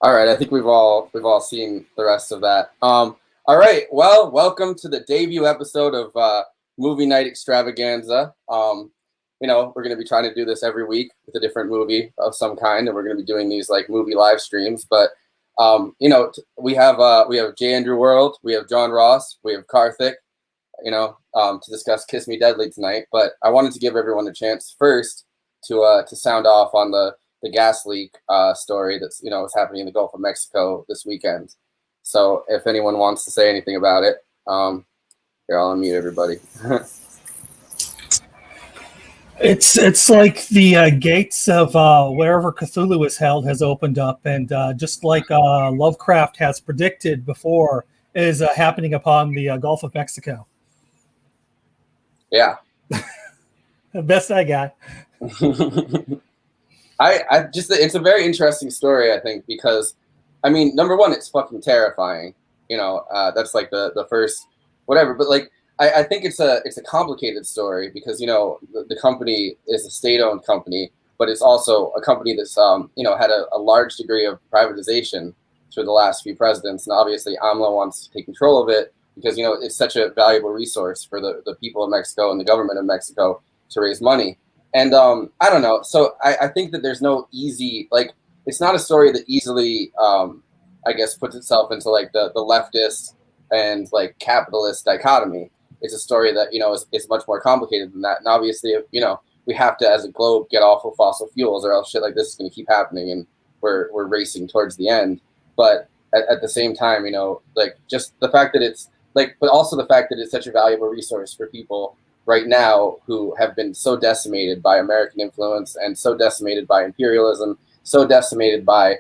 All right, I think we've all seen the rest of that. All right, well, welcome to the debut episode of Movie Night Extravaganza. We're going to be trying to do this every week with a different movie of some kind, and we're going to be doing these like movie live streams. But we have J. Andrew World, we have John Ross, we have Karthik, to discuss Kiss Me Deadly tonight. But I wanted to give everyone a chance first to sound off on the gas leak story that's was happening in the Gulf of Mexico this weekend. So if anyone wants to say anything about it, here, I'll unmute everybody. It's like the gates of wherever Cthulhu is held has opened up, and just like Lovecraft has predicted before, is happening upon the Gulf of Mexico. Yeah. The best I got. It's a very interesting story, I think, because, I mean, number one, it's fucking terrifying. That's like the first whatever. But like, I think it's a complicated story because the company is a state-owned company, but it's also a company that's had a large degree of privatization through the last few presidents, and obviously AMLO wants to take control of it because it's such a valuable resource for the people of Mexico and the government of Mexico to raise money. And I don't know. So I think that there's no easy, like, it's not a story that easily, I guess, puts itself into like the leftist and like capitalist dichotomy. It's a story that, is much more complicated than that. And obviously, we have to, as a globe, get off of fossil fuels or else shit like this is going to keep happening and we're racing towards the end. But at the same time, like just the fact that it's like, but also the fact that it's such a valuable resource for people right now who have been so decimated by American influence and so decimated by imperialism, so decimated by,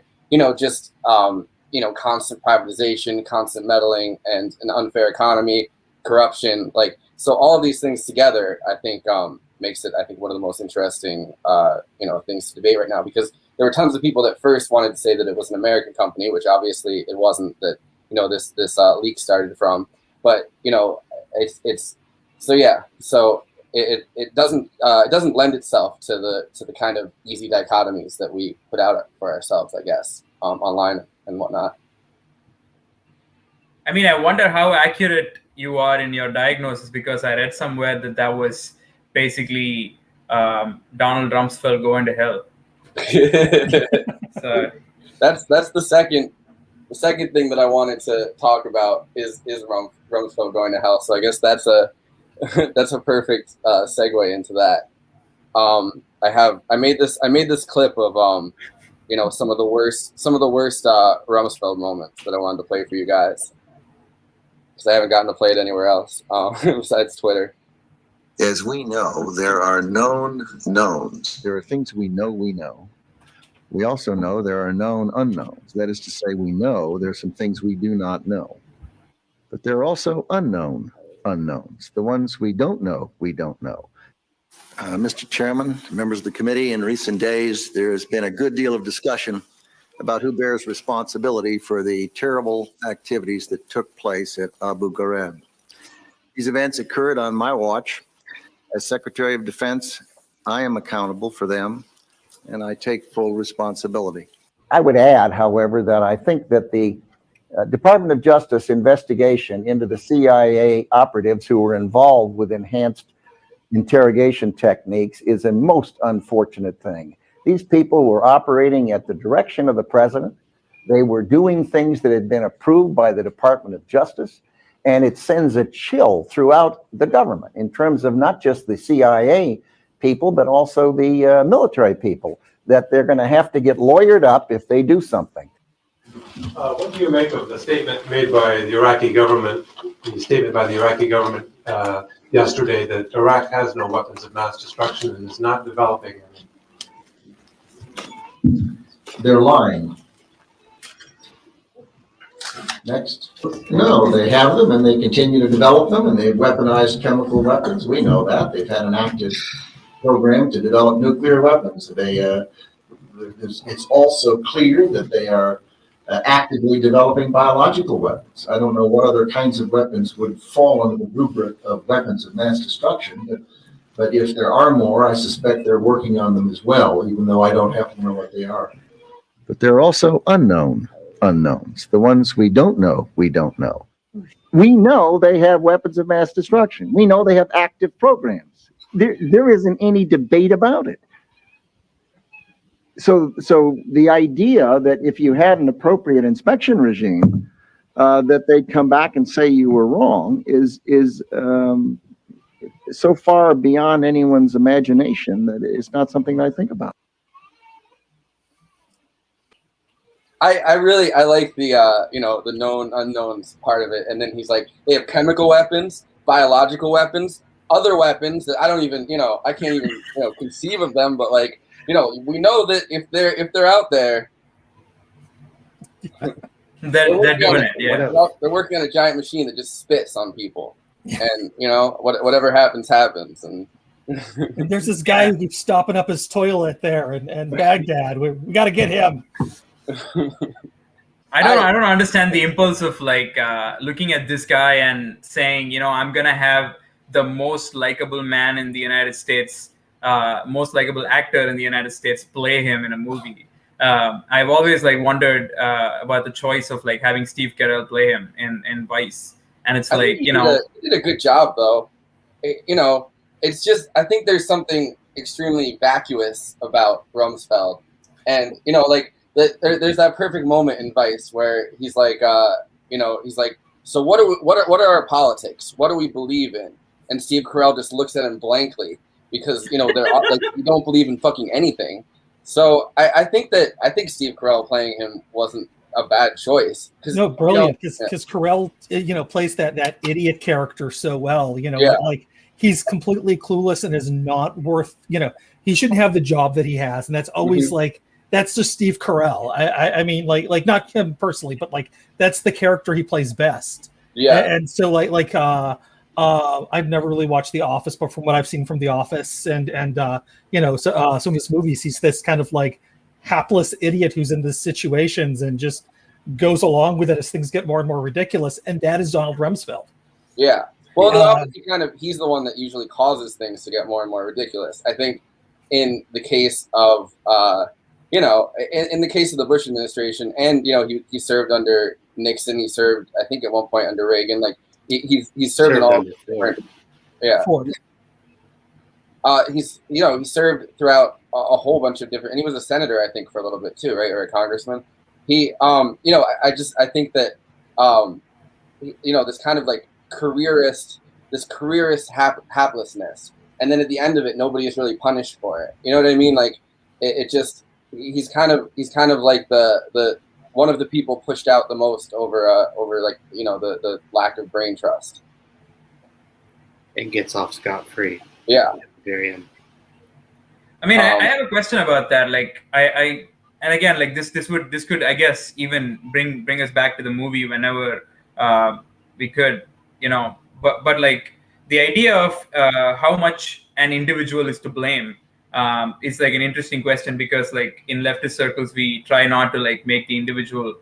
constant privatization, constant meddling, and an unfair economy, corruption. Like, so all of these things together, I think, makes it, I think, one of the most interesting, things to debate right now, because there were tons of people that first wanted to say that it was an American company, which obviously it wasn't, that, this leak started from. But, it's so yeah, so it doesn't lend itself to the kind of easy dichotomies that we put out for ourselves, I guess, online and whatnot. I mean, I wonder how accurate you are in your diagnosis, because I read somewhere that was basically Donald Rumsfeld going to hell. So that's the second thing that I wanted to talk about is Rumsfeld going to hell. So I guess that's a perfect segue into that. I made this clip of some of the worst Rumsfeld moments that I wanted to play for you guys, because I haven't gotten to play it anywhere else besides Twitter. As we know, there are known knowns. There are things we know we know. We also know there are known unknowns. That is to say, we know there are some things we do not know. But there are also unknown unknowns. The ones we don't know, we don't know. Mr. Chairman, members of the committee, in recent days, there has been a good deal of discussion about who bears responsibility for the terrible activities that took place at Abu Ghraib. These events occurred on my watch. As Secretary of Defense, I am accountable for them, and I take full responsibility. I would add, however, that I think that the Department of Justice investigation into the CIA operatives who were involved with enhanced interrogation techniques is a most unfortunate thing. These people were operating at the direction of the president. They were doing things that had been approved by the Department of Justice, and it sends a chill throughout the government in terms of not just the CIA people, but also the military people, that they're going to have to get lawyered up if they do something. What do you make of the statement made by the Iraqi government, yesterday, that Iraq has no weapons of mass destruction and is not developing any? They're lying. Next. No, they have them and they continue to develop them, and they've weaponized chemical weapons. We know that. They've had an active program to develop nuclear weapons. It's also clear that they are actively developing biological weapons. I don't know what other kinds of weapons would fall under the rubric of weapons of mass destruction, but if there are more, I suspect they're working on them as well, even though I don't happen to know what they are. But there are also unknown unknowns. The ones we don't know, we don't know. We know they have weapons of mass destruction. We know they have active programs. There isn't any debate about it. So the idea that if you had an appropriate inspection regime, that they'd come back and say you were wrong is so far beyond anyone's imagination that it's not something I think about. I like the the known unknowns part of it, and then he's like, they have chemical weapons, biological weapons, other weapons that I don't even I can't even conceive of them, but like we know that if they're out there, they're doing it. Yeah, they're working on a giant machine that just spits on people, and whatever happens. And there's this guy who keeps stopping up his toilet there in Baghdad. We got to get him. I don't understand the impulse of like looking at this guy and saying, I'm gonna have the most likable man in the United States, most likable actor in the United States play him in a movie. I've always like wondered about the choice of like having Steve Carell play him in Vice, and it's like he did a good job though. It's just I think there's something extremely vacuous about Rumsfeld, and there's that perfect moment in Vice where he's like, so what are our politics? What do we believe in? And Steve Carell just looks at him blankly because they're like, you don't believe in fucking anything. So I think Steve Carell playing him wasn't a bad choice. No, brilliant because Carell plays that idiot character so well. Like he's completely clueless and is not worth. He shouldn't have the job that he has, and that's always like. That's just Steve Carell. I mean, like not him personally, but like that's the character he plays best. Yeah. And so I've never really watched The Office, but from what I've seen from The Office and some of his movies, he's this kind of like hapless idiot who's in these situations and just goes along with it as things get more and more ridiculous. And that is Donald Rumsfeld. Yeah. Well, The Office, he's the one that usually causes things to get more and more ridiculous. I think in the case of in the case of the Bush administration, and he served under Nixon, he served I think at one point under Reagan. Like he served in all different, Ford. He served throughout a whole bunch of different, and he was a senator I think for a little bit too, right, or a congressman. He I think that this kind of like careerist haplessness, and then at the end of it nobody is really punished for it. You know what I mean? Like it just. He's kind of like the one of the people pushed out the most over like the lack of brain trust, and gets off scot-free. Yeah, at the very end. I mean, I have a question about that. Like, I and again, like this could I guess even bring us back to the movie whenever we could, but like the idea of how much an individual is to blame. It's like an interesting question because like in leftist circles we try not to like make the individual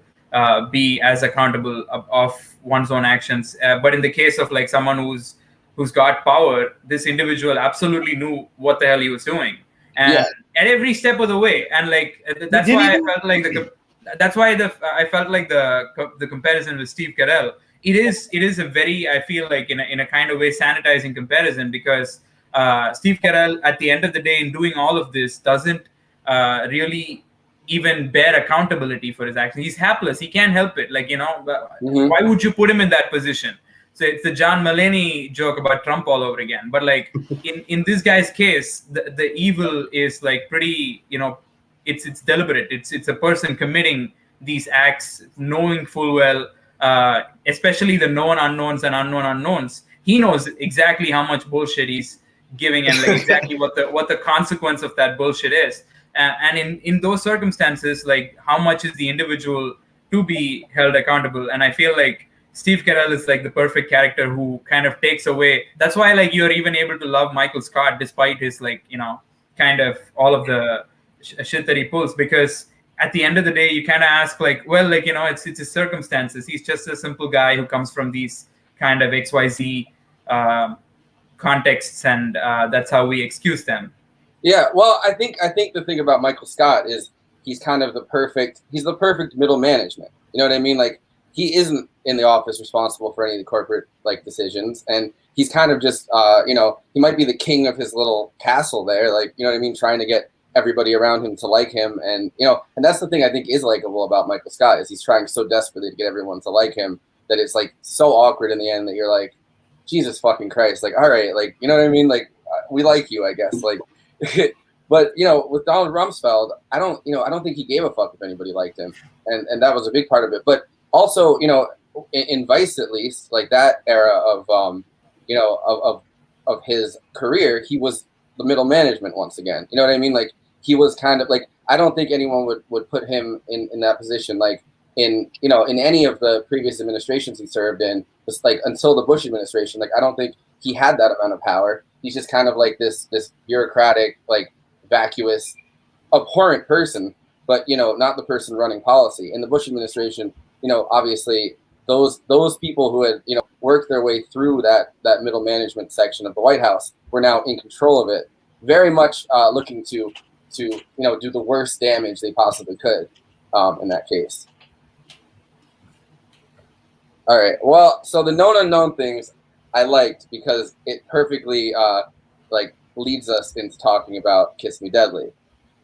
be as accountable of one's own actions, but in the case of like someone who's got power, this individual absolutely knew what the hell he was doing, and at every step of the way, and like that's why I felt like the comparison with Steve Carell, it is a very, I feel like in a kind of way sanitizing comparison, because Steve Carell, at the end of the day, in doing all of this, doesn't really even bear accountability for his actions. He's hapless. He can't help it. Like, why would you put him in that position? So it's the John Mulaney joke about Trump all over again. But like in this guy's case, the evil is like pretty, it's deliberate. It's a person committing these acts, knowing full well, especially the known unknowns and unknown unknowns. He knows exactly how much bullshit he's giving and like exactly what the consequence of that bullshit is, and in those circumstances, like how much is the individual to be held accountable? And I feel like Steve Carell is like the perfect character who kind of takes away. That's why like you're even able to love Michael Scott despite his like kind of all of the shit that he pulls, because at the end of the day you kind of ask like, well, like it's his circumstances. He's just a simple guy who comes from these kind of XYZ contexts, and that's how we excuse them. Yeah, well, I think the thing about Michael Scott is he's kind of the perfect middle management. You know what I mean? Like, he isn't in the office responsible for any of the corporate like decisions, and he's kind of just he might be the king of his little castle there, like, you know what I mean, trying to get everybody around him to like him, and and that's the thing I think is likable about Michael Scott, is he's trying so desperately to get everyone to like him that it's like so awkward in the end that you're like, Jesus fucking Christ, like, all right, like, you know what I mean, like, we like you, I guess, like. But with Donald Rumsfeld, I don't think he gave a fuck if anybody liked him, and that was a big part of it. But also, in Vice, at least, like that era of of his career, he was the middle management once again. You know what I mean? Like, he was kind of like, I don't think anyone would put him in that position, like in any of the previous administrations he served in, just like until the Bush administration. Like, I don't think he had that amount of power. He's just kind of like this bureaucratic, like, vacuous, abhorrent person, but not the person running policy. In the Bush administration, obviously those people who had worked their way through that middle management section of the White House were now in control of it, very much looking to do the worst damage they possibly could in that case. All right, well, so the known unknown things I liked because it perfectly leads us into talking about Kiss Me Deadly.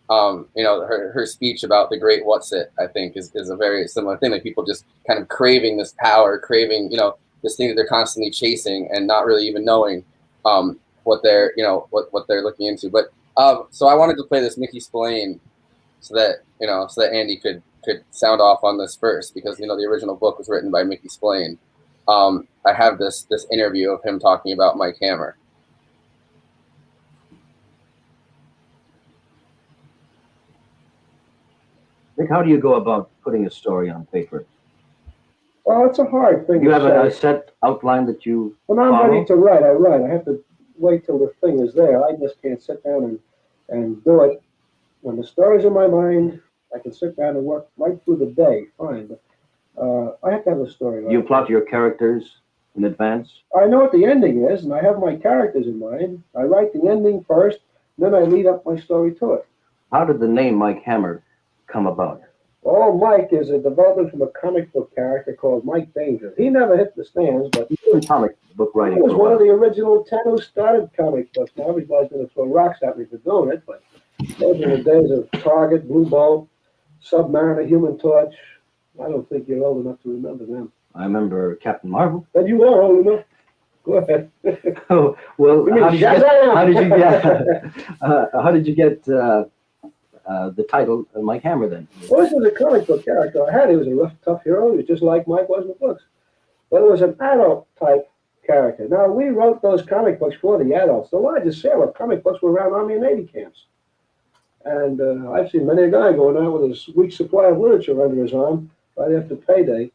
Her speech about the great what's it, I think, is a very similar thing. Like, people just kind of craving this power, craving, this thing that they're constantly chasing and not really even knowing what they're, what they're looking into. But so I wanted to play this Mickey Spillane so that Andy could sound off on this first, because the original book was written by Mickey Spillane. I have this interview of him talking about Mike Hammer. Nick, how do you go about putting a story on paper? Well, it's a hard thing. You to have say. a set outline that you When I'm follow? ready to write, I write. I have to wait till the thing is there. I just can't sit down and do it. When the story's in my mind, I can sit down and work right through the day, fine. But I have to have a story. You plot your characters in advance? I know what the ending is, and I have my characters in mind. I write the ending first, then I lead up my story to it. How did the name Mike Hammer come about? Oh, Mike is a development from a comic book character called Mike Danger. He never hit the stands, but He's doing comic book writing. he was for a one of while. the original 10 who started comic books. Now everybody's going to throw rocks at me for doing it, but those are the days of Target, Blue Bolt, Submariner, Human Torch. I don't think you're old enough to remember them. I remember Captain Marvel. But you are old enough. Go ahead. Oh, well, You mean how did you get the title Mike Hammer then? Well, this was a comic book character I had. He was a rough, tough hero. He was just like Mike was in the books. But it was an adult type character. Now, we wrote those comic books for the adults. The largest sale of comic books were around Army and Navy camps. And I've seen many a guy going out with his week's supply of literature under his arm right after payday.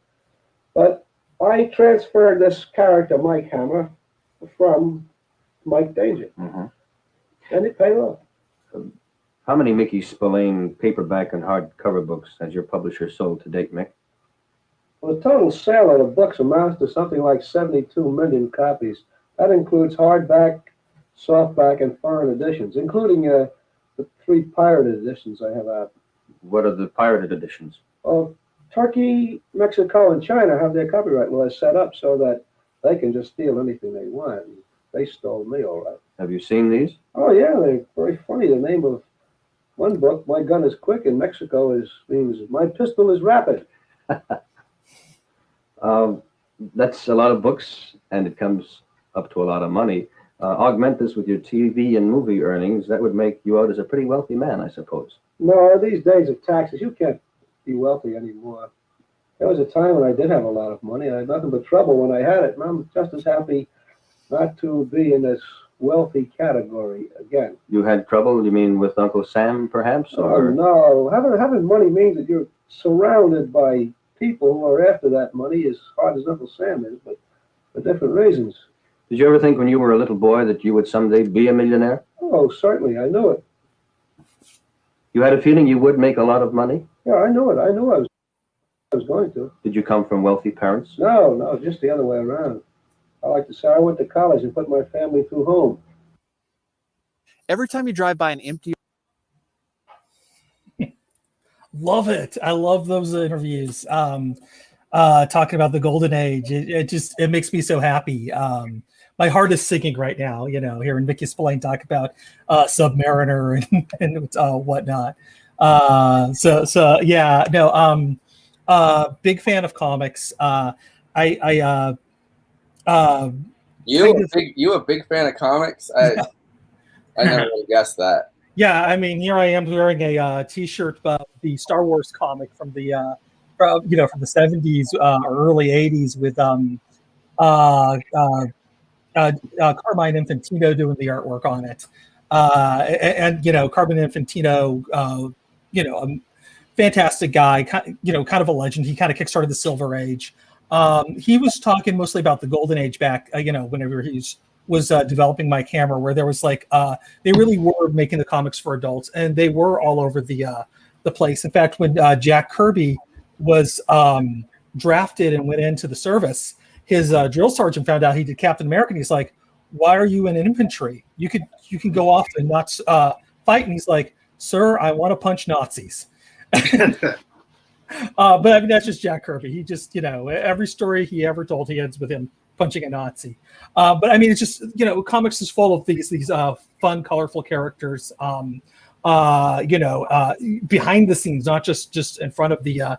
But I transferred this character, Mike Hammer, from Mike Danger. Mm-hmm. And it paid off. How many Mickey Spillane paperback and hardcover books has your publisher sold to date, Mick? Well, the total sale of the books amounts to something like 72 million copies. That includes hardback, softback, and foreign editions, including the 3 pirated editions I have out. What are the pirated editions? Well, Turkey, Mexico, and China have their copyright laws set up so that they can just steal anything they want. They stole me, all right. Have you seen these? Oh, yeah, they're very funny. The name of one book, My Gun is Quick, in Mexico means My Pistol is Rapid. That's a lot of books, and it comes up to a lot of money. Augment this with your TV and movie earnings. That would make you out as a pretty wealthy man, I suppose. No, these days of taxes, you can't be wealthy anymore. There was a time when I did have a lot of money. I had nothing but trouble when I had it, and I'm just as happy not to be in this wealthy category again. You had trouble, you mean with Uncle Sam, perhaps? Oh, Or no. Having money means that you're surrounded by people who are after that money as hard as Uncle Sam is, but for different reasons. did you ever think when you were a little boy that you would someday be a millionaire? Oh, certainly. I knew it. You had a feeling you would make a lot of money? Yeah, I knew it. I knew I was going to. Did you come from wealthy parents? No, just the other way around. I like to say I went to college and put my family through home. Every time you drive by an empty Love it. I love those interviews. Talking about the golden age. It makes me so happy. My heart is sinking right now, hearing Mickey Spillane talk about Submariner and whatnot. Big fan of comics. You a big fan of comics? I never really guessed that. Yeah, I mean, here I am wearing a T-shirt of the Star Wars comic from the from the 70s or early 80s with Carmine Infantino doing the artwork on it, and Carmine Infantino, a fantastic guy, kind of a legend. He kind of kickstarted the Silver Age. He was talking mostly about the Golden Age back, whenever he was developing My Camera, where there was they really were making the comics for adults, and they were all over the place. In fact, when Jack Kirby was drafted and went into the service, his drill sergeant found out he did Captain America, and he's like, "Why are you in infantry? You can go off and not fight." And he's like, "Sir, I want to punch Nazis." But I mean, that's just Jack Kirby. He just, every story he ever told, he ends with him punching a Nazi. But I mean, it's just, comics is full of these fun, colorful characters, behind the scenes, not just in front of the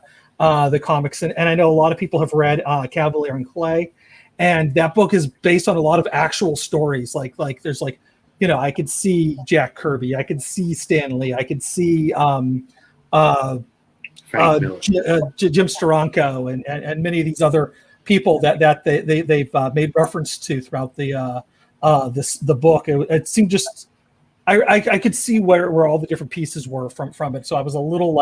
comics. And I know a lot of people have read Cavalier and Clay, and that book is based on a lot of actual stories. Like there's I could see Jack Kirby, I could see Stan Lee, I could see Jim Steranko and many of these other people that they've made reference to throughout the book. It seemed just I could see where all the different pieces were from it. So I was a little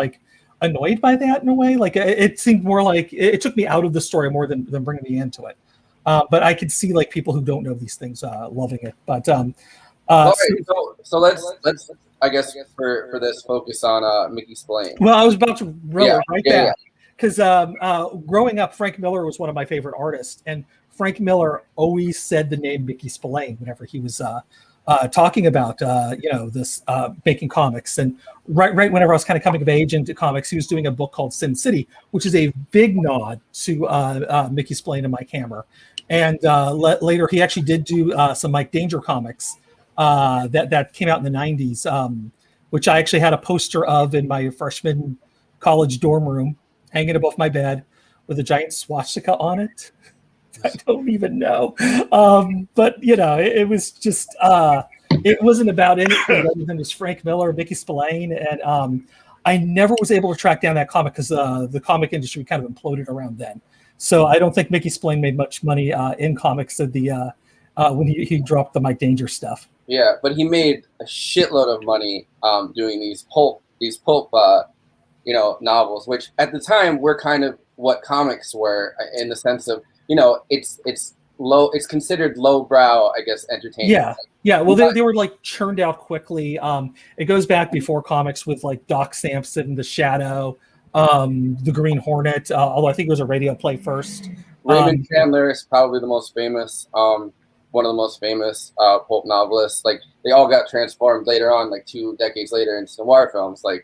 annoyed by that in a way. It seemed more like it took me out of the story more than bringing me into it. But I could see people who don't know these things loving it. But all right, so let's I guess for this focus on Mickey Spillane. Well, I was about to roll right back because growing up, Frank Miller was one of my favorite artists, and Frank Miller always said the name Mickey Spillane whenever he was talking about this making comics. And right whenever I was kind of coming of age into comics, he was doing a book called Sin City, which is a big nod to Mickey Spillane and Mike Hammer. And later, he actually did do some Mike Danger comics that came out in the 90s, which I actually had a poster of in my freshman college dorm room, hanging above my bed with a giant swastika on it. I don't even know. But, it was just, it wasn't about anything other than just Frank Miller, Mickey Spillane. And I never was able to track down that comic because the comic industry kind of imploded around then. So I don't think Mickey Spillane made much money in comics at when he dropped the Mike Danger stuff. Yeah, but he made a shitload of money doing these pulp novels, which at the time were kind of what comics were in the sense of, it's it's considered lowbrow, I guess, entertainment. Yeah. Well, they were churned out quickly. It goes back before comics with Doc Samson, The Shadow, The Green Hornet. Although I think it was a radio play first. Raymond Chandler is probably the most famous. One of the most famous pulp novelists. They all got transformed later on, 2 decades later, into noir films. The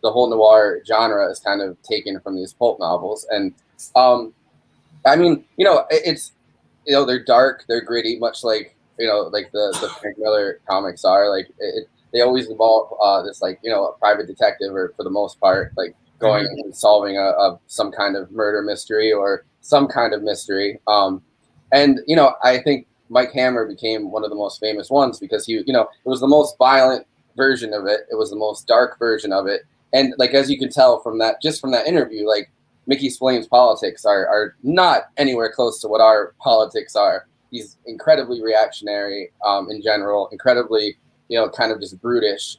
whole noir genre is kind of taken from these pulp novels, and I mean, it's they're dark, they're gritty, much like the Frank Miller comics are. They always involve this a private detective, or for the most part, going and solving some kind of murder mystery or some kind of mystery. And I think Mike Hammer became one of the most famous ones because it was the most violent version of it. It was the most dark version of it. And as you can tell from that interview, Mickey Spillane's politics are not anywhere close to what our politics are. He's incredibly reactionary in general, incredibly, kind of just brutish.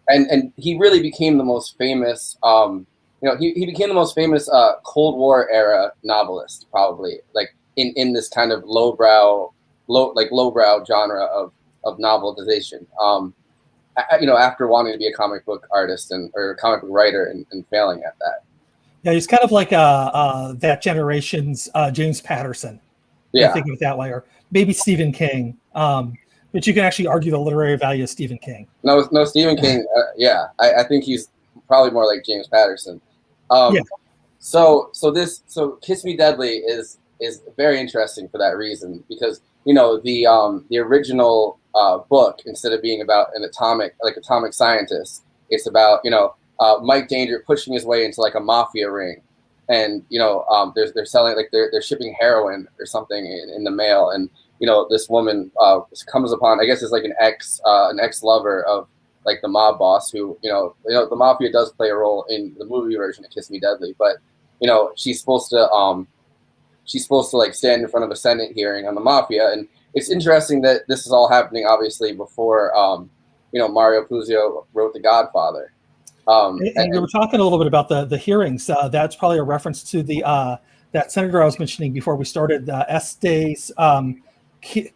And he really became the most famous, he became the most famous Cold War era novelist, probably, in this kind of lowbrow genre of novelization. After wanting to be a comic book artist or a comic book writer and failing at that. Yeah, he's kind of like that generation's James Patterson. Yeah, I think of it that way, or maybe Stephen King. But you can actually argue the literary value of Stephen King. No, Stephen King. I think he's probably more like James Patterson. Yeah. So Kiss Me Deadly is very interesting for that reason, because the original book, instead of being about an atomic scientist, it's about Mike Danger pushing his way into like a mafia ring, and they're selling, like they're shipping heroin or something in the mail, and this woman comes upon, I guess it's like an ex lover of like the mob boss, who the mafia does play a role in the movie version of Kiss Me Deadly, but she's supposed to like stand in front of a Senate hearing on the mafia. And it's interesting that this is all happening obviously before Mario Puzo wrote The Godfather. And we were talking a little bit about the hearings. That's probably a reference to the that senator I was mentioning before we started, Estes. Okay,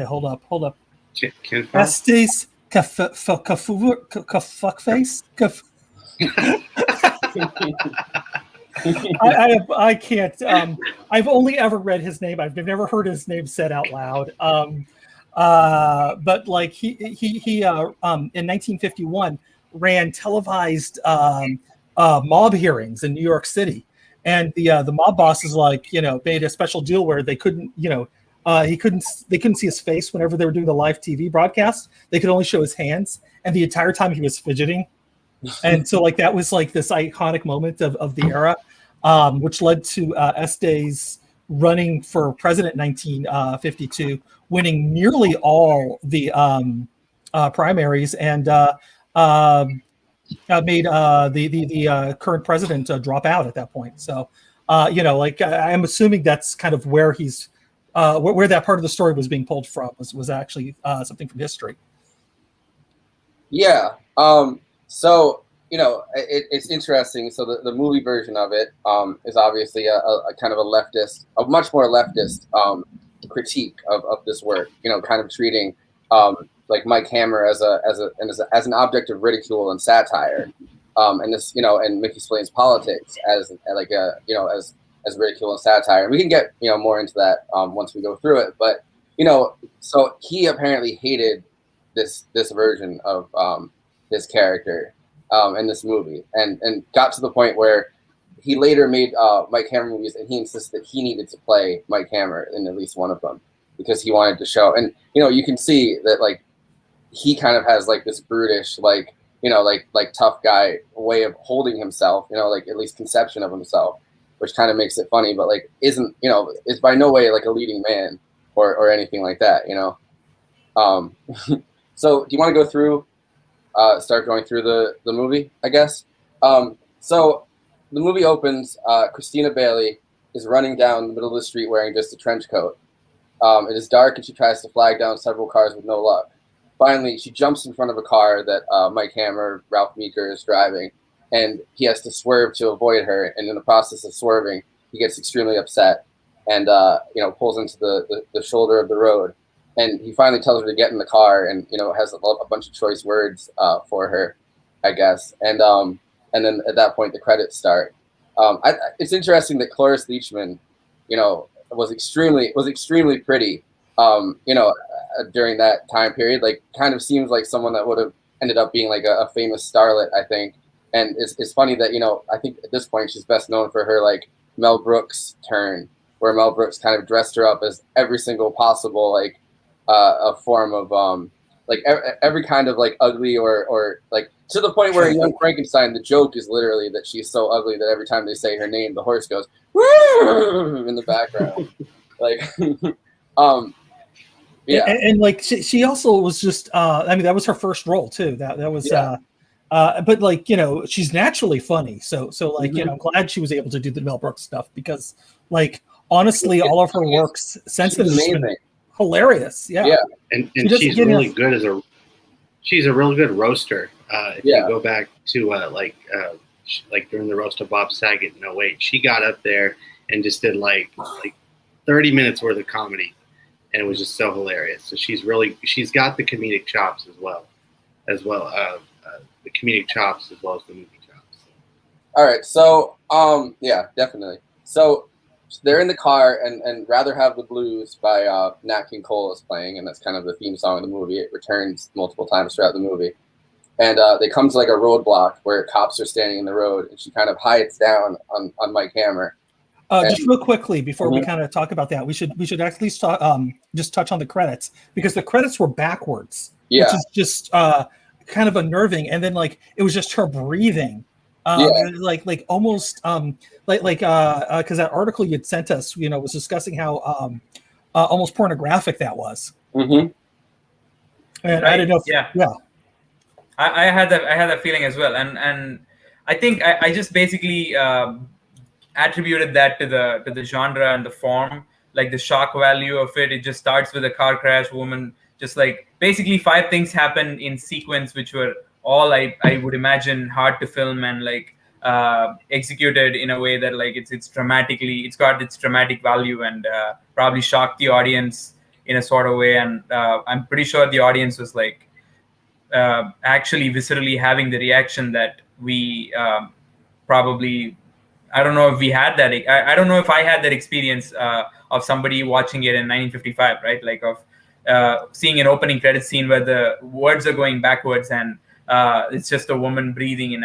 hold up. Estes fuckface. I can't. I've only ever read his name. I've never heard his name said out loud. But like he in 1951 ran televised mob hearings in New York City, and the mob bosses made a special deal where they couldn't they couldn't see his face whenever they were doing the live TV broadcast. They could only show his hands, and the entire time he was fidgeting. And so like that was like this iconic moment of the era, which led to Estes running for president in 1952, winning nearly all the primaries, and made the current president drop out at that point. So I'm assuming that's kind of where he's where that part of the story was being pulled from, was actually something from history. Yeah. So it's interesting. So the movie version of it is obviously a kind of a much more leftist critique of this work. Kind of treating like Mike Hammer as an object of ridicule and satire, and this and Mickey Spillane's politics as as ridicule and satire. And we can get more into that once we go through it. But so he apparently hated this version of his character in this movie, and got to the point where he later made Mike Hammer movies, and he insisted that he needed to play Mike Hammer in at least one of them, because he wanted to show. And you can see that like he kind of has like this brutish like tough guy way of holding himself, like at least conception of himself, which kind of makes it funny, but like isn't is by no way like a leading man or anything like that. So do you want to go through start going through the movie, I guess? So the movie opens, Christina Bailey is running down the middle of the street wearing just a trench coat. It is dark, and she tries to flag down several cars with no luck. Finally, she jumps in front of a car that Mike Hammer, Ralph Meeker, is driving, and he has to swerve to avoid her. And in the process of swerving, he gets extremely upset and pulls into the shoulder of the road. And he finally tells her to get in the car, and has a bunch of choice words for her, I guess. And then at that point the credits start. It's interesting that Cloris Leachman, was extremely pretty, during that time period. Like, kind of seems like someone that would have ended up being like a famous starlet, I think. And it's funny that I think at this point she's best known for her like Mel Brooks turn, where Mel Brooks kind of dressed her up as every single possible like a form of every kind of like ugly or like, to the point where in Young Frankenstein the joke is literally that she's so ugly that every time they say her name the horse goes woo in the background. Like yeah. And like she also was just that was her first role too. That was but like she's naturally funny, so like I'm glad she was able to do the Mel Brooks stuff, because like honestly all of her works since then has been hilarious. Yeah. And she's really good she's a real good roaster. If you go back to like during the roast of Bob Saget in 2008, she got up there and just did like 30 minutes worth of comedy, and it was just so hilarious. So she's got the comedic chops as well the comedic chops as well as the movie chops. All right, so yeah, definitely. So they're in the car, and Rather Have the Blues by Nat King Cole is playing, and that's kind of the theme song of the movie. It returns multiple times throughout the movie. and they come to like a roadblock where cops are standing in the road, and she kind of hides down on Mike Hammer. Just real quickly before we kind of talk about that, we should at least talk, just touch on the credits, because the credits were backwards, which is just kind of unnerving. And then like it was just her breathing, like almost because that article you'd sent us, was discussing how almost pornographic that was. Mm-hmm. And right. I didn't know. If, I had that feeling as well, and I think I just basically attributed that to the genre and the form, like the shock value of it. It just starts with a car crash, woman, just like basically 5 things happen in sequence, which were all I would imagine hard to film and like executed in a way that like it's got its dramatic value and probably shocked the audience in a sort of way. And I'm pretty sure the audience was like actually viscerally having the reaction that we probably. I don't know if we had that. I don't know if I had that experience of somebody watching it in 1955, right? Like of seeing an opening credit scene where the words are going backwards and it's just a woman breathing in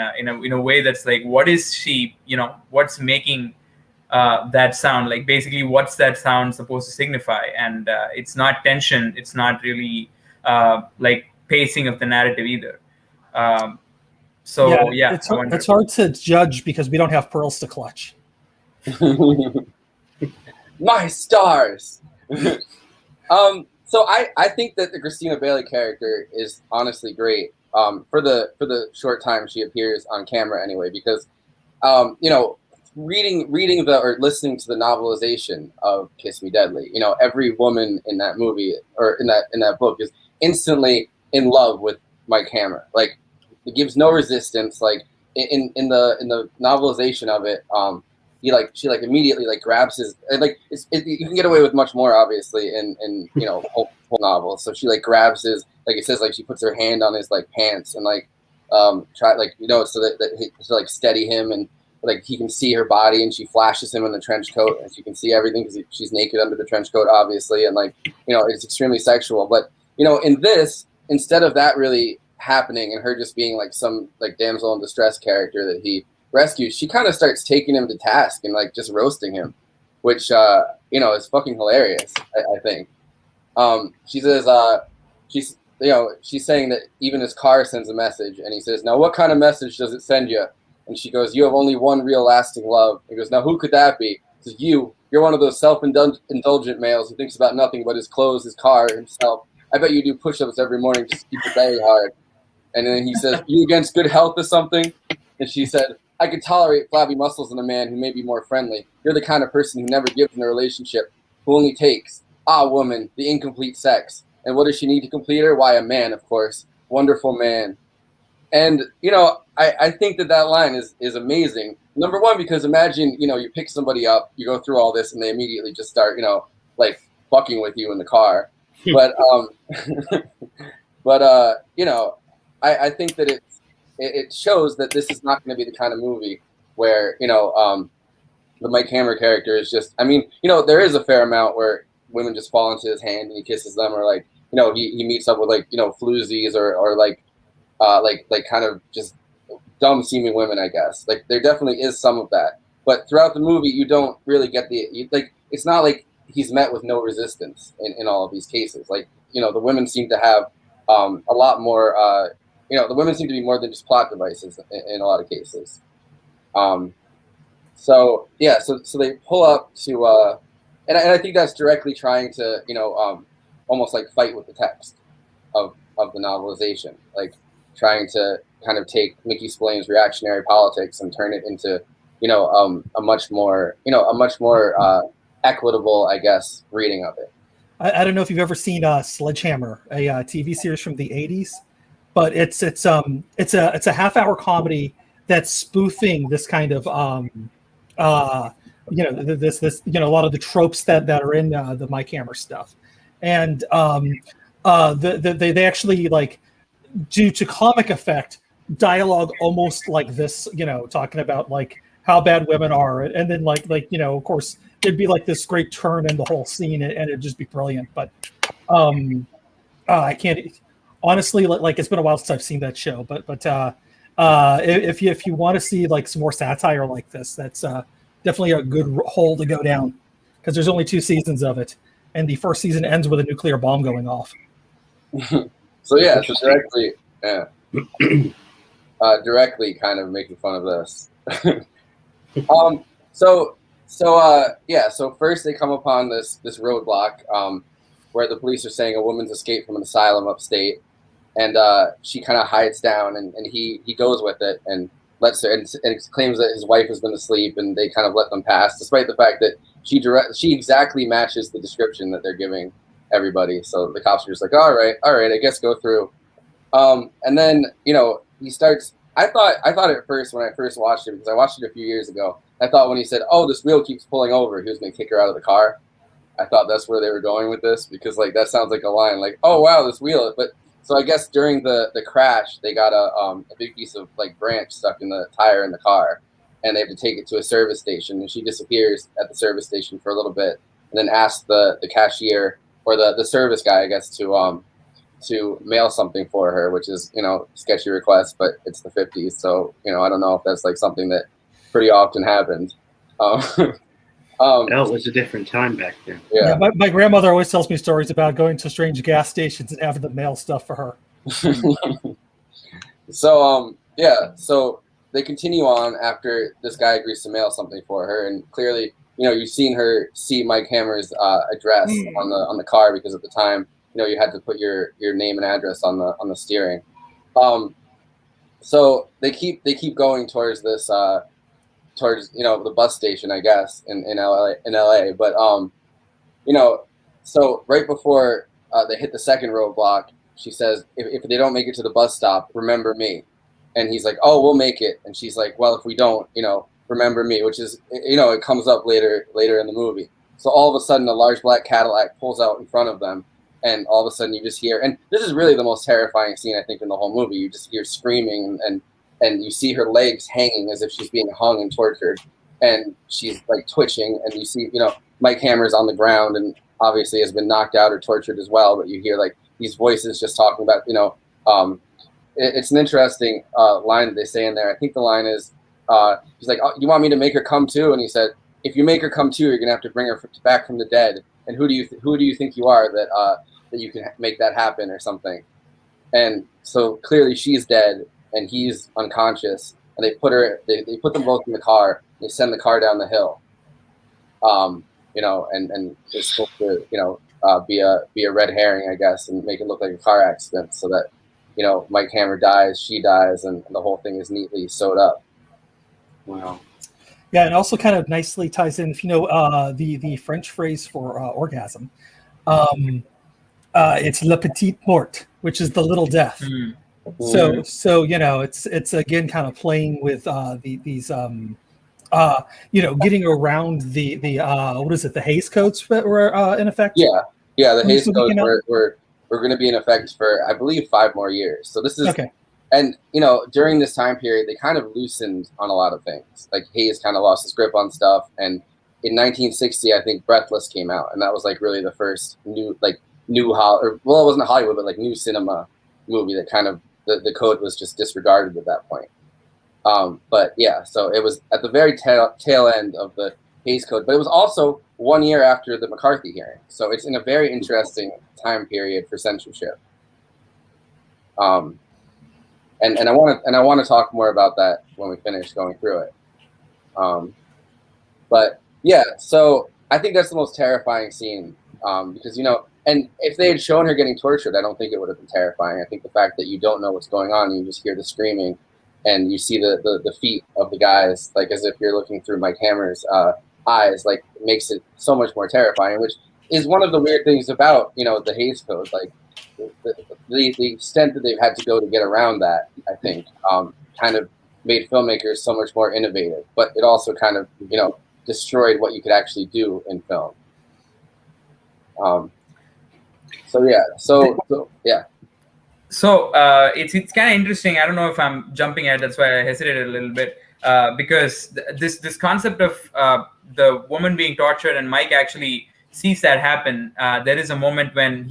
a way that's like, what is she? What's making that sound? Like basically, what's that sound supposed to signify? And it's not tension. It's not really like pacing of the narrative either. It's hard to judge because we don't have pearls to clutch. My stars. So I think that the Christina Bailey character is honestly great. For the short time she appears on camera anyway, because reading or listening to the novelization of Kiss Me Deadly, every woman in that movie or in that book is instantly in love with Mike Hammer. Like, it gives no resistance. Like in the novelization of it, she immediately like grabs his, and like you can get away with much more obviously in whole novels. So she like grabs his, like it says, like she puts her hand on his like pants and like try like so that he, to like steady him, and like he can see her body, and she flashes him in the trench coat and she can see everything because she's naked under the trench coat obviously, and like it's extremely sexual. But in this, instead of that really happening and her just being like some like damsel in distress character that he rescues, she kind of starts taking him to task and like just roasting him, which is fucking hilarious. I think she says she's saying that even his car sends a message, and he says, now what kind of message does it send you? And she goes, you have only one real lasting love. He goes, now who could that be? He says, you're one of those self-indulgent males who thinks about nothing but his clothes, his car, himself. I bet you do push-ups every morning just to keep your belly hard. And then he says, you against good health or something? And she said, I could tolerate flabby muscles in a man who may be more friendly. You're the kind of person who never gives in a relationship, who only takes. Ah, woman, the incomplete sex. And what does she need to complete her? Why, a man, of course. Wonderful man. And, I think that line is amazing. Number one, because imagine, you pick somebody up, you go through all this, and they immediately just start, like fucking with you in the car. But, I think that it shows that this is not going to be the kind of movie where, the Mike Hammer character is just, there is a fair amount where women just fall into his hand and he kisses them, or like, he meets up with like, floozies or like kind of just dumb seeming women, I guess. Like there definitely is some of that. But throughout the movie, you don't really get it's not like he's met with no resistance in all of these cases. Like, the women seem to have a lot more, the women seem to be more than just plot devices in a lot of cases. So they pull up to, and I think that's directly trying to, almost like fight with the text of the novelization, like trying to kind of take Mickey Spillane's reactionary politics and turn it into, a much more equitable, I guess, reading of it. I don't know if you've ever seen Sledgehammer, a TV series from the 80s, but it's a half-hour comedy that's spoofing this kind of a lot of the tropes that are in the Mike Hammer stuff, and they actually like, due to comic effect, dialogue almost like this, talking about like how bad women are, and then like of course it'd be like this great turn in the whole scene, and it'd just be brilliant. But I can't. honestly, like it's been a while since I've seen that show, but if you want to see like some more satire like this, that's definitely a good hole to go down, because there's only 2 seasons of it, and the first season ends with a nuclear bomb going off. So yeah, so directly kind of making fun of this. So first they come upon this roadblock where the police are saying a woman's escaped from an asylum upstate, and she kind of hides down, and he goes with it and lets her, and claims that his wife has been asleep, and they kind of let them pass, despite the fact that she exactly matches the description that they're giving everybody. So the cops are just like, all right, I guess go through. And then he starts. I thought at first when I first watched it, because I watched it a few years ago, I thought when he said, "Oh, this wheel keeps pulling over," he was going to kick her out of the car. I thought that's where they were going with this, because like that sounds like a line, like, "Oh wow, this wheel." But so I guess during the crash, they got a big piece of like branch stuck in the tire in the car, and they have to take it to a service station. And she disappears at the service station for a little bit, and then asks the cashier or the service guy, I guess, to mail something for her, which is sketchy request, but it's the 50s, so I don't know if that's like something that pretty often happened. That was a different time back then. Yeah, my grandmother always tells me stories about going to strange gas stations and having to mail stuff for her. So they continue on after this guy agrees to mail something for her, and clearly, you've seen her see Mike Hammer's address on the car, because at the time, you had to put your name and address on the steering. So they keep going towards this towards the bus station, I guess, in LA. But so right before they hit the second roadblock, she says, if they don't make it to the bus stop, remember me. And he's like, oh, we'll make it. And she's like, well, if we don't, remember me, which is, it comes up later in the movie. So all of a sudden, a large black Cadillac pulls out in front of them, and all of a sudden you just hear, and this is really the most terrifying scene, I think, in the whole movie. You just hear screaming, and you see her legs hanging as if she's being hung and tortured, and she's like twitching, and you see, Mike Hammer's on the ground and obviously has been knocked out or tortured as well, but you hear like these voices just talking about, it's an interesting line that they say in there. I think the line is, he's like, oh, you want me to make her come too? And he said, if you make her come too, you're gonna have to bring her back from the dead. And who do you think you are that you can make that happen or something? And so clearly she's dead and he's unconscious, and they put them both in the car. They send the car down the hill, and it's supposed to be a red herring, I guess, and make it look like a car accident, so that Mike Hammer dies, she dies, and the whole thing is neatly sewed up. Wow. Yeah, and also kind of nicely ties in, the French phrase for orgasm. It's le petit mort, which is the little death. Mm. So it's again kind of playing with these getting around the what is it, the Hays Codes that were in effect. Yeah, the Hays Codes were going to be in effect for, I believe, 5 more years. So this is okay. And during this time period, they kind of loosened on a lot of things. Like Hays kind of lost his grip on stuff, and in 1960, I think Breathless came out, and that was like really the first new it wasn't Hollywood, but like new cinema movie that kind of the code was just disregarded at that point. But yeah, so it was at the very tail end of the Hays Code, but it was also 1 year after the McCarthy hearing. So it's in a very interesting time period for censorship. And I want to talk more about that when we finish going through it. But yeah, so I think that's the most terrifying scene, because and if they had shown her getting tortured, I don't think it would have been terrifying. I think the fact that you don't know what's going on and you just hear the screaming, and you see the feet of the guys, like as if you're looking through Mike Hammer's eyes, like makes it so much more terrifying. Which is one of the weird things about the Hays Code, like the extent that they've had to go to get around that. I think kind of made filmmakers so much more innovative, but it also kind of destroyed what you could actually do in film. So it's kind of interesting. I don't know if I'm jumping ahead. That's why I hesitated a little bit, because this concept of the woman being tortured and Mike actually sees that happen. There is a moment when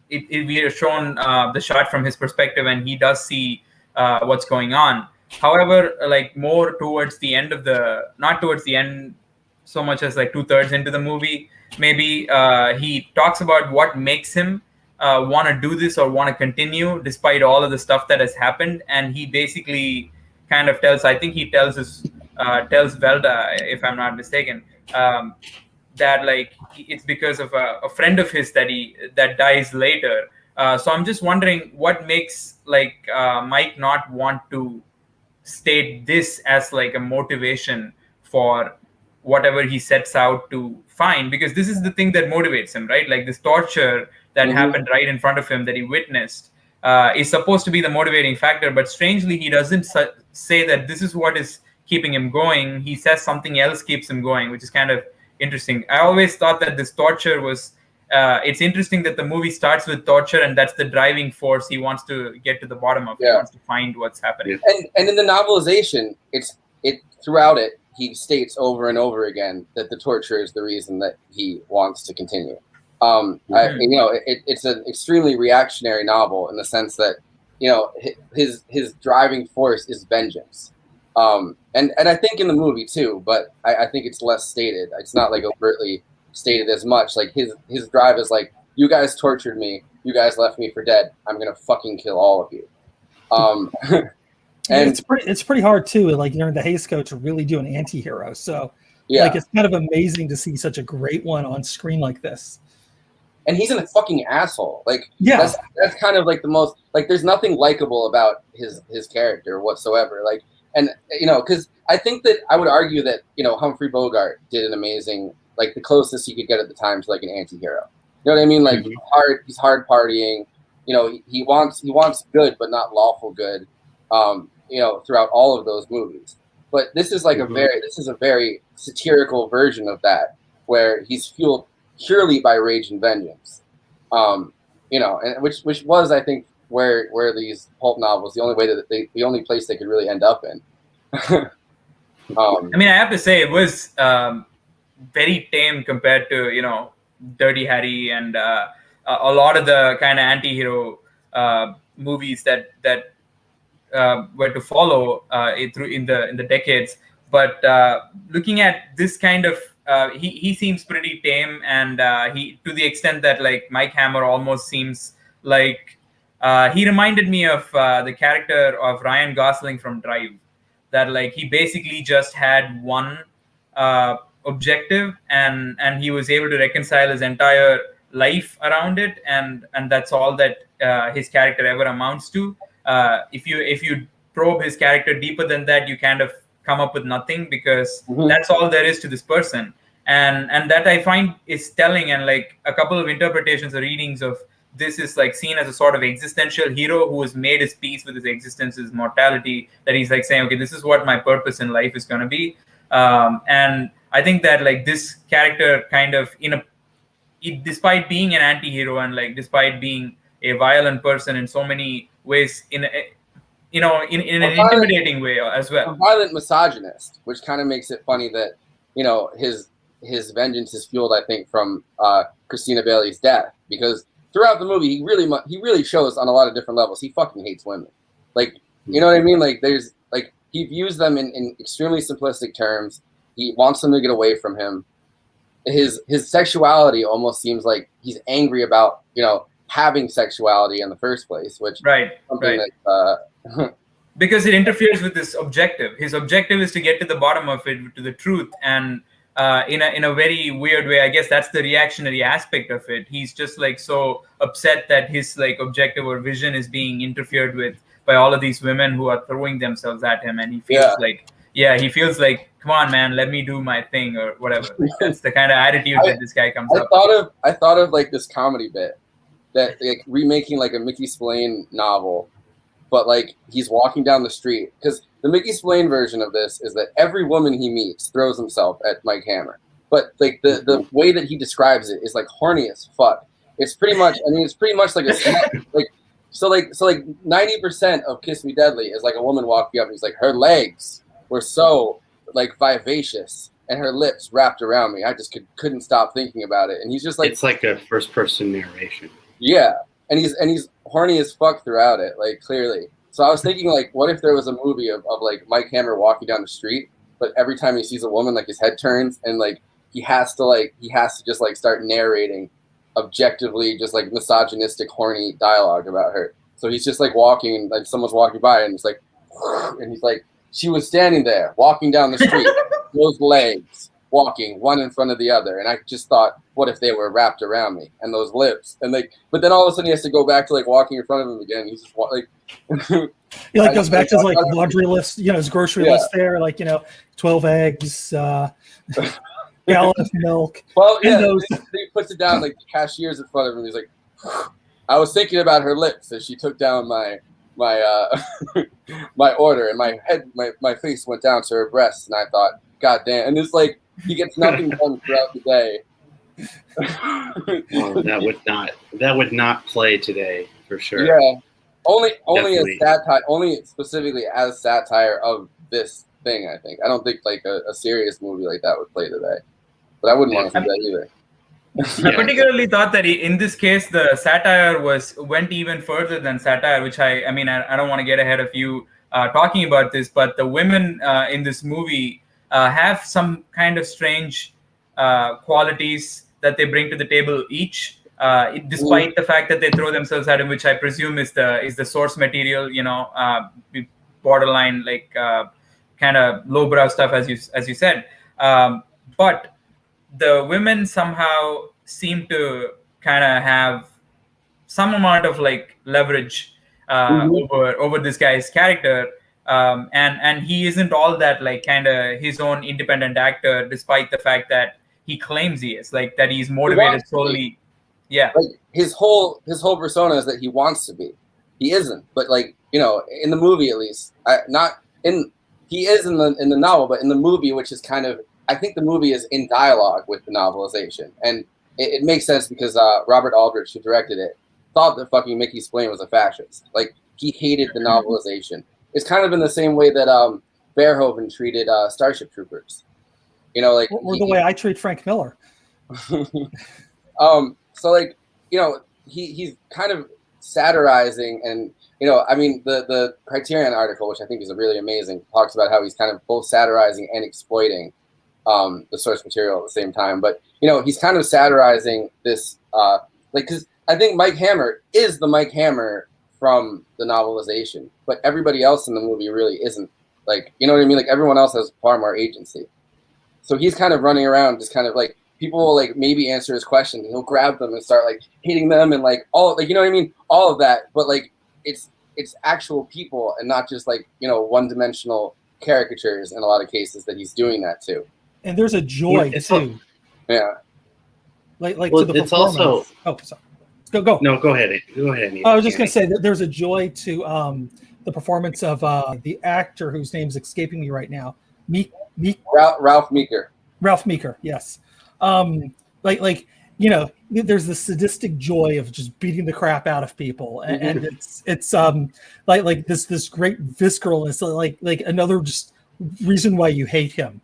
we are shown the shot from his perspective, and he does see what's going on. However, like more towards the end of not towards the end so much as like 2/3 into the movie, maybe he talks about what makes him want to do this or want to continue despite all of the stuff that has happened. And he basically kind of tells tells Velda, if I'm not mistaken, that like it's because of a friend of his that dies later. So I'm just wondering what makes like Mike not want to state this as like a motivation for whatever he sets out to find, because this is the thing that motivates him, right? Like this torture that happened right in front of him that he witnessed is supposed to be the motivating factor, but strangely he doesn't say that this is what is keeping him going. He says something else keeps him going, which is kind of interesting. I always thought that this torture was it's interesting that the movie starts with torture, and that's the driving force he wants to get to the bottom of. He wants to find what's happening. And in the novelization, it throughout it, he states over and over again that the torture is the reason that he wants to continue. It's an extremely reactionary novel in the sense that, his driving force is vengeance. And I think in the movie too, but I think it's less stated. It's not like overtly stated as much. Like his drive is like, you guys tortured me, you guys left me for dead, I'm gonna fucking kill all of you. And it's pretty hard too, like during the Haysco, to really do an anti-hero. So like it's kind of amazing to see such a great one on screen like this. And he's a fucking asshole. Like that's kind of like the most, like there's nothing likable about his character whatsoever. Like, and because I think that I would argue that Humphrey Bogart did an amazing, like the closest he could get at the time to like an anti-hero. You know what I mean? Like he's hard partying. He wants good but not lawful good. Throughout all of those movies. But this is like a very satirical version of that, where he's fueled purely by rage and vengeance. And which was, I think, where these pulp novels, the only place they could really end up in. I mean, I have to say it was very tame compared to Dirty Harry and a lot of the kind of anti-hero movies that were to follow through in the decades. But looking at this kind of he seems pretty tame, and he, to the extent that like Mike Hammer almost seems like he reminded me of the character of Ryan Gosling from Drive, that like he basically just had one objective, and he was able to reconcile his entire life around it, and that's all that his character ever amounts to. If you probe his character deeper than that, you kind of come up with nothing, because that's all there is to this person. And that I find is telling, and like a couple of interpretations or readings of this is like seen as a sort of existential hero who has made his peace with his existence, his mortality, that he's like saying, okay, this is what my purpose in life is going to be. And I think that like this character kind of despite being an anti-hero and like despite being a violent person in so many ways, in an intimidating way as well. A violent misogynist, which kind of makes it funny that his vengeance is fueled, I think, from Christina Bailey's death, because throughout the movie he really shows on a lot of different levels he fucking hates women. Like, you know what I mean? Like there's like he views them in extremely simplistic terms. He wants them to get away from him. His sexuality almost seems like he's angry about having sexuality in the first place, which that, because it interferes with his objective. His objective is to get to the bottom of it, to the truth, and in a very weird way, I guess that's the reactionary aspect of it. He's just like so upset that his like objective or vision is being interfered with by all of these women who are throwing themselves at him, and he feels like, come on, man, let me do my thing or whatever. That's the kind of attitude that this guy comes up with. I thought of like this comedy bit that like remaking like a Mickey Spillane novel, but like he's walking down the street, because the Mickey Spillane version of this is that every woman he meets throws himself at Mike Hammer, but like the way that he describes it is like horny as fuck. It's pretty much like a like so 90% of Kiss Me Deadly is like a woman walking up and he's like, her legs were so like vivacious and her lips wrapped around me, I just couldn't stop thinking about it. And he's just like, it's like a first person narration. Yeah. and he's horny as fuck throughout it, like clearly. So I was thinking, like, what if there was a movie of like Mike Hammer walking down the street, but every time he sees a woman, like his head turns, and like he has to just like start narrating objectively just like misogynistic, horny dialogue about her. So he's just like walking, and like someone's walking by, and it's like, and he's like, she was standing there walking down the street, those legs walking one in front of the other, and I just thought, what if they were wrapped around me, and those lips, and like, but then all of a sudden he has to go back to like walking in front of him again. He's just like, he like goes back to his like laundry list, you know, his grocery list there, like, you know, 12 eggs, gallon of milk. Well, yeah, he puts it down, like the cashier's in front of him. He's like, I was thinking about her lips as she took down my my order, and my face went down to her breasts, and I thought, God damn! And it's like he gets nothing done throughout the day. Well, that would not play today for sure. Yeah, only Definitely. as satire, only specifically as satire of this thing. I think I don't think like a serious movie like that would play today, but I wouldn't want to see that either. I particularly thought that in this case the satire went even further than satire, which I mean I don't want to get ahead of you talking about this, but the women in this movie have some kind of strange qualities that they bring to the table each, despite the fact that they throw themselves at him, which I presume is the source material, you know, borderline like kind of lowbrow stuff as you said, but the women somehow seem to kind of have some amount of like leverage over this guy's character, and he isn't all that like kind of his own independent actor, despite the fact that he claims he is, like that he's motivated solely. Yeah, like his whole persona is that he wants to be. He isn't, but like, you know, in the movie at least, he is in the novel, but in the movie, which is kind of, I think the movie is in dialogue with the novelization, and it makes sense because Robert Aldrich, who directed it, thought that fucking Mickey Spillane was a fascist. Like, he hated the novelization. It's kind of in the same way that Verhoeven treated Starship Troopers. You know, like, or the way I treat Frank Miller. So like, you know, he's kind of satirizing, and you know, I mean, the Criterion article, which I think is really amazing, talks about how he's kind of both satirizing and exploiting the source material at the same time. But you know, he's kind of satirizing this, like, because I think Mike Hammer is the Mike Hammer from the novelization, but everybody else in the movie really isn't. Like, you know what I mean? Like, everyone else has far more agency. So he's kind of running around, just kind of like, people will like maybe answer his questions, and he'll grab them and start like hitting them, and like all, like, you know what I mean? All of that, but like it's actual people, and not just like, you know, one-dimensional caricatures in a lot of cases that he's doing that to. And there's a joy too. Yeah. Like well, to the it's performance. also. Oh, sorry. Go. No, go ahead. Go ahead. I was just going to say that there's a joy to the performance of the actor whose name's escaping me right now. Ralph Meeker. Ralph Meeker, yes. Like you know, there's the sadistic joy of just beating the crap out of people, and it's like this great visceralness, like another just reason why you hate him.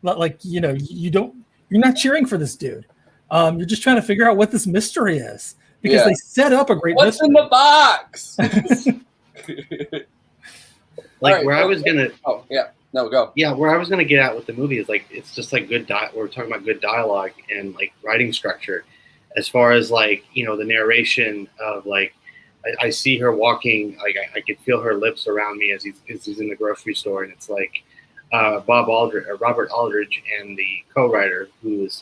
Like, you know, you're not cheering for this dude. You're just trying to figure out what this mystery is, because they set up a great What's mystery. in the box? Like, right, where I was gonna. Oh yeah. No, go. Yeah, where I was going to get at with the movie is like, it's just like good we're talking about good dialogue and like writing structure, as far as like, you know, the narration of like, I see her walking, like I could feel her lips around me as he's in the grocery store, and it's like Robert Aldrich and the co-writer whose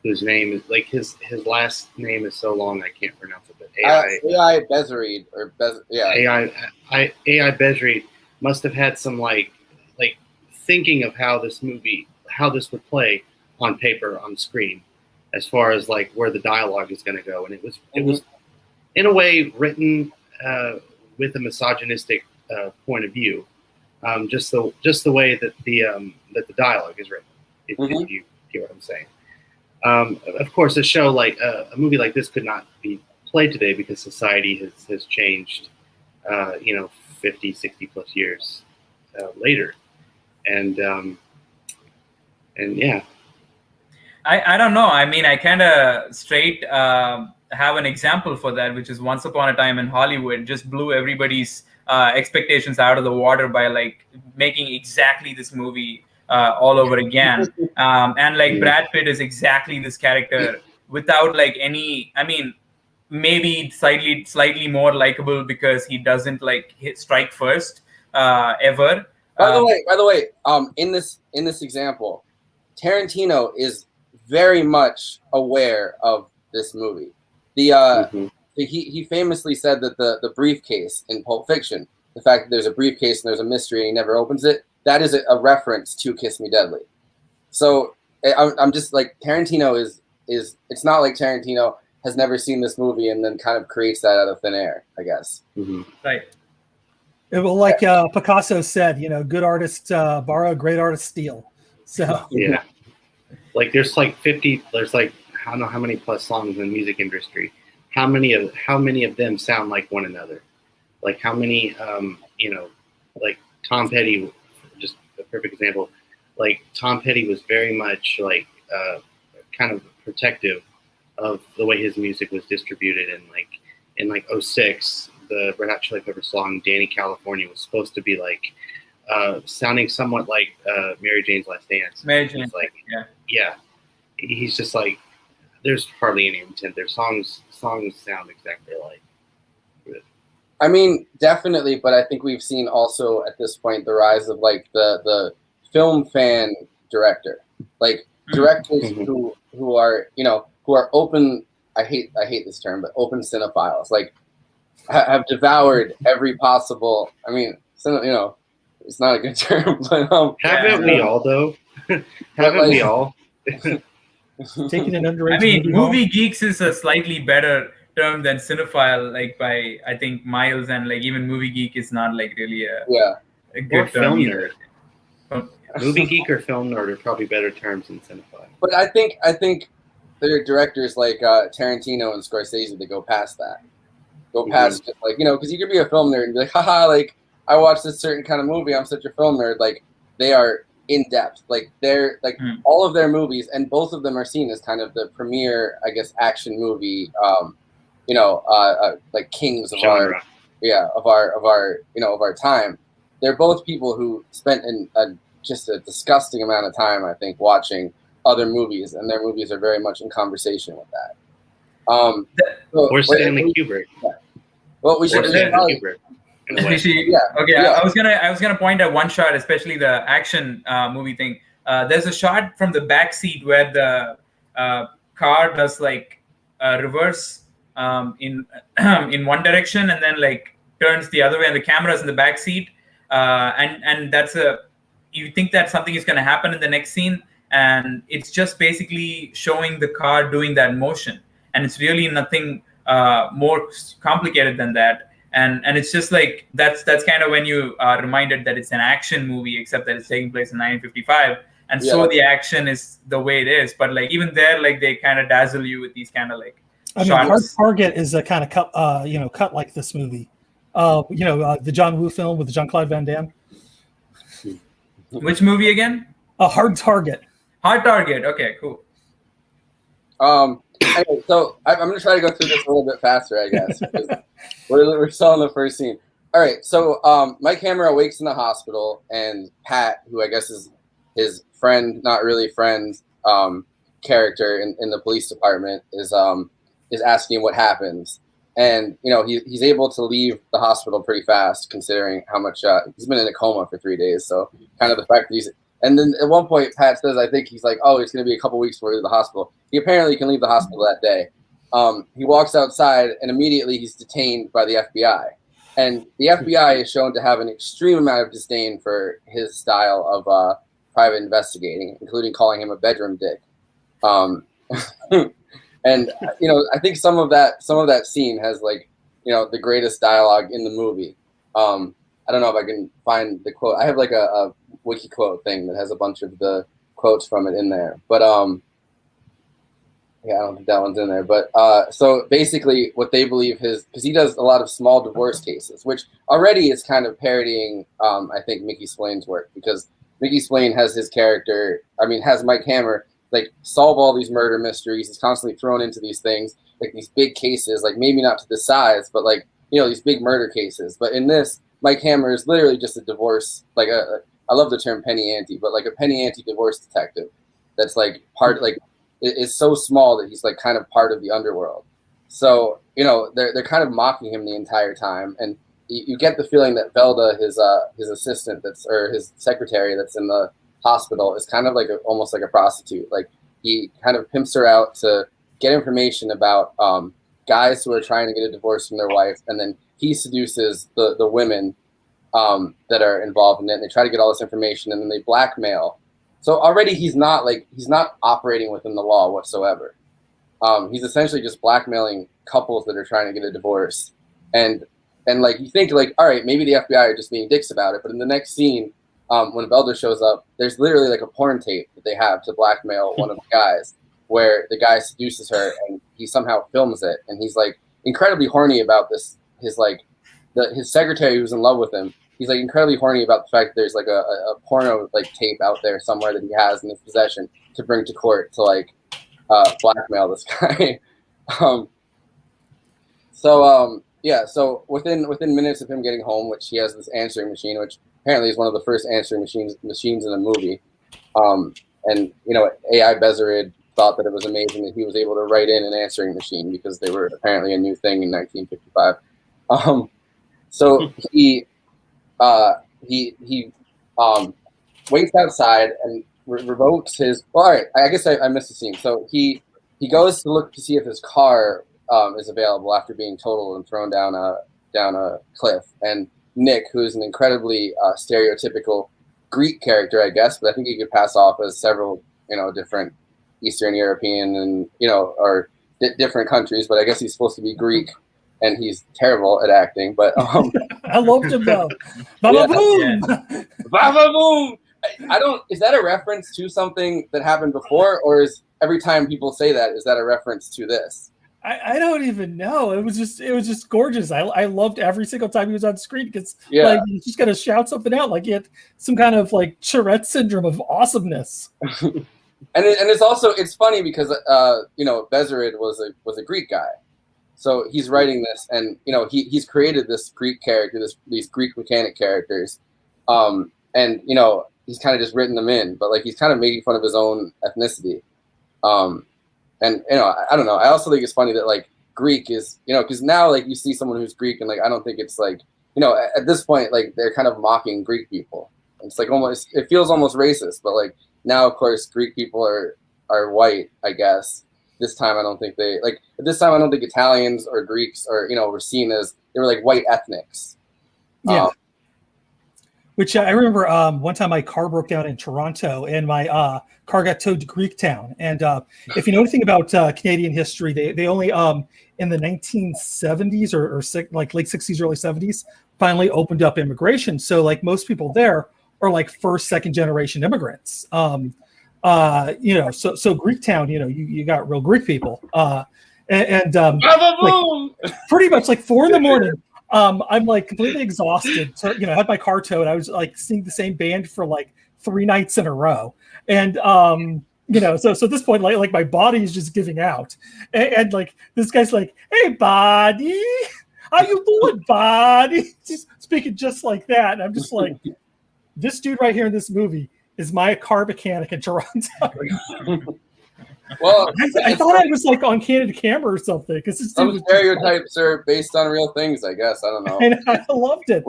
name is like his last name is so long I can't pronounce it, but AI Bezreed or AI Bezreed must have had some like thinking of how this would play on paper, on screen, as far as like where the dialogue is going to go. And it was in a way written with a misogynistic point of view, just the way that the dialogue is written, if you hear what I'm saying. Of course, a movie like this could not be played today because society has changed, 50, 60 plus years later. And yeah. I don't know. I mean, I kind of straight have an example for that, which is Once Upon a Time in Hollywood. Just blew everybody's expectations out of the water by like making exactly this movie all over again. And like Brad Pitt is exactly this character without like any. I mean, maybe slightly more likable because he doesn't like strike first ever. By the way, in this example, Tarantino is very much aware of this movie. He famously said that the briefcase in Pulp Fiction, the fact that there's a briefcase and there's a mystery and he never opens it, that is a reference to Kiss Me Deadly. So I'm just like, Tarantino is it's not like Tarantino has never seen this movie and then kind of creates that out of thin air, I guess. Right. Well, like Picasso said, good artists borrow, great artists steal. So yeah, like there's like 50. There's like I don't know how many plus songs in the music industry. How many of them sound like one another? Like how many? Like Tom Petty, just a perfect example. Like Tom Petty was very much like kind of protective of the way his music was distributed, and like in 06. The Red Hot Chili Peppers song "Danny California" was supposed to be like sounding somewhat like Mary Jane's Last Dance. Mary Jane, like yeah. He's just like, there's hardly any intent. Their songs sound exactly alike. I mean, definitely, but I think we've seen also at this point the rise of like the film fan director, like directors who are who are open. I hate this term, but open cinephiles, like. Have devoured every possible. I mean, it's not a good term, but haven't we all though? Haven't we all? Taking an underrated. I mean, movie geeks is a slightly better term than cinephile, like by I think miles, and like even movie geek is not like really a good term either. Movie geek or film nerd are probably better terms than cinephile. But I think there are directors like Tarantino and Scorsese that go past that. Go past just like, because you could be a film nerd and be like, haha, like I watched this certain kind of movie, I'm such a film nerd. Like they are in depth. Like they're like all of their movies, and both of them are seen as kind of the premier, I guess, action movie, like kings of genre. of our time. They're both people who spent just a disgusting amount of time, I think, watching other movies, and their movies are very much in conversation with that. Or Stanley Kubrick. Yeah. Well, we should. Okay. I was gonna point out one shot, especially the action movie thing. There's a shot from the back seat where the car does like reverse in one direction and then like turns the other way, and the camera's in the back seat. And that's you think that something is gonna happen in the next scene, and it's just basically showing the car doing that motion. And it's really nothing more complicated than that. And it's just like that's kind of when you are reminded that it's an action movie, except that it's taking place in 1955. And so the action is the way it is. But like even there, like they kind of dazzle you with these kind of like shots. Hard Target is a kind of cut like this movie. The John Woo film with Jean-Claude Van Damme. Which movie again? Hard Target. Hard Target. Okay, cool. Anyway, so I'm going to try to go through this a little bit faster, I guess, because we're still in the first scene. All right, so Mike Hammer awakes in the hospital, and Pat, who I guess is his friend, not really friend, character in the police department, is asking what happens. And, he's able to leave the hospital pretty fast, considering how much he's been in a coma for 3 days. So kind of the fact that he's... And then at one point, Pat says, I think he's like, oh, it's going to be a couple weeks before we leave the hospital. He apparently can leave the hospital that day. He walks outside, and immediately he's detained by the FBI. And the FBI is shown to have an extreme amount of disdain for his style of private investigating, including calling him a bedroom dick. And I think some of that scene has like the greatest dialogue in the movie. I don't know if I can find the quote. I have like a wiki quote thing that has a bunch of the quotes from it in there, but I don't think that one's in there. But so basically, what they believe because he does a lot of small divorce cases, which already is kind of parodying, I think, Mickey Spillane's work, because Mickey Spillane has his character. Has Mike Hammer like solve all these murder mysteries. He's constantly thrown into these things, these big cases, like maybe not to the size, but like, you know, these big murder cases. But in this, Mike Hammer is literally just a divorce, like I love the term penny ante, but like a penny ante divorce detective that's like part, like is so small that he's like kind of part of the underworld. So, you know, they're kind of mocking him the entire time, and you get the feeling that Velda, his assistant or his secretary that's in the hospital, is kind of like almost like a prostitute. Like he kind of pimps her out to get information about guys who are trying to get a divorce from their wife, and then he seduces the women that are involved in it. And they try to get all this information, and then they blackmail. So already he's not operating within the law whatsoever. He's essentially just blackmailing couples that are trying to get a divorce, and like you think like, all right, maybe the FBI are just being dicks about it, but in the next scene, when Velda shows up, there's literally like a porn tape that they have to blackmail one of the guys, where the guy seduces her and he somehow films it, and he's like incredibly horny about this. His secretary who's in love with him, he's like incredibly horny about the fact that there's like a porno like tape out there somewhere that he has in his possession to bring to court to like blackmail this guy. So within minutes of him getting home, which he has this answering machine, which apparently is one of the first answering machines in a movie. And you know, AI Bezerid thought that it was amazing that he was able to write in an answering machine because they were apparently a new thing in 1955. So he waits outside and revokes his. Well, all right, I guess I missed the scene. So he goes to look to see if his car is available after being totaled and thrown down a cliff. And Nick, who's an incredibly stereotypical Greek character, I guess, but I think he could pass off as several, you know, different Eastern European and, you know, or different countries, but I guess he's supposed to be Greek, and he's terrible at acting. But I loved him though. Baba boom! Baba boom! I don't. Is that a reference to something that happened before, or is every time people say that, is that a reference to this? I don't even know. It was just gorgeous. I loved every single time he was on screen because like he's just gonna shout something out like he had some kind of like Tourette syndrome of awesomeness. And it's funny because you know, Bezerid was a Greek guy, so he's writing this, and you know he's created this Greek character, these Greek mechanic characters, and you know he's kind of just written them in, but like he's kind of making fun of his own ethnicity. And you know, I don't know. I also think it's funny that like Greek is, you know, because now like you see someone who's Greek and like I don't think it's like, you know, at this point like they're kind of mocking Greek people. It's like almost, it feels almost racist, but like now of course Greek people are white, I guess. This time I don't think Italians or Greeks or, you know, were seen as, they were like white ethnics. Yeah. Which I remember one time my car broke down in Toronto and my car got towed to Greektown. And if you know anything about Canadian history, they only in the 1970s or like late 60s, early 70s, finally opened up immigration. So like most people there are like first, second generation immigrants. You know, so Greektown, you know, you got real Greek people. Like, pretty much like 4 a.m. I'm like completely exhausted. So, you know, I had my car towed. I was like seeing the same band for like 3 nights in a row. And, you know, so at this point, like my body is just giving out. And like, this guy's like, "Hey, buddy, how you doing, buddy?" Just speaking just like that. And I'm just like, this dude right here in this movie is my car mechanic in Toronto. Well, I thought I was like on candid camera or something because some stereotypes are based on real things, I guess. I don't know. And I loved it.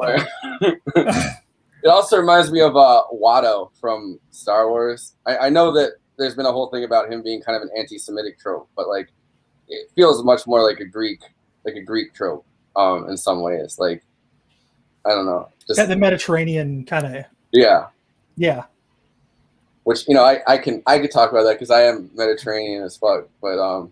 It also reminds me of Watto from Star Wars. I know that there's been a whole thing about him being kind of an anti-Semitic trope, but like it feels much more like a Greek trope in some ways. Like I don't know, just the Mediterranean kind of. Yeah. Which, you know, I could talk about that because I am Mediterranean as fuck, but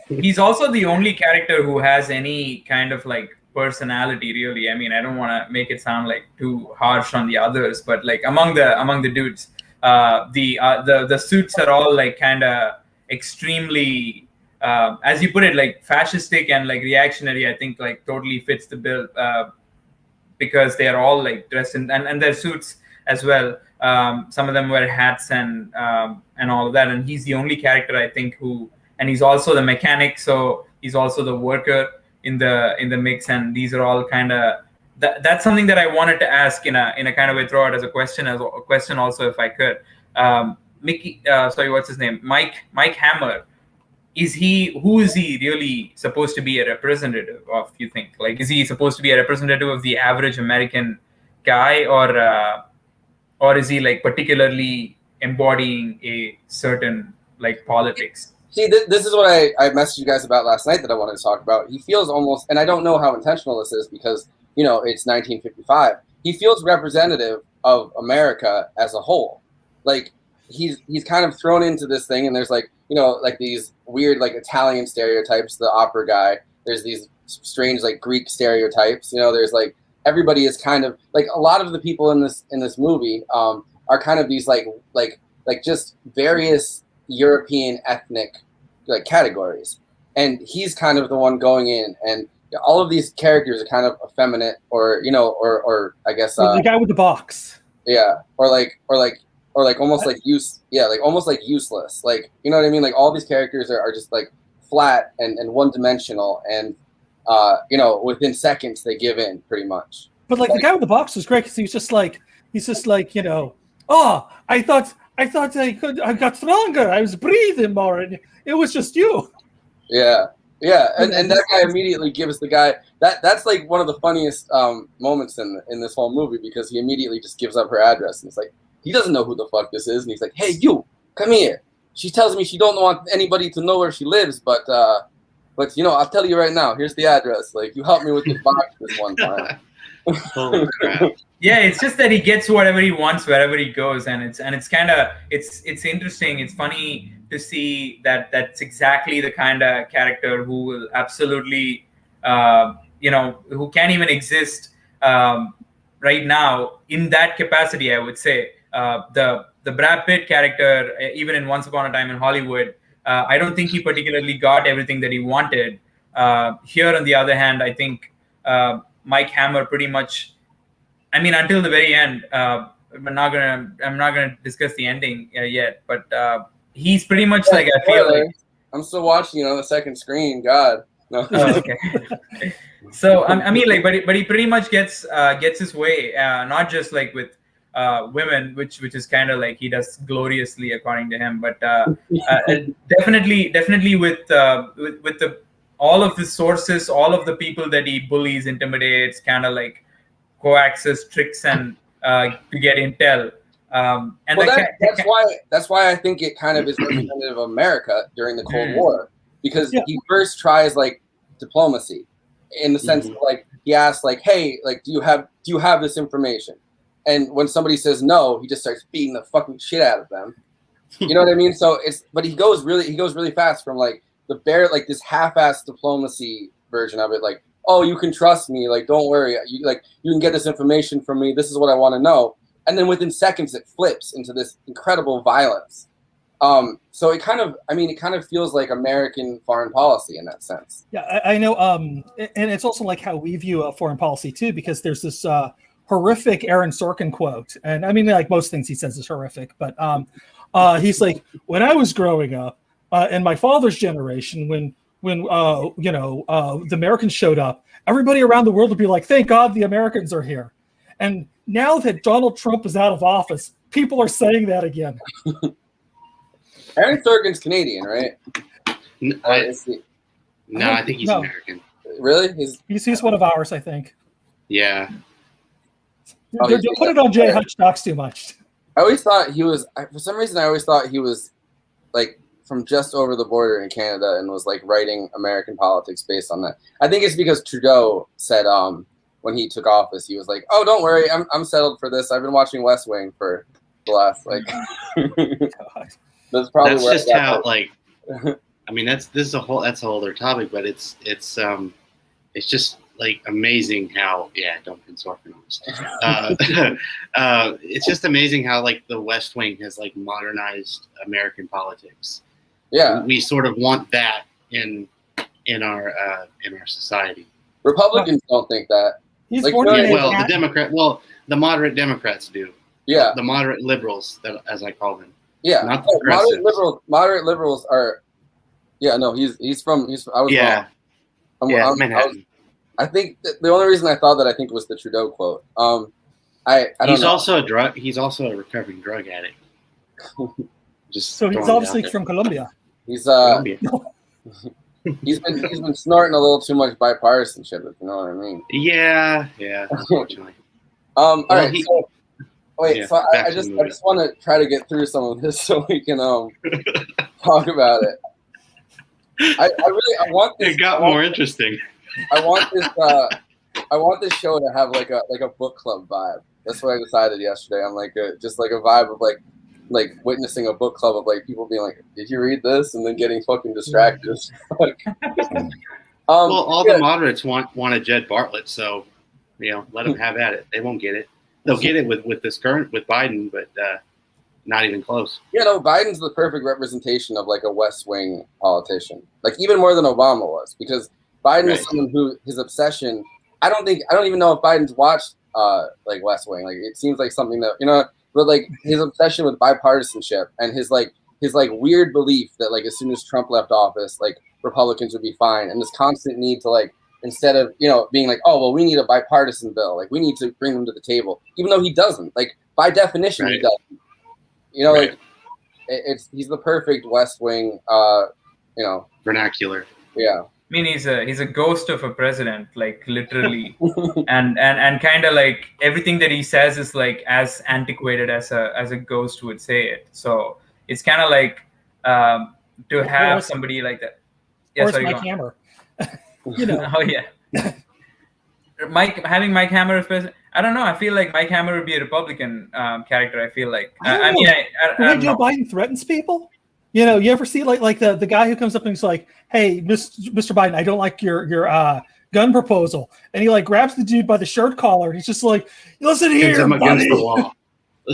he's also the only character who has any kind of like personality, really. I mean, I don't want to make it sound like too harsh on the others, but like among the dudes, the suits are all like kind of extremely, as you put it, like fascistic and like reactionary. I think like totally fits the bill because they are all like dressed in and their suits as well. Some of them wear hats and all of that, and he's the only character I think who and he's also the mechanic, so he's also the worker in the mix. And these are all kind of that's something that I wanted to ask in a kind of way, throw out as a question also, if I could. Mickey, sorry, what's his name? Mike Hammer. Who is he really supposed to be a representative of, you think? Like, is he supposed to be a representative of the average American guy, or is he like particularly embodying a certain like politics? See, this is what I messaged you guys about last night that I wanted to talk about. He feels almost, and I don't know how intentional this is because, it's 1955. He feels representative of America as a whole. Like, he's kind of thrown into this thing, and there's like, like these weird like Italian stereotypes, the opera guy. There's these strange like Greek stereotypes. There's like everybody is kind of like a lot of the people in this movie are kind of these like just various European ethnic like categories, and he's kind of the one going in, and all of these characters are kind of effeminate, or or I guess the guy with the box. Yeah, or almost like almost like useless. Like, you know what I mean? Like all these characters are just like flat and one dimensional, and within seconds they give in pretty much. But like the guy with the box was great because he's just like oh, I thought I got stronger. I was breathing more, and it was just you. Yeah, and that guy immediately gives the guy that's like one of the funniest moments in this whole movie, because he immediately just gives up her address, and it's like he doesn't know who the fuck this is, and he's like, "Hey, you, come here. She tells me she don't want anybody to know where she lives, but I'll tell you right now. Here's the address. Like, you helped me with this box this one time." Oh crap. Yeah, it's just that he gets whatever he wants wherever he goes, and it's kind of it's interesting. It's funny to see that that's exactly the kind of character who will absolutely who can't even exist right now in that capacity. I would say the Brad Pitt character, even in Once Upon a Time in Hollywood, I don't think he particularly got everything that he wanted. Here, on the other hand, I think Mike Hammer pretty much. I mean, until the very end. I'm not gonna discuss the ending yet, but he's pretty much like, I feel like I'm still watching on the second screen. God, no. Oh, okay. So I mean, like, but he pretty much gets his way, not just like with women, which is kind of like he does gloriously according to him, but definitely with the all of the sources, all of the people that he bullies, intimidates, kind of like coaxes, tricks, and to get intel. That's why I think it kind of is representative of America during the Cold War, because he first tries like diplomacy, in the sense of like he asks like, "Hey, like, do you have this information?" And when somebody says no, he just starts beating the fucking shit out of them. You know what I mean? So but he goes really fast from like this half-assed diplomacy version of it, like, "Oh, you can trust me. Like, don't worry. You can get this information from me. This is what I want to know." And then within seconds, it flips into this incredible violence. So it kind of feels like American foreign policy in that sense. Yeah, I know. And it's also like how we view foreign policy too, because there's this horrific Aaron Sorkin quote. And I mean, like most things he says is horrific, but he's like, "When I was growing up, in my father's generation, when the Americans showed up, everybody around the world would be like, 'Thank God the Americans are here.' And now that Donald Trump is out of office, people are saying that again." Aaron Sorkin's Canadian, right? I think he's American. Really? He's one of ours, I think. Yeah. Don't put it on Jay Hutch talks too much. I always thought he was, for some reason, like from just over the border in Canada and was like writing American politics based on that. I think it's because Trudeau said when he took office, he was like, "Oh, don't worry, I'm settled for this. I've been watching West Wing for the last like." That's probably just how like. I mean, that's a whole other topic, but it's just like amazing how Duncan Sorkin it's just amazing how like the West Wing has like modernized American politics. Yeah, we sort of want that in our society. Republicans don't think that. He's like, the moderate Democrats do. Yeah, the moderate liberals, as I call them. Yeah, not the moderate liberals are Yeah, no, he's from. I was Yeah. wrong. Manhattan. I think the only reason I thought that I think was the Trudeau quote. I don't He's know. also He's also a recovering drug addict. Just So he's throwing it out obviously there. from Colombia. He's Colombia. he's been snorting a little too much bipartisanship, if you know what I mean. Yeah, unfortunately. All right. So, wait. Yeah, So I just want to try to get through some of this so we can talk about it. I want this. It got more interesting. I want this show to have like a book club vibe. That's what I decided yesterday. I'm like just like a vibe of like witnessing a book club of like people being like, "Did you read this?" and then getting fucking distracted. Well, all the moderates want a Jed Bartlett, so let them have at it. They won't get it. They'll get it with this current with Biden, but not even close. Biden's the perfect representation of like a West Wing politician, like even more than Obama was, because Biden is someone who his obsession. I don't even know if Biden's watched like West Wing. Like it seems like something that but like his obsession with bipartisanship and his weird belief that like as soon as Trump left office, like Republicans would be fine, and this constant need to like instead of being like, oh well, we need a bipartisan bill, like we need to bring them to the table, even though he doesn't. Like by definition, he doesn't. Like he's the perfect West Wing, vernacular. Yeah. I mean, he's a ghost of a president, like literally, and kind of like everything that he says is like as antiquated as a ghost would say it. So it's kind of like to have somebody like that. Yeah, or Mike Hammer. Oh yeah. Having Mike Hammer as president. I don't know. I feel like Mike Hammer would be a Republican character. I feel like. I mean, Joe Biden threatens people. You ever see like the guy who comes up and he's like, "Hey, Mr. Biden, I don't like your gun proposal," and he like grabs the dude by the shirt collar. And he's just like, "Listen here, him buddy." against the wall.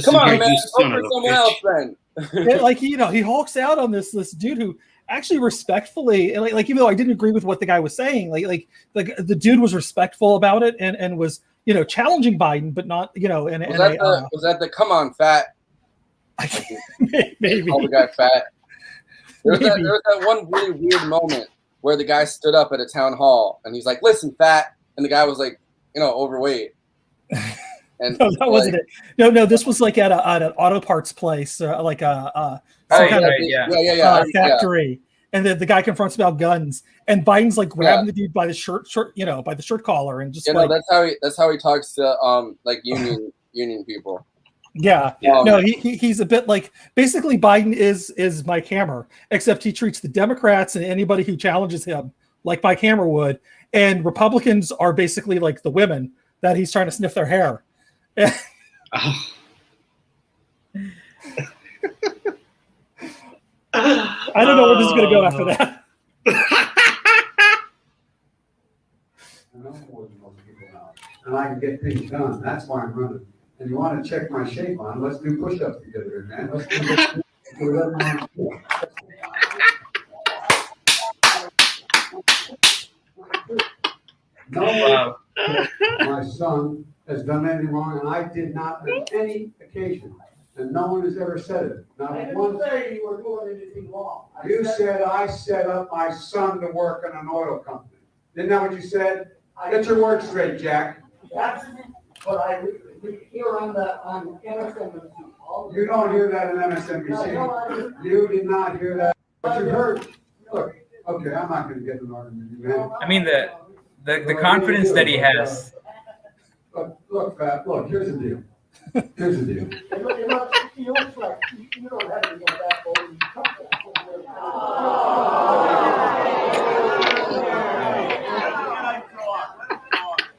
Come on, man, go for someone else then. And, like he hulks out on this dude who actually respectfully, and like even though I didn't agree with what the guy was saying, like the dude was respectful about it and was challenging Biden, but not was that the come on fat? Maybe call the guy fat. There was that one really weird moment where the guy stood up at a town hall and he's like, "Listen, fat," and the guy was like, overweight. And no, that wasn't it. No, this was like at an auto parts place, like a factory. And the guy confronts about guns, and Biden's like grabbing the dude by the shirt, by the shirt collar, and just that's how he talks to like union people. Yeah. No, he's a bit like basically Biden is Mike Hammer, except he treats the Democrats and anybody who challenges him like Mike Hammer would, and Republicans are basically like the women that he's trying to sniff their hair. I don't know where this is going to go after that. And I can get things done. That's why I'm running. And you want to check my shape on? Let's do push-ups together, man. Let's do this. No, my son has done anything wrong, and I did not on any occasion. And no one has ever said it. Not I didn't one. say you were doing anything wrong. You said I set up my son to work in an oil company. Isn't that what you said? Get your words straight, Jack. That's what I hear on MSNBC. You don't hear that in MSNBC. You did not hear that. But you heard. Look, okay, I'm not going to get an argument with you, man. I mean the confidence that he has. Look, Pat. Look, here's the deal. Here's the deal. You looks like you don't have to go back over the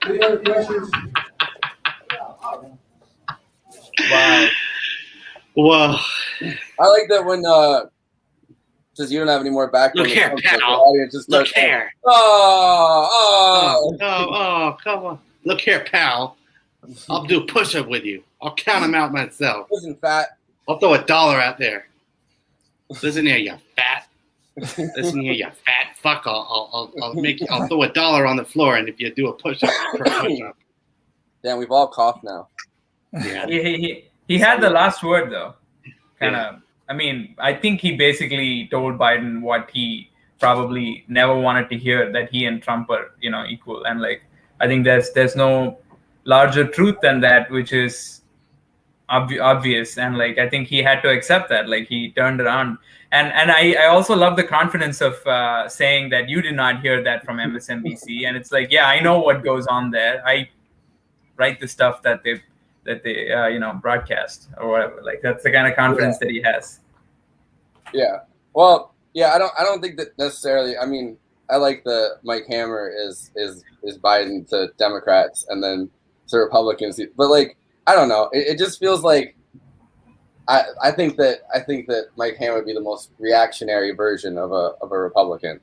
Any other questions? Wow. Whoa. I like that when says you don't have any more background. Look here, pal. The audience just Look starts, here. Oh, come on. Look here, pal. I'll do a push-up with you. I'll count them out myself. Listen, fat. I'll throw $1 out there. Listen here, you fat. Listen here, you fat fuck. I'll throw $1 on the floor, and if you do a push-up, Damn, we've all coughed now. Yeah. He had the last word though. I mean, I think he basically told Biden what he probably never wanted to hear that he and Trump are, equal. And like, I think there's no larger truth than that, which is obvious. And like, I think he had to accept that. Like, he turned around. And I also love the confidence of saying that you did not hear that from MSNBC. And it's like, yeah, I know what goes on there. I write the stuff that they broadcast or whatever. Like, that's the kind of confidence that he has. Yeah. Well, yeah, I don't think that necessarily. I mean, I like the Mike Hammer is Biden to Democrats and then to Republicans, but like, I don't know. It just feels like I think that Mike Hammer would be the most reactionary version of a Republican.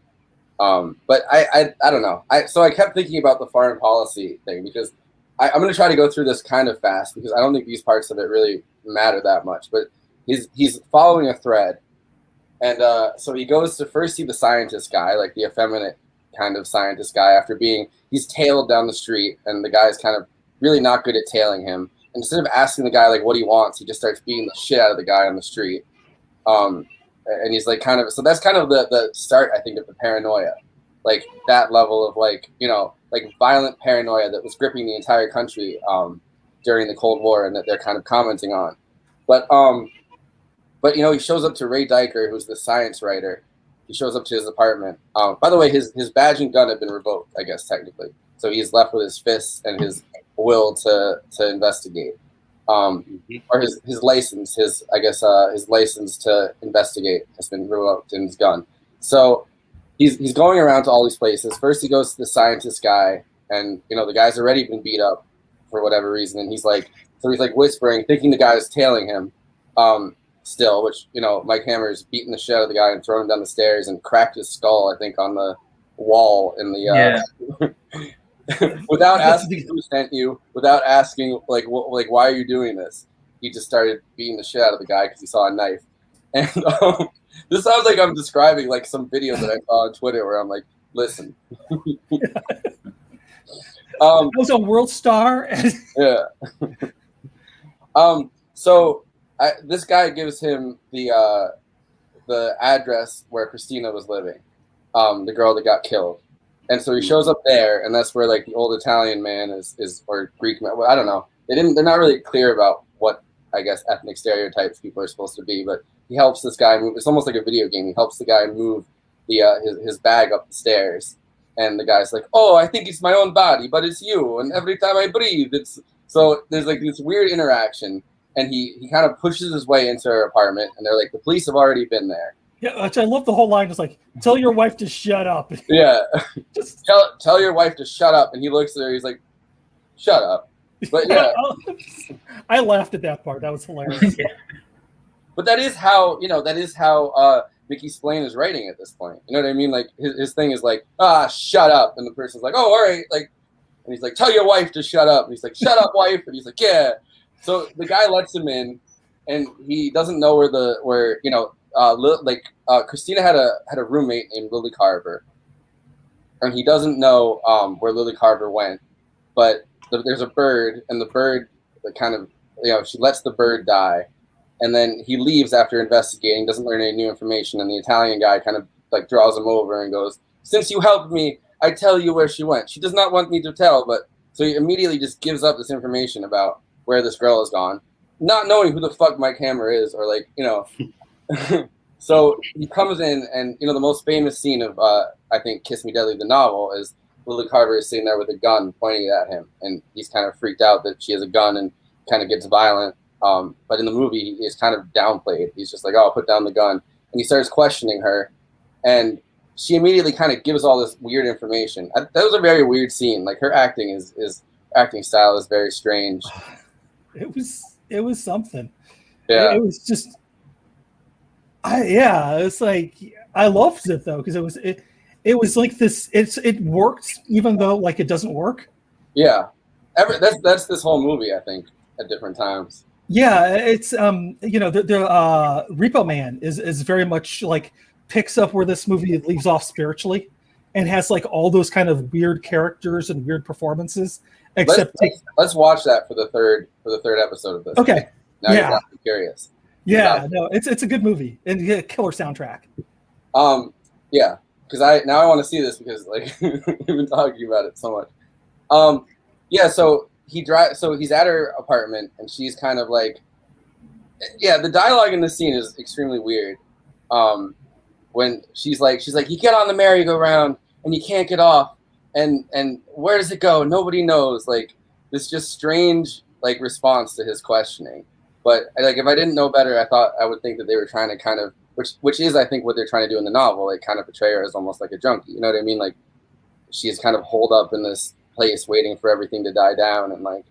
But I don't know. So I kept thinking about the foreign policy thing because I'm going to try to go through this kind of fast because I don't think these parts of it really matter that much. But he's following a thread, and so he goes to first see the scientist guy, like the effeminate kind of scientist guy. After he's tailed down the street, and the guy's kind of really not good at tailing him. And instead of asking the guy like what he wants, he just starts beating the shit out of the guy on the street. And he's like so that's kind of the start, I think, of the paranoia, like that level of like violent paranoia that was gripping the entire country during the Cold War, and that they're kind of commenting on. But he shows up to Ray Diker, who's the science writer. He shows up to his apartment. By the way, his badge and gun had been revoked, I guess, technically. So he's left with his fists and his will to investigate, or his license, his license to investigate has been revoked in his gun. So he's going around to all these places. First, he goes to the scientist guy, and the guy's already been beat up for whatever reason, and he's like whispering, thinking the guy's tailing him. Still, which Mike Hammer's beating the shit out of the guy and throwing him down the stairs and cracked his skull, I think, on the wall in the. Without asking who sent you, without asking why are you doing this, he just started beating the shit out of the guy because he saw a knife. And this sounds like I'm describing like some video that I saw on Twitter where I'm like, listen. I was a world star. Yeah. So this guy gives him the address where Christina was living, the girl that got killed. And so he shows up there, and that's where like the old Italian man is or Greek man. Well, I don't know. They're not really clear about what, I guess, ethnic stereotypes people are supposed to be. But he helps this guy move. It's almost like a video game. He helps the guy move his bag up the stairs, and the guy's like, "Oh, I think it's my own body, but it's you. And every time I breathe, it's." So there's like this weird interaction, and he kind of pushes his way into her apartment, and they're like, "The police have already been there." Yeah, which I love the whole line. It's like, tell your wife to shut up. Yeah, just tell your wife to shut up. And he looks at her. He's like, shut up. But yeah, I laughed at that part. That was hilarious. But that is how Mickey Spillane is writing at this point. You know what I mean? Like his thing is like, shut up, and the person's like, oh, all right, like, and he's like, tell your wife to shut up. And he's like, shut up, wife. And he's like, yeah. So the guy lets him in, and he doesn't know where Christina had a roommate named Lily Carver, and he doesn't know where Lily Carver went, but there's a bird, and the bird kind of she lets the bird die, and then he leaves after investigating, doesn't learn any new information, and the Italian guy kind of like draws him over and goes, "Since you helped me, I tell you where she went. She does not want me to tell, but." So he immediately just gives up this information about where this girl has gone, not knowing who the fuck Mike Hammer is, or So he comes in, and the most famous scene of I think Kiss Me Deadly, the novel, is Lily Carver is sitting there with a gun pointing at him, and he's kind of freaked out that she has a gun and kind of gets violent. But in the movie, he's kind of downplayed. He's just like, "Oh, put down the gun," and he starts questioning her, and she immediately kind of gives all this weird information. That was a very weird scene. Like her acting acting style is very strange. It was something. Yeah, it was just. It's like I loved it though because it was like this. It worked even though like it doesn't work. Yeah, that's this whole movie I think at different times. Yeah, it's the Repo Man is very much like picks up where this movie leaves off spiritually, and has like all those kind of weird characters and weird performances. Except let's watch that for the third episode of this. Okay. Now you're got me curious. Yeah, no, it's a good movie and killer soundtrack. Yeah, because now I want to see this because like we've been talking about it so much. Yeah, so he's at her apartment and she's kind of like, yeah, the dialogue in this scene is extremely weird. When she's like, you get on the merry-go-round and you can't get off, and where does it go? Nobody knows. Like this just strange like response to his questioning. But like if I didn't know better, I would think that they were trying to kind of, which is I think what they're trying to do in the novel, like kind of portray her as almost like a junkie. You know what I mean? Like she's kind of holed up in this place waiting for everything to die down, and like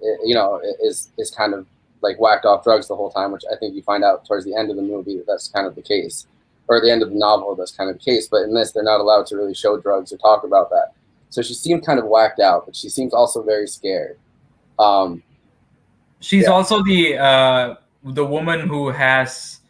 is kind of like whacked off drugs the whole time, which I think you find out towards the end of the movie that's kind of the case, or the end of the novel that's kind of the case. But in this, they're not allowed to really show drugs or talk about that. So she seems kind of whacked out, but she seems also very scared. She's also the woman who has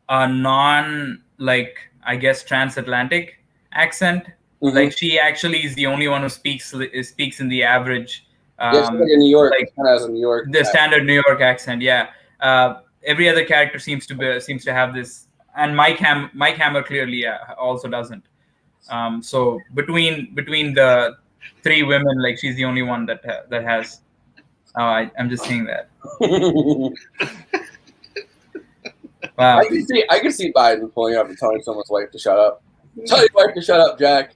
a non, I guess, transatlantic accent. Mm-hmm. Like she actually is the only one who speaks in the average. She's like in New York, like, kind of has a New York. The standard New York accent, yeah. Every other character seems to have this, and Mike Hammer clearly also doesn't. So between the three women, like she's the only one that has. I'm just saying that. Wow. I can see Biden pulling up and telling someone's wife to shut up. Tell your wife to shut up, Jack.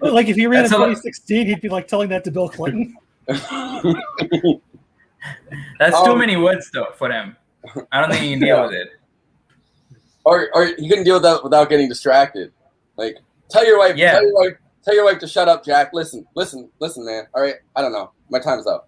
Like if he ran in 2016, he'd be like telling that to Bill Clinton. That's too many words though for him. I don't think he can deal with it. Or he couldn't deal with that without getting distracted. Like tell your wife to shut up, Jack. Listen, man. All right, I don't know. My time's up.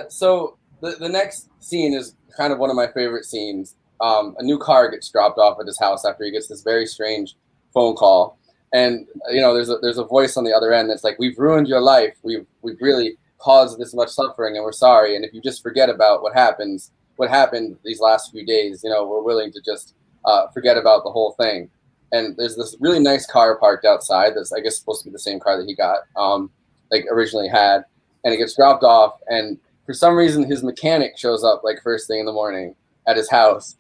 So the next scene is kind of one of my favorite scenes. A new car gets dropped off at his house after he gets this very strange phone call, and there's a voice on the other end that's like, "We've ruined your life. We've really caused this much suffering, and we're sorry. And if you just forget about what happened these last few days, we're willing to just forget about the whole thing." And there's this really nice car parked outside that's, I guess, supposed to be the same car that he got, originally had. And it gets dropped off. And for some reason, his mechanic shows up, like, first thing in the morning at his house.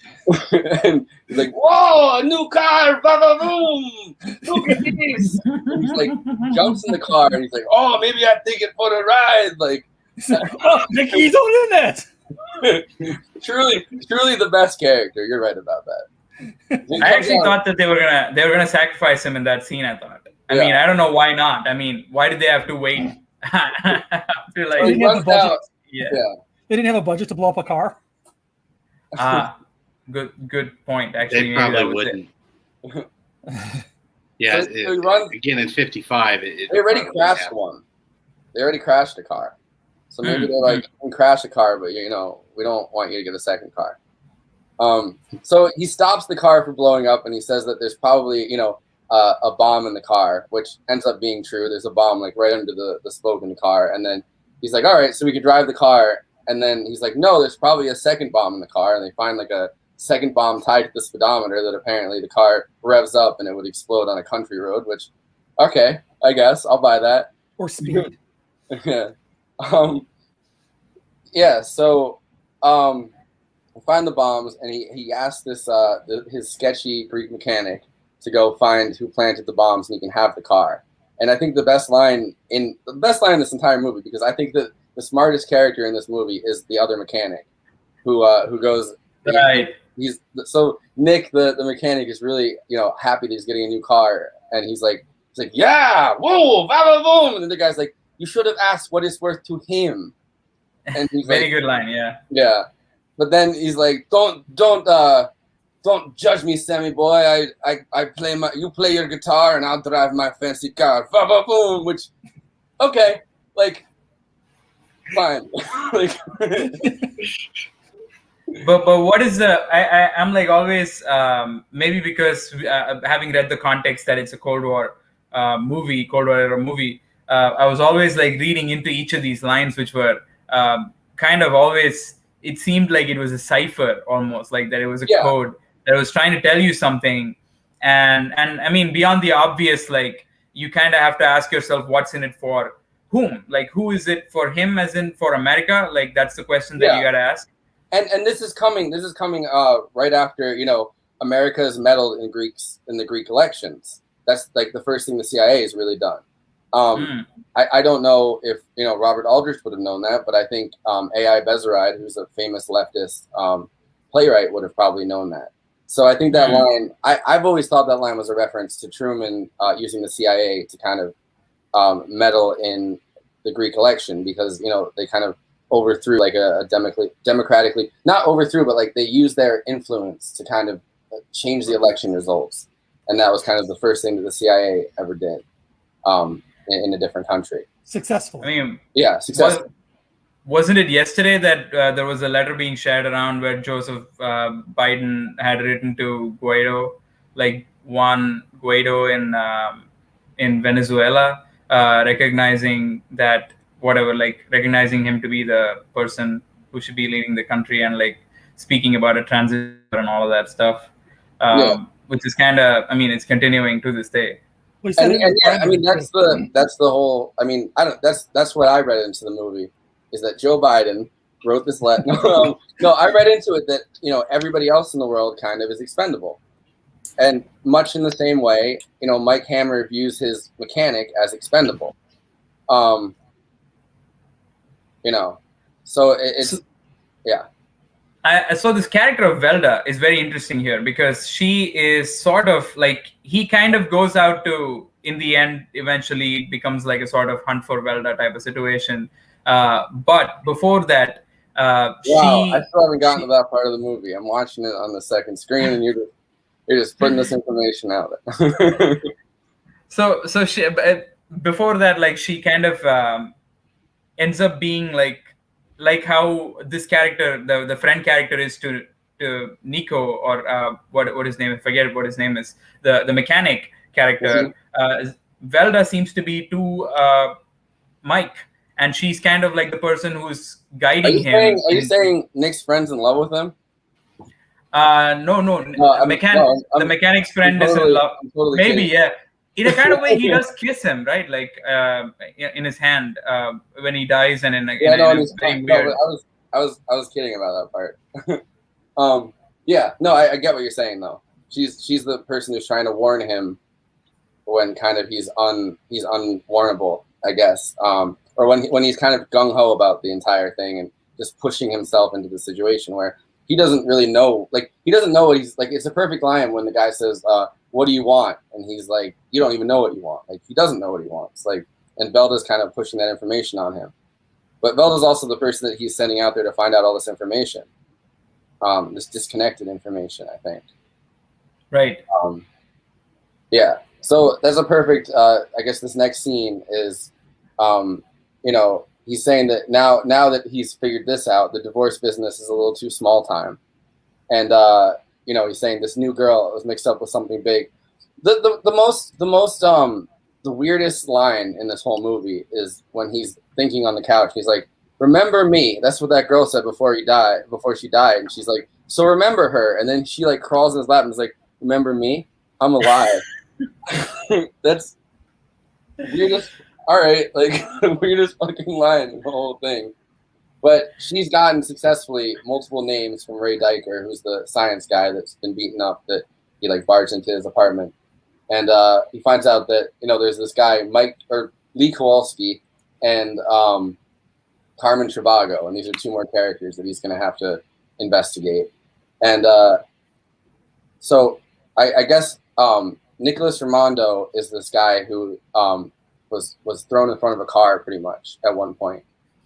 And he's like, "Whoa, a new car, ba-ba-boom! Look at this!" And he's like, jumps in the car, and he's like, "Oh, maybe I take it for the ride." Like, oh, the keys on in it. truly the best character. You're right about that. I actually thought that they were gonna sacrifice him in that scene. I thought. I mean, I don't know why not. I mean, why did they have to wait? They didn't have a budget. Yeah. They didn't have a budget to blow up a car. Good point. Actually, they probably wouldn't. Yeah. Again, in '55, they already crashed one. They already crashed a car. So maybe they're like, "We can crash a car, but we don't want you to get a second car." So he stops the car from blowing up, and he says that there's probably, a bomb in the car, which ends up being true. There's a bomb like right under the spoke in the car. And then he's like, "All right, so we could drive the car." And then he's like, "No, there's probably a second bomb in the car." And they find like a second bomb tied to the speedometer that apparently the car revs up and it would explode on a country road, which, okay, I guess I'll buy that. Or speed. Yeah. So, we find the bombs, and he asked his sketchy Greek mechanic to go find who planted the bombs, and he can have the car. And I think the best line in this entire movie, because I think that the smartest character in this movie is the other mechanic, who goes right. So Nick, the mechanic, is really happy that he's getting a new car, and he's like, "Yeah, whoa, blah, boom," and then the guy's like, "You should have asked what it's worth to him." And he's very good line, yeah. Yeah. But then he's like, don't judge me, Sammy boy. You play your guitar and I'll drive my fancy car. Boom, which, okay, like, fine. Like, but what is I'm like always, maybe because having read the context that it's a Cold War era movie, I was always like reading into each of these lines, which were kind of always, it seemed like it was a cipher almost, like that it was a code that was trying to tell you something. And I mean, beyond the obvious, like you kind of have to ask yourself, what's in it for whom? Like, who is it for him, as in for America? Like, that's the question that you got to ask. and this is coming right after, you know, America has meddled in the Greek elections. That's like the first thing the CIA has really done. I don't know if, you know, Robert Aldrich would have known that, but I think A.I. Bezeride, who's a famous leftist playwright, would have probably known that. So I think that line, I've always thought that line was a reference to Truman using the CIA to kind of meddle in the Greek election, because, you know, they kind of overthrew like a democratically, not overthrew, but like they used their influence to kind of change the election results. And that was kind of the first thing that the CIA ever did in a different country. Successful. I mean, yeah, successful. Wasn't it yesterday that there was a letter being shared around where Joseph Biden had written to Guaido, like Juan Guaido in Venezuela, recognizing that recognizing him to be the person who should be leading the country, and like speaking about a transition and all of that stuff, which is kind of, I mean, it's continuing to this day. And yeah, I mean, that's the whole. I mean, that's what I read into the movie, is that Joe Biden wrote this letter. No, I read into it that, you know, everybody else in the world kind of is expendable, and much in the same way, you know, Mike Hammer views his mechanic as expendable. You know, so it's yeah. So this character of Velda is very interesting here, because she is sort of like, he kind of goes out to, in the end, eventually becomes like a sort of hunt for Velda type of situation. But before that, I still haven't gotten to that part of the movie. I'm watching it on the second screen, and you're just putting this information out there. So she, before that, like, she kind of ends up being like how this character, the friend character, is to Nico, or what his name? I forget what his name is. The mechanic character. Velda seems to be to Mike, and she's kind of like the person who's guiding him. Are you saying Nick's friend's in love with him? No. The mechanic's friend is in love. Totally Maybe, kidding. yeah. In a kind of way, he does kiss him, right? Like in his hand when he dies, and I was kidding about that part. Yeah, no, I get what you're saying though. She's the person who's trying to warn him when kind of he's unwarnable, I guess, or when he's kind of gung ho about the entire thing and just pushing himself into the situation where he doesn't really know, like he doesn't know what he's like. It's a perfect line when the guy says, "What do you want?" and he's like, "You don't even know what you want." Like he doesn't know what he wants. Like, and Velda's kind of pushing that information on him, but Velda's also the person that he's sending out there to find out all this information, this disconnected information, I think. Right. Yeah. So that's a perfect. I guess this next scene is, you know, he's saying that now that he's figured this out, the divorce business is a little too small time, and you know, he's saying this new girl was mixed up with something big. The weirdest line in this whole movie is when he's thinking on the couch. He's like, "Remember me." That's what that girl said before she died, and she's like, "So remember her." And then she like crawls in his lap and is like, "Remember me? I'm alive." That's weirdest. All right, like weirdest fucking line in the whole thing. But she's gotten successfully multiple names from Ray Diker, who's the science guy that's been beaten up, that he like barged into his apartment. And he finds out that, you know, there's this guy, Lee Kowalski, and Carmen Trivago, and these are two more characters that he's going to have to investigate. And so I guess Nicholas Raimondo is this guy who was thrown in front of a car pretty much at one point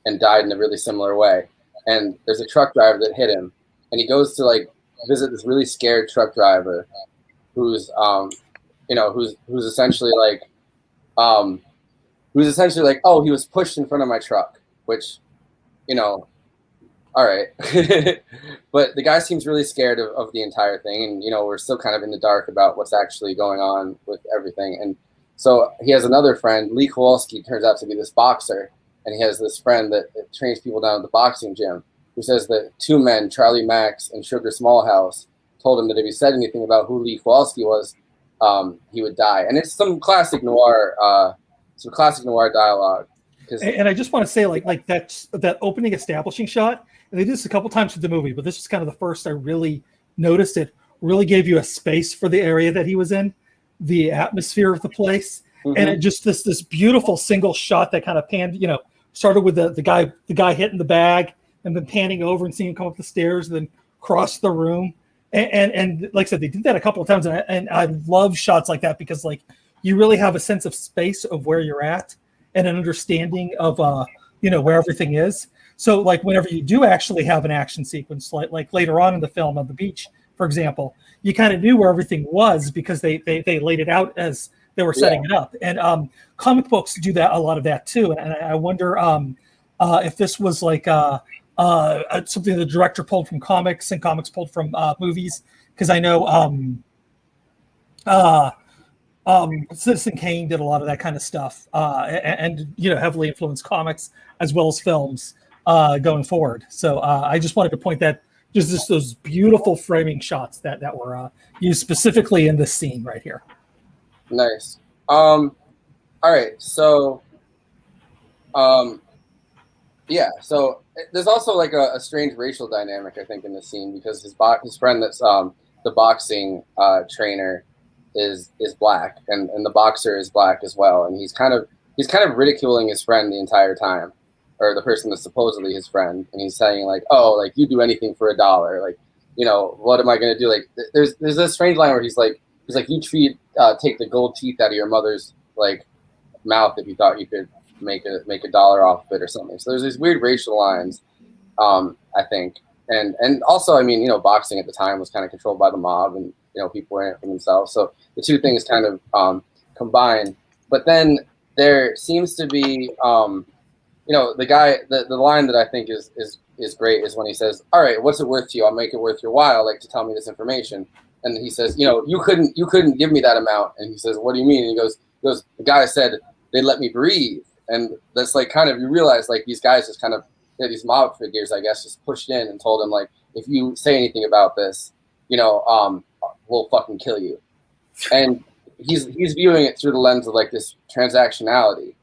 and died in a really similar way. And there's a truck driver that hit him, and he goes to like visit this really scared truck driver who's who's essentially like oh, he was pushed in front of my truck, which, you know, all right. But the guy seems really scared of the entire thing, and, you know, we're still kind of in the dark about what's actually going on with everything. And so he has another friend, Lee Kowalski, turns out to be this boxer, and he has this friend that trains people down at the boxing gym, who says that two men, Charlie Max and Sugar Smallhouse, told him that if he said anything about who Lee Kowalski was, he would die. And it's some classic noir dialogue. And I just want to say, like that opening establishing shot and they did this a couple times with the movie, but this was kind of the first I really noticed it. Really gave you a space for the area that he was in, the atmosphere of the place, and it just this beautiful single shot that kind of panned, started with the guy hitting the bag, and then panning over and seeing him come up the stairs, and then cross the room, and like I said, they did that a couple of times, and I love shots like that because like you really have a sense of space of where you're at and an understanding of where everything is. So like whenever you do actually have an action sequence, like later on in the film on the beach, for example, you kind of knew where everything was because they laid it out as they were setting it up. And comic books do that, a lot of that too. And I wonder if this was like something the director pulled from comics and comics pulled from movies, because I know Citizen Kane did a lot of that kind of stuff, and heavily influenced comics as well as films going forward. So I just wanted to point that. Just those beautiful framing shots that were used specifically in this scene right here. Nice. All right. So, So there's also like a strange racial dynamic, I think, in this scene because his friend that's the boxing trainer is black, and the boxer is black as well, and he's kind of ridiculing his friend the entire time. Or the person that's supposedly his friend, and he's saying like, "Oh, like you do anything for $1, like, what am I gonna do?" Like, there's this strange line where he's like, "You take the gold teeth out of your mother's like mouth if you thought you could make $1 off of it or something." So there's these weird racial lines, I think, and also, I mean, boxing at the time was kind of controlled by the mob, and people were in it for themselves. So the two things kind of combined. But then there seems to be the line that I think is great is when he says, "All right, what's it worth to you? I'll make it worth your while, like to tell me this information." And he says, "You couldn't give me that amount." And he says, "What do you mean?" And he goes, "The guy said they let me breathe." And that's like kind of, you realize like these guys just kind of, these mob figures, I guess, just pushed in and told him like, if you say anything about this, we'll fucking kill you. And he's viewing it through the lens of like this transactionality.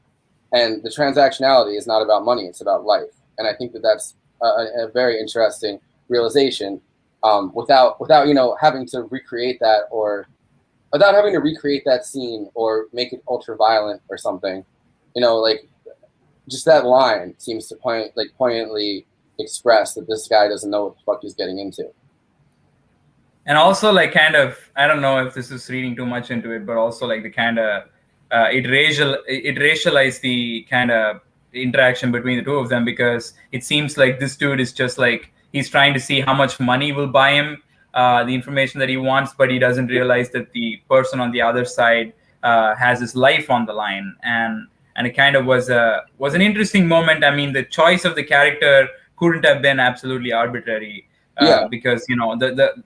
And the transactionality is not about money; it's about life. And I think that that's a very interesting realization. Without having to recreate that, or without having to recreate that scene or make it ultra violent or something, like just that line seems to poignantly express that this guy doesn't know what the fuck he's getting into. And also, like, kind of, I don't know if this is reading too much into it, but also like the kind of it racialized the kind of interaction between the two of them, because it seems like this dude is just like, he's trying to see how much money will buy him the information that he wants, but he doesn't realize that the person on the other side has his life on the line. And it kind of was an interesting moment. I mean, the choice of the character couldn't have been absolutely arbitrary, because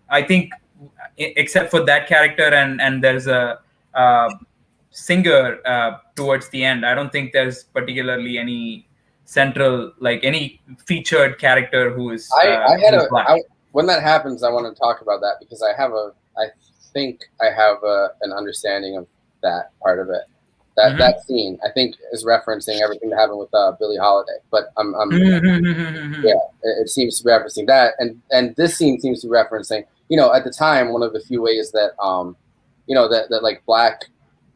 I think except for that character and there's a singer towards the end, I don't think there's particularly any central, like any featured character who is when that happens, I want to talk about that, because I think I have an understanding of that part of it. That scene, I think, is referencing everything that happened with Billie Holiday, but it seems to be referencing that, and this scene seems to be referencing, at the time, one of the few ways that that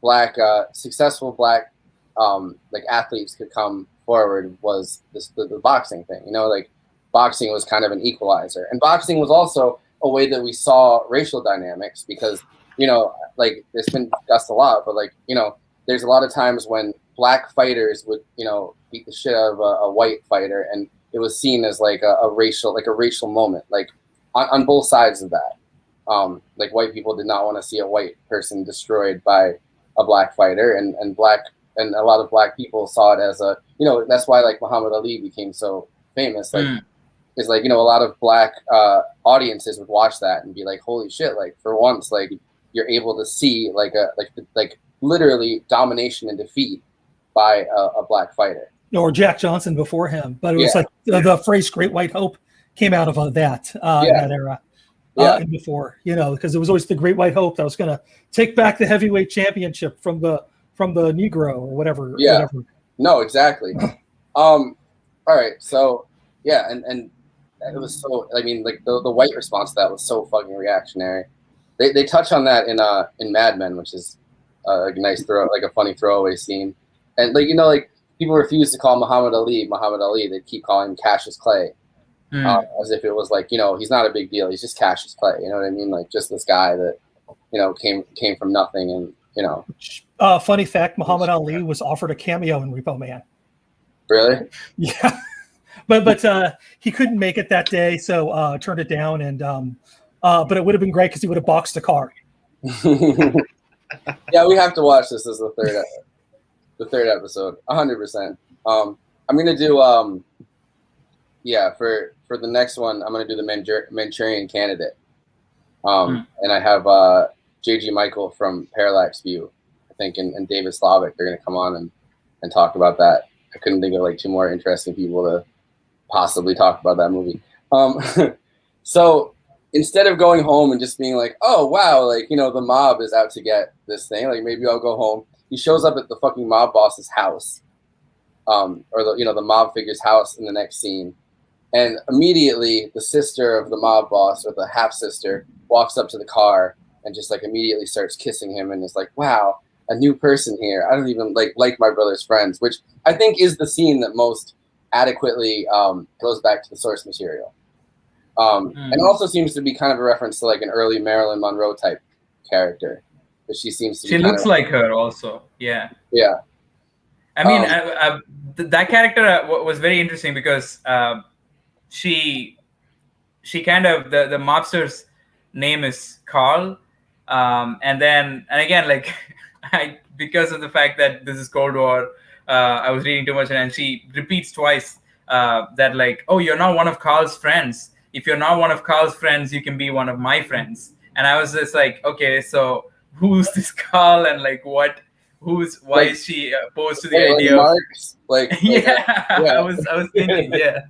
like successful black like athletes could come forward was the boxing thing. Like boxing was kind of an equalizer, and boxing was also a way that we saw racial dynamics, because like it's been discussed a lot, but like there's a lot of times when black fighters would beat the shit out of a white fighter, and it was seen as like a racial moment, like on both sides of that. Like white people did not want to see a white person destroyed by a black fighter, and a lot of black people saw it as a that's why like Muhammad Ali became so famous. Like it's like a lot of black audiences would watch that and be like, holy shit, like for once, like you're able to see like literally domination and defeat by a black fighter. Or Jack Johnson before him, but it was like the phrase "Great White Hope" came out of that in that era. And before, because it was always the Great White Hope that was going to take back the heavyweight championship from the Negro or whatever. Yeah. Whatever. No, exactly. All right. So, and it was so. I mean, like the white response to that was so fucking reactionary. They touch on that in Mad Men, which is like a nice like a funny throwaway scene, and like like people refuse to call Muhammad Ali. They keep calling him Cassius Clay, as if it was like he's not a big deal. He's just Cassius Clay. You know what I mean? Like just this guy that came from nothing, and Funny fact: Muhammad Ali was offered a cameo in Repo Man. Really? Yeah, but he couldn't make it that day, so turned it down. And but it would have been great because he would have boxed a car. Yeah, we have to watch this as the third episode, 100%. I'm gonna do for the next one, I'm gonna do the Manchurian Candidate. And I have J.G. Michael from Parallax View, I think, and David Slavic. They're gonna come on and talk about that. I couldn't think of like two more interesting people to possibly talk about that movie. So instead of going home and just being like, oh wow, like the mob is out to get this thing, like maybe I'll go home. He shows up at the fucking mob boss's house, or the mob figure's house in the next scene, and immediately the sister of the mob boss, or the half sister, walks up to the car and just like immediately starts kissing him and is like, wow, a new person here. I don't even like my brother's friends, which I think is the scene that most adequately goes back to the source material. And also seems to be kind of a reference to like an early Marilyn Monroe type character. But she seems to be. She looks like her also. Yeah. Yeah. I mean, that character was very interesting because she kind of the mobster's name is Carl, and again like because of the fact that this is Cold War, I was reading too much, and she repeats twice that like, oh, you're not one of Carl's friends. If you're not one of Carl's friends, you can be one of my friends. And I was just like, okay, so who's this Carl, and like why is she opposed to the idea of yeah. I was thinking, yeah.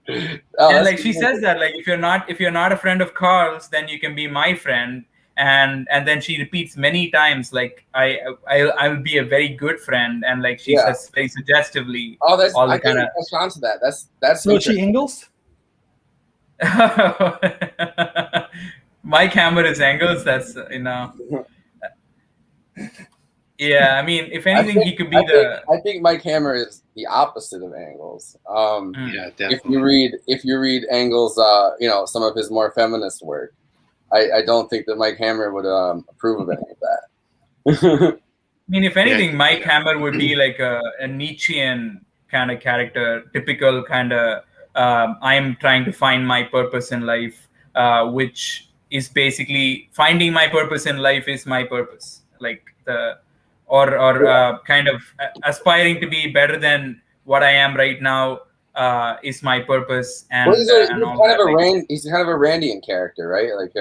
And like she says that like if you're not a friend of Carl's, then you can be my friend, and then she repeats many times like I'll be a very good friend, and like she says very suggestively. Oh, that's I kind of catch on to that. That's Rochi Ingalls. Mike Hammer is Engels. That's yeah, I mean, if anything, he could be I think Mike Hammer is the opposite of Engels. Yeah, definitely. If you read Engels, some of his more feminist work, I don't think that Mike Hammer would approve of any of that. I mean, if anything, Mike Hammer would be like a Nietzschean kind of character, typical kind of I'm trying to find my purpose in life, which is basically finding my purpose in life is my purpose, like kind of aspiring to be better than what I am right now is my purpose. And well, he's kind of a Randian character, right? Like,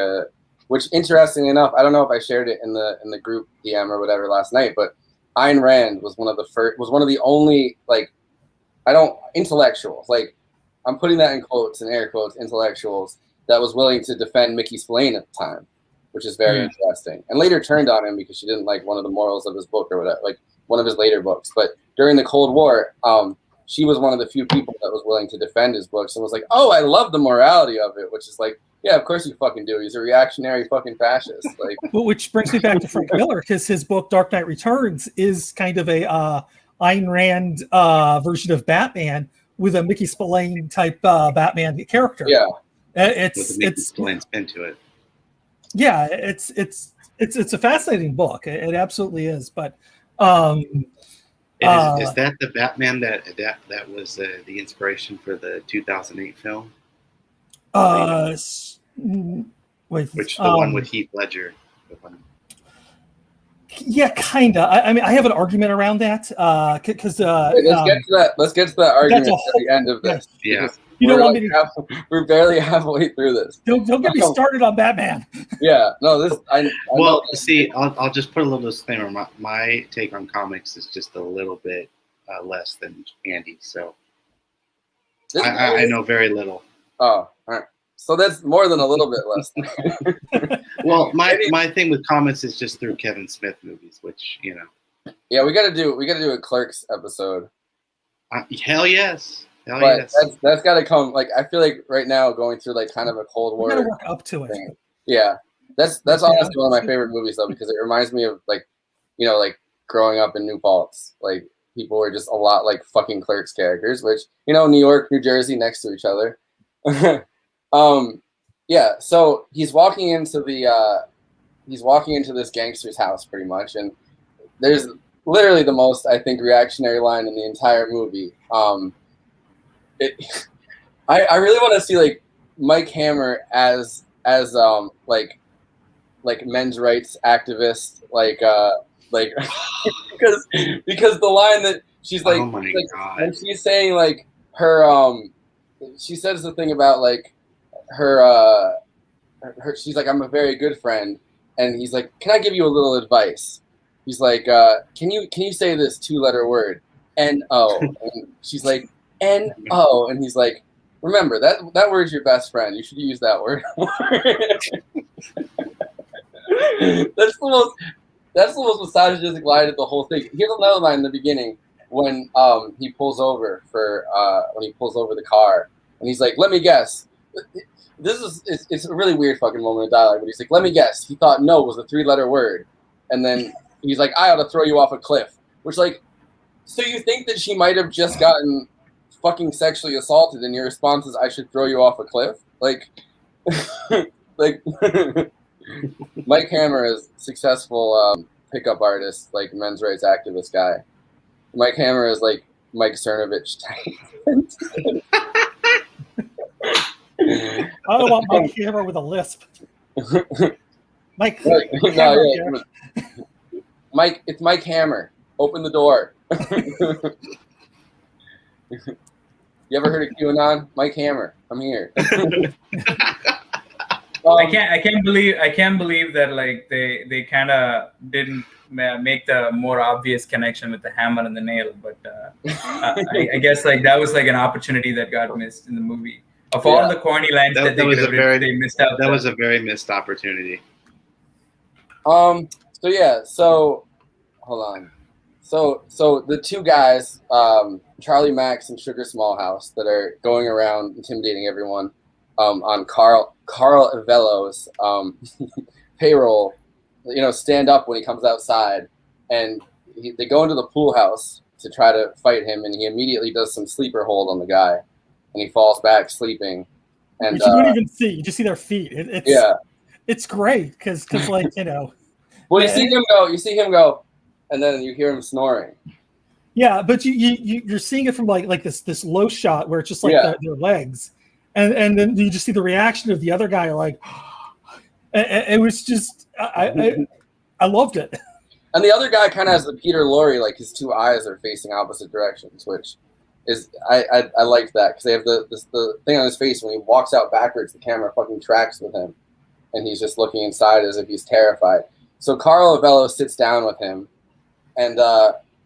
which interestingly enough, I don't know if I shared it in the group DM or whatever last night, but Ayn Rand was one of the only intellectuals, like I'm putting that in quotes and air quotes, intellectuals that was willing to defend Mickey Spillane at the time, which is very interesting. And later turned on him because she didn't like one of the morals of his book or whatever, like one of his later books. But during the Cold War, she was one of the few people that was willing to defend his books and was like, oh, I love the morality of it, which is like, yeah, of course you fucking do. He's a reactionary fucking fascist. Like, well, which brings me back to Frank Miller, because his book Dark Knight Returns is kind of a Ayn Rand version of Batman with a Mickey Spillane type Batman character. Yeah, it's Spillane spin to it. Yeah, it's a fascinating book. It absolutely is. But is that the Batman that was the inspiration for the 2008 film? Which the one with Heath Ledger. Yeah, kinda. I mean, I have an argument around that because let's get to that argument at the end of this. Yeah. You don't want me to. We're barely halfway through this. Don't get me started on Batman. Yeah, no, this. Well, see, I'll just put a little disclaimer. My take on comics is just a little bit less than Andy, so I know very little. Oh, all right. So that's more than a little bit less. Well, my thing with comics is just through Kevin Smith movies, which Yeah, we gotta do a Clerks episode. Hell yes. But yes. that's got to come. Like, I feel like right now going through like kind of a Cold War. We gotta work up to it. Thing. Yeah, that's honestly one of my favorite movies though, because it reminds me of like, like growing up in New Paltz. Like, people were just a lot like fucking Clerks characters, which New York, New Jersey, next to each other. Yeah. So he's walking into this gangster's house pretty much, and there's literally the most, I think, reactionary line in the entire movie. I really want to see like Mike Hammer as like men's rights activist, like because the line that she's like, oh my God. when she's saying like her she says the thing about like her she's like, I'm a very good friend, and he's like, can I give you a little advice? He's like, can you say this 2-letter word, N-O? And she's like, N-O, and he's like, remember that word's your best friend. You should use that word. That's the most misogynistic line of the whole thing. Here's another line in the beginning when he pulls over the car, and he's like, let me guess. It's a really weird fucking moment of dialogue, but he's like, let me guess. He thought no was a 3-letter word, and then he's like, I ought to throw you off a cliff. Which, like, so you think that she might have just gotten fucking sexually assaulted, and your response is, I should throw you off a cliff? Like, like, Mike Hammer is successful pickup artist, like men's rights activist guy. Mike Hammer is like Mike Cernovich type. I don't want Mike Hammer with a lisp. Mike. Mike, it's Mike Hammer. Open the door. You ever heard of QAnon? Mike Hammer, I'm here. I can't believe that like they kind of didn't make the more obvious connection with the hammer and the nail, but I guess like that was like an opportunity that got missed in the movie. Of all the corny lines that they missed out. That was a very missed opportunity. So hold on. So the two guys, Charlie Max and Sugar Smallhouse, that are going around intimidating everyone on Carl Avello's payroll, stand up when he comes outside, and they go into the pool house to try to fight him, and he immediately does some sleeper hold on the guy, and he falls back sleeping. And you don't even see; you just see their feet. It's great because like Well, you see him go, and then you hear him snoring. Yeah, but you're seeing it from like this low shot where it's just like their legs, and then you just see the reaction of the other guy, like, it was just I loved it. And the other guy kind of has the Peter Lorre, like his two eyes are facing opposite directions, which is I liked that because they have the thing on his face when he walks out backwards, the camera fucking tracks with him, and he's just looking inside as if he's terrified. So Carl Avello sits down with him, and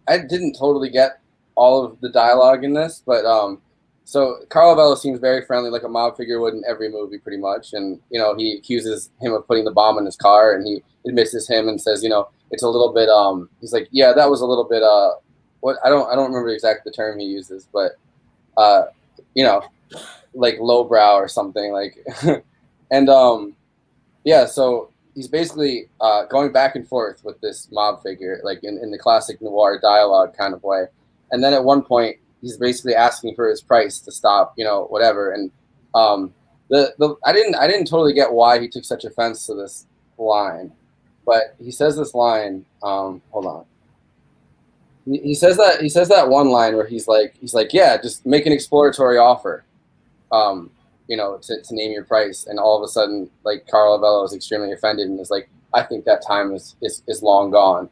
I didn't totally get all of the dialogue in this, but so Carl Avello seems very friendly, like a mob figure would in every movie, pretty much. And he accuses him of putting the bomb in his car, and he admits him and says, it's a little bit. He's like, yeah, that was a little bit. What I don't remember exactly the term he uses, but like lowbrow or something like, and so he's basically going back and forth with this mob figure, like in the classic noir dialogue kind of way. And then at one point, he's basically asking for his price to stop, whatever. And I didn't totally get why he took such offense to this line, but he says this line. Hold on. He says that one line where he's like, yeah, just make an exploratory offer. To name your price, and all of a sudden, like, Carl Avello is extremely offended and is like, I think that time is long gone.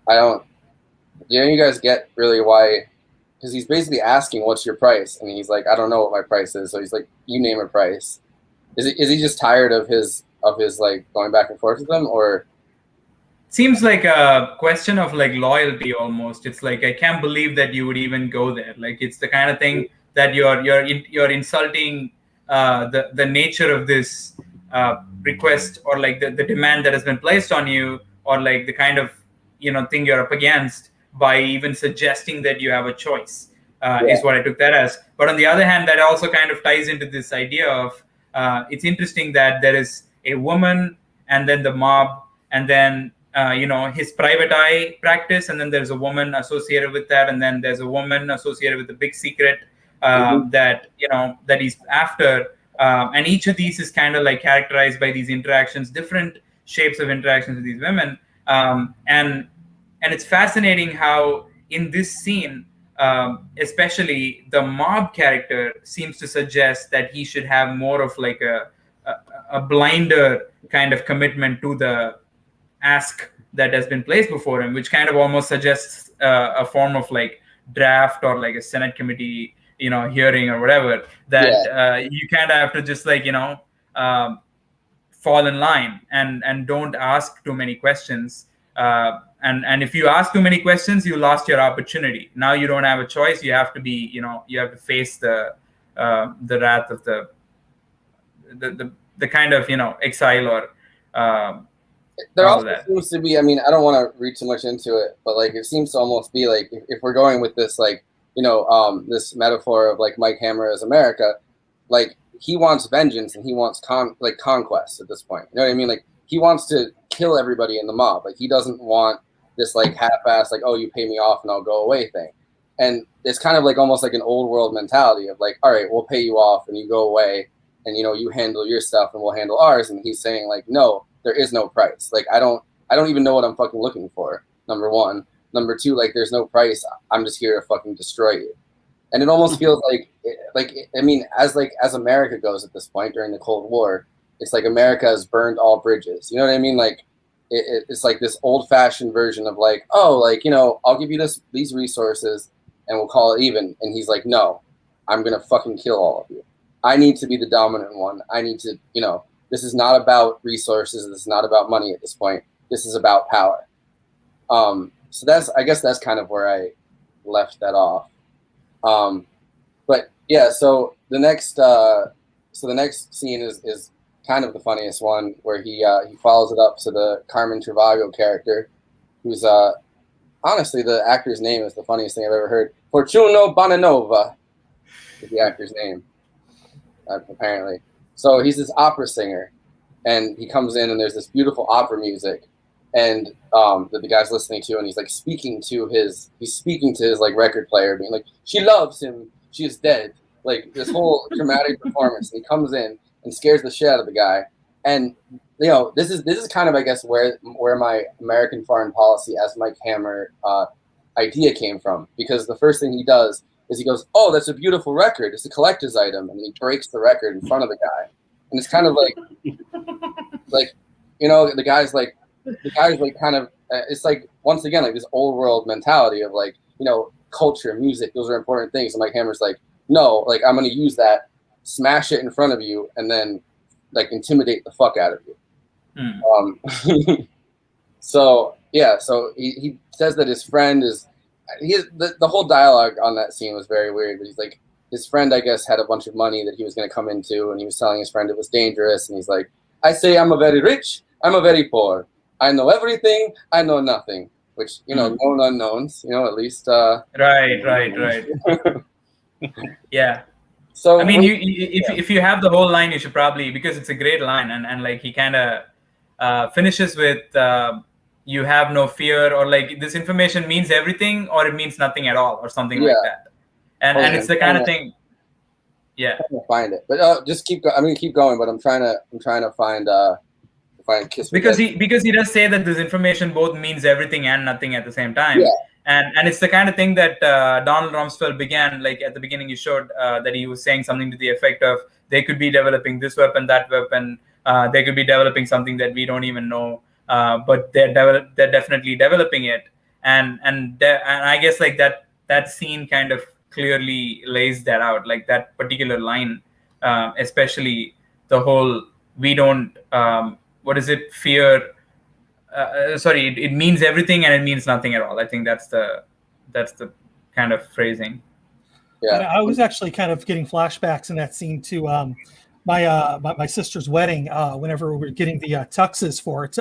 Do you guys get really why? Because he's basically asking, what's your price? And he's like, I don't know what my price is. So he's like, you name a price. Is he just tired of his like going back and forth with them, or? Seems like a question of like loyalty almost. It's like, I can't believe that you would even go there. Like, it's the kind of thing that you're insulting the nature of this request, or like the demand that has been placed on you, or like the kind of thing you're up against, by even suggesting that you have a choice. is what I took that as. But on the other hand, that also kind of ties into this idea of it's interesting that there is a woman and then the mob and then his private eye practice, and then there's a woman associated with that, and then there's a woman associated with the big secret that he's after, and each of these is kind of like characterized by these interactions, different shapes of interactions with these women, and it's fascinating how in this scene, especially the mob character seems to suggest that he should have more of like a blinder kind of commitment to the ask that has been placed before him, which kind of almost suggests a form of like draft or like a Senate committee, hearing or whatever, that you kind of have to just like, fall in line and don't ask too many questions. And if you ask too many questions, you lost your opportunity. Now you don't have a choice. You have to be, you have to face the wrath of the kind of, exile or there also seems to be, I mean, I don't want to read too much into it, but like it seems to almost be like if we're going with this like this metaphor of like Mike Hammer as America, like he wants vengeance and he wants conquest at this point. You know what I mean? Like he wants to kill everybody in the mob. Like he doesn't want this like half-ass like, oh, you pay me off and I'll go away thing. And it's kind of like almost like an old world mentality of like, all right, we'll pay you off and you go away and you handle your stuff and we'll handle ours. And he's saying like, no, there is no price. Like I don't even know what I'm fucking looking for. Number one. Number two, like there's no price. I'm just here to fucking destroy you. And it almost feels like I mean, as America goes at this point during the Cold War, it's like America has burned all bridges. You know what I mean? Like it's like this old fashioned version of like, oh, like, I'll give you these resources and we'll call it even. And he's like, no, I'm going to fucking kill all of you. I need to be the dominant one. I need to, this is not about resources. This is not about money at this point. This is about power. So I guess that's kind of where I left that off. But yeah, so the next scene is kind of the funniest one, where he follows it up to the Carmen Travago character, who's honestly the actor's name is the funniest thing I've ever heard. Fortuno Bonanova is the actor's name, apparently. So he's this opera singer, and he comes in and there's this beautiful opera music, and that the guy's listening to, and he's like speaking to his like record player, being like, she loves him, she is dead, like this whole dramatic performance. And he comes in and scares the shit out of the guy, and this is kind of, I guess, where my American foreign policy as Mike Hammer idea came from, because the first thing he does is he goes, oh, that's a beautiful record, it's a collector's item, and he breaks the record in front of the guy. And it's kind of like the guy's like kind of, it's like, once again, like this old world mentality of like, culture, music, those are important things. And Mike Hammer's like, no, like I'm going to use that, smash it in front of you, and then like intimidate the fuck out of you. So he says that his friend is, the whole dialogue on that scene was very weird, but he's like, his friend, I guess, had a bunch of money that he was going to come into, and he was telling his friend it was dangerous, and he's like, I say I'm a very rich, I'm a very poor. I know everything, I know nothing. Which, known unknowns, at least. Right. Yeah. So I mean, if you have the whole line, you should probably, because it's a great line, and like he kind of finishes with, you have no fear, or like this information means everything, or it means nothing at all, or something like that. And it's the kind of thing. Yeah. I'm trying to find it, but just keep going. But I'm trying to find Kiss Me because he does say that this information both means everything and nothing at the same time. Yeah. And it's the kind of thing that Donald Rumsfeld began, like at the beginning you showed that he was saying something to the effect of, they could be developing this weapon, that weapon, they could be developing something that we don't even know, but they're definitely developing it. And I guess like that scene kind of clearly lays that out, like that particular line, especially the whole, we don't, what is it, fear, it means everything and it means nothing at all. I think that's the kind of phrasing. Yeah, I was actually kind of getting flashbacks in that scene to my sister's wedding, whenever we were getting the tuxes for it,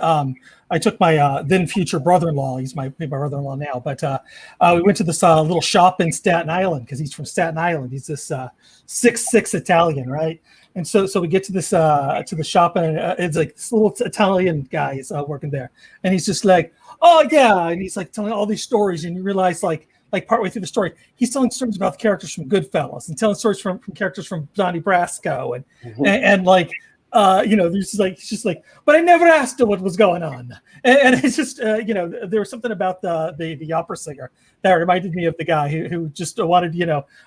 I took my then future brother-in-law. He's my brother-in-law now, but we went to this little shop in Staten Island because he's from Staten Island. He's this 6'6" Italian, right? And so we get to this to the shop, and it's like this little Italian guy is working there, and he's just like, oh yeah, and he's like telling all these stories, and you realize like partway through the story, he's telling stories about the characters from Goodfellas and telling stories from characters from Donnie Brasco and like there's like he's just like, but I never asked him what was going on, and it's just there was something about the opera singer that reminded me of the guy who just wanted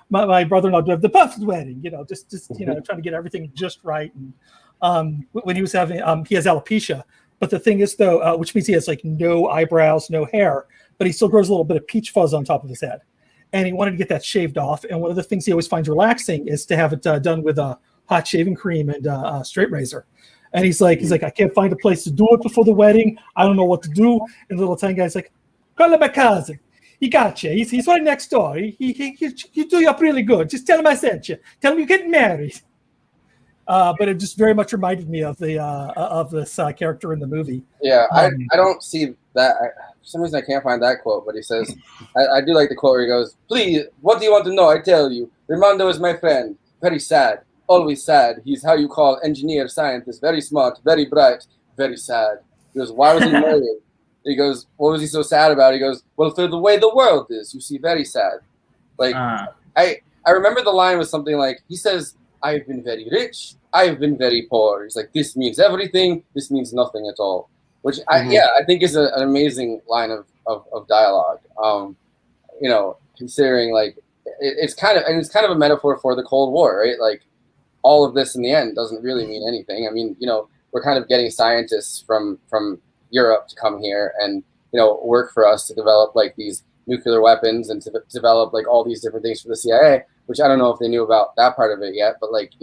my brother-in-law to have the perfect wedding, just trying to get everything just right, and when he was having he has alopecia, but the thing is though, which means he has like no eyebrows, no hair, but he still grows a little bit of peach fuzz on top of his head. And he wanted to get that shaved off. And one of the things he always finds relaxing is to have it done with a hot shaving cream and a straight razor. And he's like, I can't find a place to do it before the wedding. I don't know what to do. And the little Italian guy's like, call my cousin. He got you. He's right next door. You do up really good. Just tell him I sent you. Tell him you're getting married. But it just very much reminded me of this character in the movie. Yeah, I don't see that. For some reason, I can't find that quote, but he says, I do like the quote where he goes, please, what do you want to know? I tell you. Raimondo is my friend. Very sad. Always sad. He's how you call engineer, scientist. Very smart, very bright, very sad. He goes, why was he murdered? He goes, what was he so sad about? He goes, well, for the way the world is. You see, very sad. Like, I remember the line was something like, he says, I've been very rich. I've been very poor. He's like, this means everything. This means nothing at all. Which I think is an amazing line of dialogue. Considering like it's kind of a metaphor for the Cold War, right? Like all of this in the end doesn't really mean anything. I mean, we're kind of getting scientists from Europe to come here and work for us to develop like these nuclear weapons and to develop like all these different things for the CIA. Which I don't know if they knew about that part of it yet, but like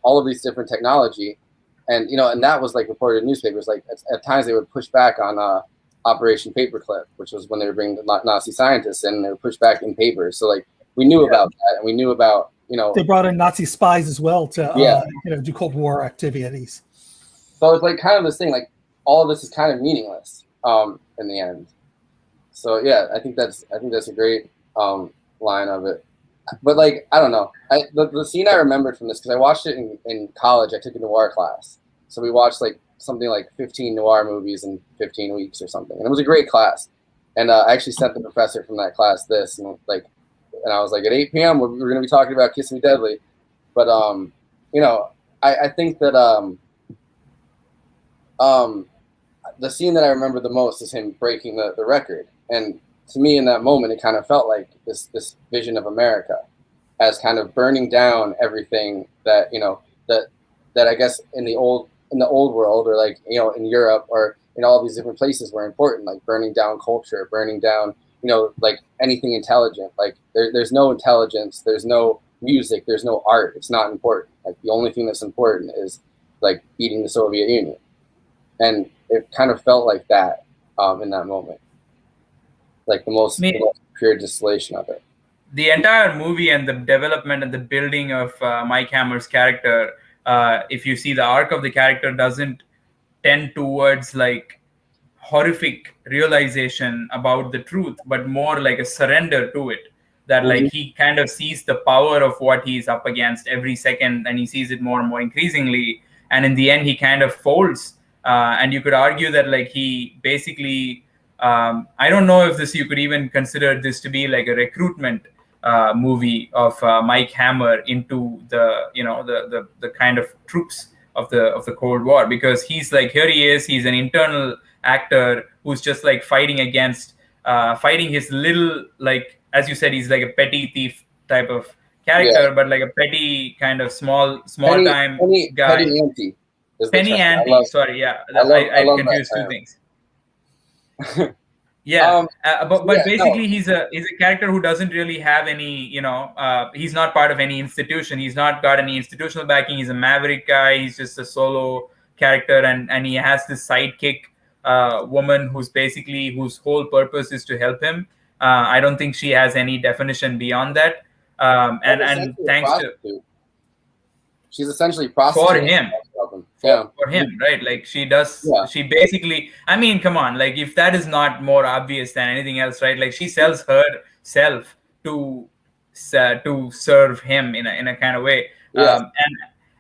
all of these different technology. And and that was like reported in newspapers. Like at times they would push back on Operation Paperclip, which was when they were bringing the Nazi scientists in, and they would push back in papers. So like we knew about that, and we knew about they brought in Nazi spies as well to do Cold War activities. So it's like kind of this thing. Like all of this is kind of meaningless in the end. So yeah, I think that's a great line of it. But like I don't know, the scene I remembered from this because I watched it in college. I took a noir class, so we watched like something like 15 noir movies in 15 weeks or something, and it was a great class. And I actually sent the professor from that class this, and I was like, at 8 p.m. we're going to be talking about Kiss Me Deadly. But I think that the scene that I remember the most is him breaking the record. And to me, in that moment, it kind of felt like this vision of America as kind of burning down everything that that I guess in the old world, or like in Europe or in all these different places were important, like burning down culture, burning down like anything intelligent. Like there's no intelligence, there's no music, there's no art. It's not important. Like the only thing that's important is like beating the Soviet Union, and it kind of felt like that in that moment. Like the most pure distillation of it. The entire movie and the development and the building of Mike Hammer's character, if you see the arc of the character, doesn't tend towards like horrific realization about the truth, but more like a surrender to it. That like he kind of sees the power of what he's up against every second, and he sees it more and more increasingly. And in the end, he kind of folds. And you could argue that like he basically... I don't know if you could even consider this to be like a recruitment movie of Mike Hammer into the kind of troops of the Cold War, because he's like, here he is, he's an internal actor who's just like fighting his little, like as you said, he's like a petty thief type of character, but like a petty kind of small time guy. Penny Ante. Sorry, yeah, I confused two things. But basically he's a character who doesn't really have any, he's not part of any institution. He's not got any institutional backing. He's a maverick guy. He's just a solo character, and he has this sidekick woman whose whole purpose is to help him. I don't think she has any definition beyond that. And thanks to she's essentially prostituting him. For him, right? Like she does. Yeah. She basically. I mean, come on. Like if that is not more obvious than anything else, right? Like she sells herself to serve him in a kind of way. Yes.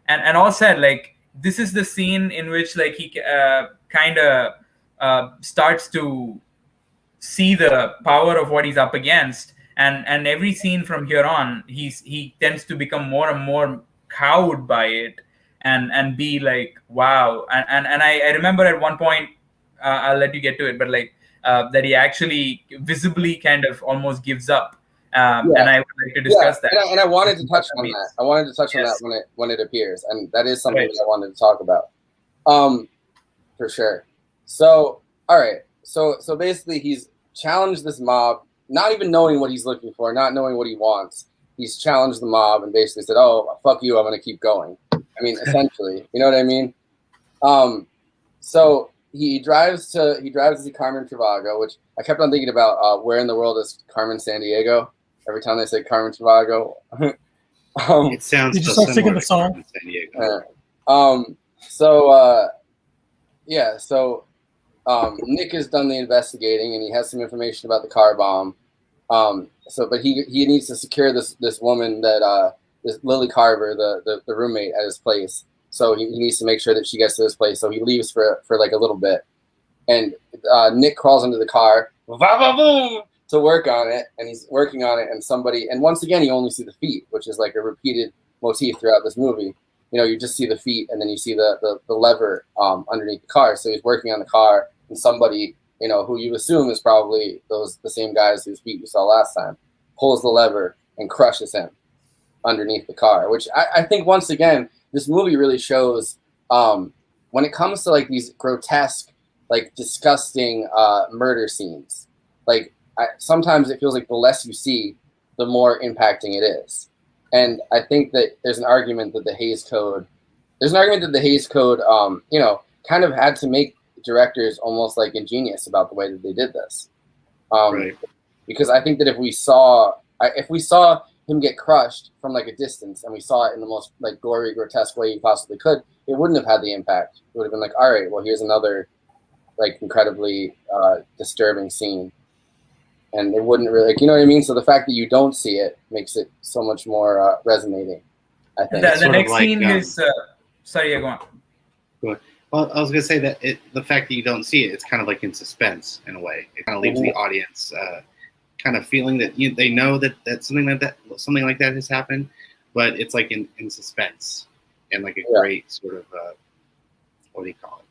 And all said, like this is the scene in which like he kind of starts to see the power of what he's up against, and every scene from here on, he tends to become more and more cowed by it, and be like, wow. And I remember at one point, I'll let you get to it, but like that he actually visibly kind of almost gives up. And I would like to discuss that. And I wanted to touch on that. I wanted to touch on that when it appears, and that is something that I wanted to talk about, for sure. So, all right. So basically, he's challenged this mob, not even knowing what he's looking for, not knowing what he wants. He's challenged the mob and basically said, "Oh, fuck you! I'm going to keep going." I mean, essentially, you know what I mean? So he drives to see Carmen Trivago, which I kept on thinking about. Where in the world is Carmen Sandiego? Every time they say Carmen Trivago, it sounds. You just start singing the song. Nick has done the investigating and he has some information about the car bomb. But he needs to secure this woman that this Lily Carver, the roommate at his place. So he needs to make sure that she gets to this place. So he leaves for like a little bit, and Nick crawls into the car. Va-va-boom! To work on it, and he's working on it, and once again you only see the feet, which is like a repeated motif throughout this movie. You know, you just see the feet, and then you see the lever underneath the car. So he's working on the car, and somebody, you know, who you assume is probably the same guys whose feet you saw last time, pulls the lever and crushes him underneath the car. Which I think once again this movie really shows when it comes to like these grotesque, like disgusting murder scenes, like. Sometimes it feels like the less you see, the more impacting it is. And I think that there's an argument that the Hays Code, you know, kind of had to make directors almost like ingenious about the way that they did this. Right. Because I think that if we saw him get crushed from like a distance and we saw it in the most like gory, grotesque way you possibly could, it wouldn't have had the impact. It would have been like, all right, well, here's another like incredibly disturbing scene. And it wouldn't really, like, you know what I mean? So the fact that you don't see it makes it so much more resonating, I think. The next scene is... sorry, yeah, go on. Go ahead. Well, I was going to say that the fact that you don't see it, it's kind of like in suspense in a way. It kind of leaves the audience kind of feeling that they know that something like that has happened, but it's like in suspense and like a great sort of, what do you call it?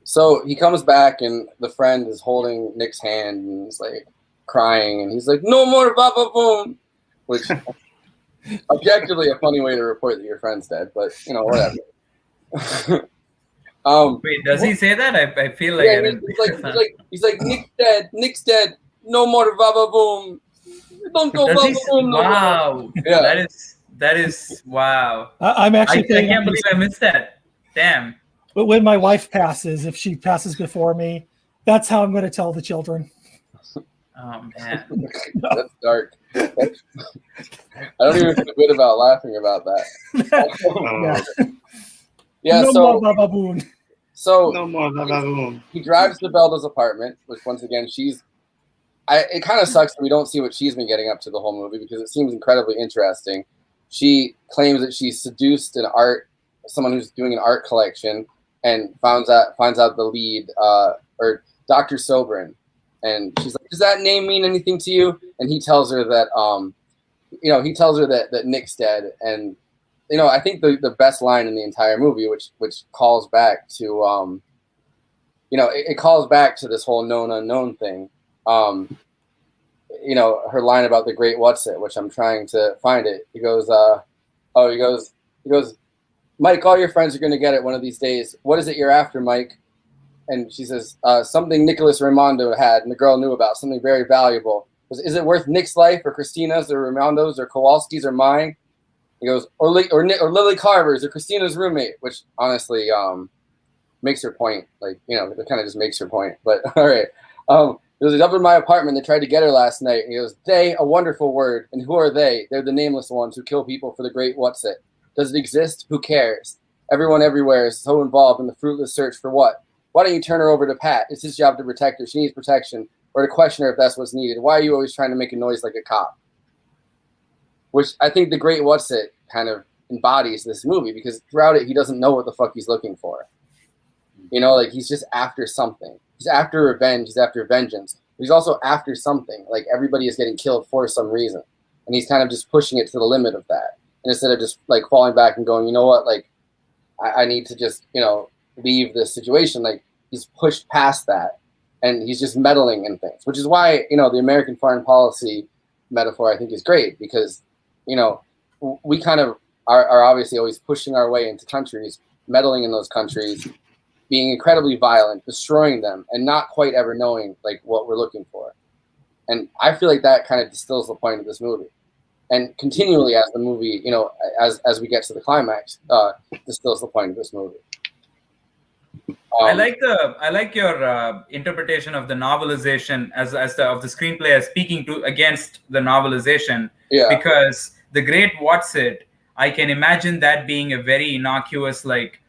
So he comes back and the friend is holding Nick's hand and he's like, crying, and he's like, "No more baba boom," which objectively a funny way to report that your friend's dead, but you know, whatever. Wait, does he say that? I feel like he's like Nick's dead, no more baba boom, don't go baba boom. Wow, yeah, that is wow. I'm actually I can't believe I missed that. Damn. But when my wife passes, if she passes before me, that's how I'm going to tell the children. Oh man, that's dark. I don't even feel good about laughing about that. No more bababoon. So no more bababoon. He drives to Belda's apartment, which once again it kind of sucks that we don't see what she's been getting up to the whole movie because it seems incredibly interesting. She claims that she seduced someone who's doing an art collection, and finds out the lead or Dr. Sobrin. And she's like, "Does that name mean anything to you?" And he tells her that, that Nick's dead. And, you know, I think the best line in the entire movie, which calls back to, it calls back to this whole known unknown thing. You know, her line about the great what's it, which I'm trying to find it. He goes, "Mike, all your friends are going to get it one of these days. What is it you're after, Mike?" And she says, "Something Nicholas Raimondo had and the girl knew about, something very valuable. Is it worth Nick's life or Christina's or Raimondo's or Kowalski's or mine?" He goes, or Lily Carver's or Christina's roommate, which honestly makes her point. Like, you know, it kind of just makes her point. But all right. There was a double in my apartment that tried to get her last night. And he goes, "They, a wonderful word. And who are they? They're the nameless ones who kill people for the great what's it." Does it exist? Who cares? Everyone everywhere is so involved in the fruitless search for what? Why don't you turn her over to Pat? It's his job to protect her. She needs protection. Or to question her if that's what's needed. Why are you always trying to make a noise like a cop? Which I think the great What's It kind of embodies this movie, because throughout it, he doesn't know what the fuck he's looking for. You know, like he's just after something. He's after revenge. He's after vengeance. But he's also after something. Like everybody is getting killed for some reason. And he's kind of just pushing it to the limit of that. And instead of just like falling back and going, you know what, like I need to just, you know, leave this situation. Like he's pushed past that. And he's just meddling in things, which is why, you know, the American foreign policy metaphor, I think, is great because, you know, we kind of are obviously always pushing our way into countries, meddling in those countries, being incredibly violent, destroying them, and not quite ever knowing, like, what we're looking for. And I feel like that kind of distills the point of this movie. And continually as the movie, you know, as we get to the climax, distills the point of this movie. I like your interpretation of the novelization of the screenplay as speaking to against the novelization. Yeah. Because the great What's It, I can imagine that being a very innocuous, like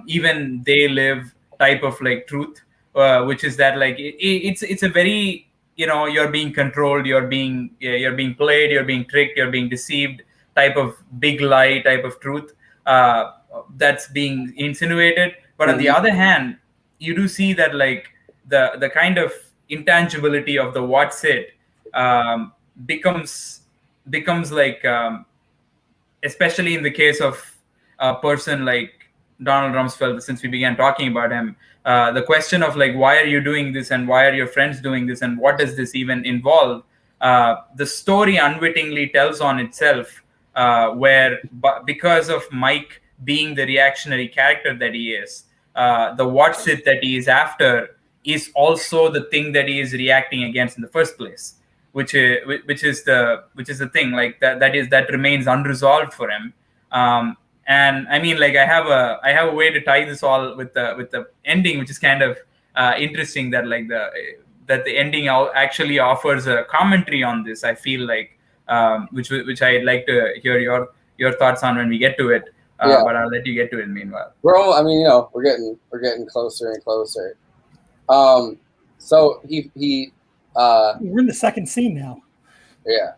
even they live type of like truth, which is that like it's a very, you know, you're being controlled, you're being played, you're being tricked, you're being deceived type of big lie type of truth that's being insinuated. But on the other hand, you do see that like the kind of intangibility of the What's It becomes like, especially in the case of a person like Donald Rumsfeld, since we began talking about him, the question of like, why are you doing this and why are your friends doing this and what does this even involve? The story unwittingly tells on itself because of Mike being the reactionary character that he is, the What's It that he is after is also the thing that he is reacting against in the first place, which is the thing like that remains unresolved for him. And I mean, like I have a way to tie this all with the ending, which is kind of interesting that like the ending actually offers a commentary on this. I feel like which I'd like to hear your thoughts on when we get to it. But I'll let you get to it meanwhile. I mean, you know, we're getting closer and closer. So he we're in the second scene now. Yeah.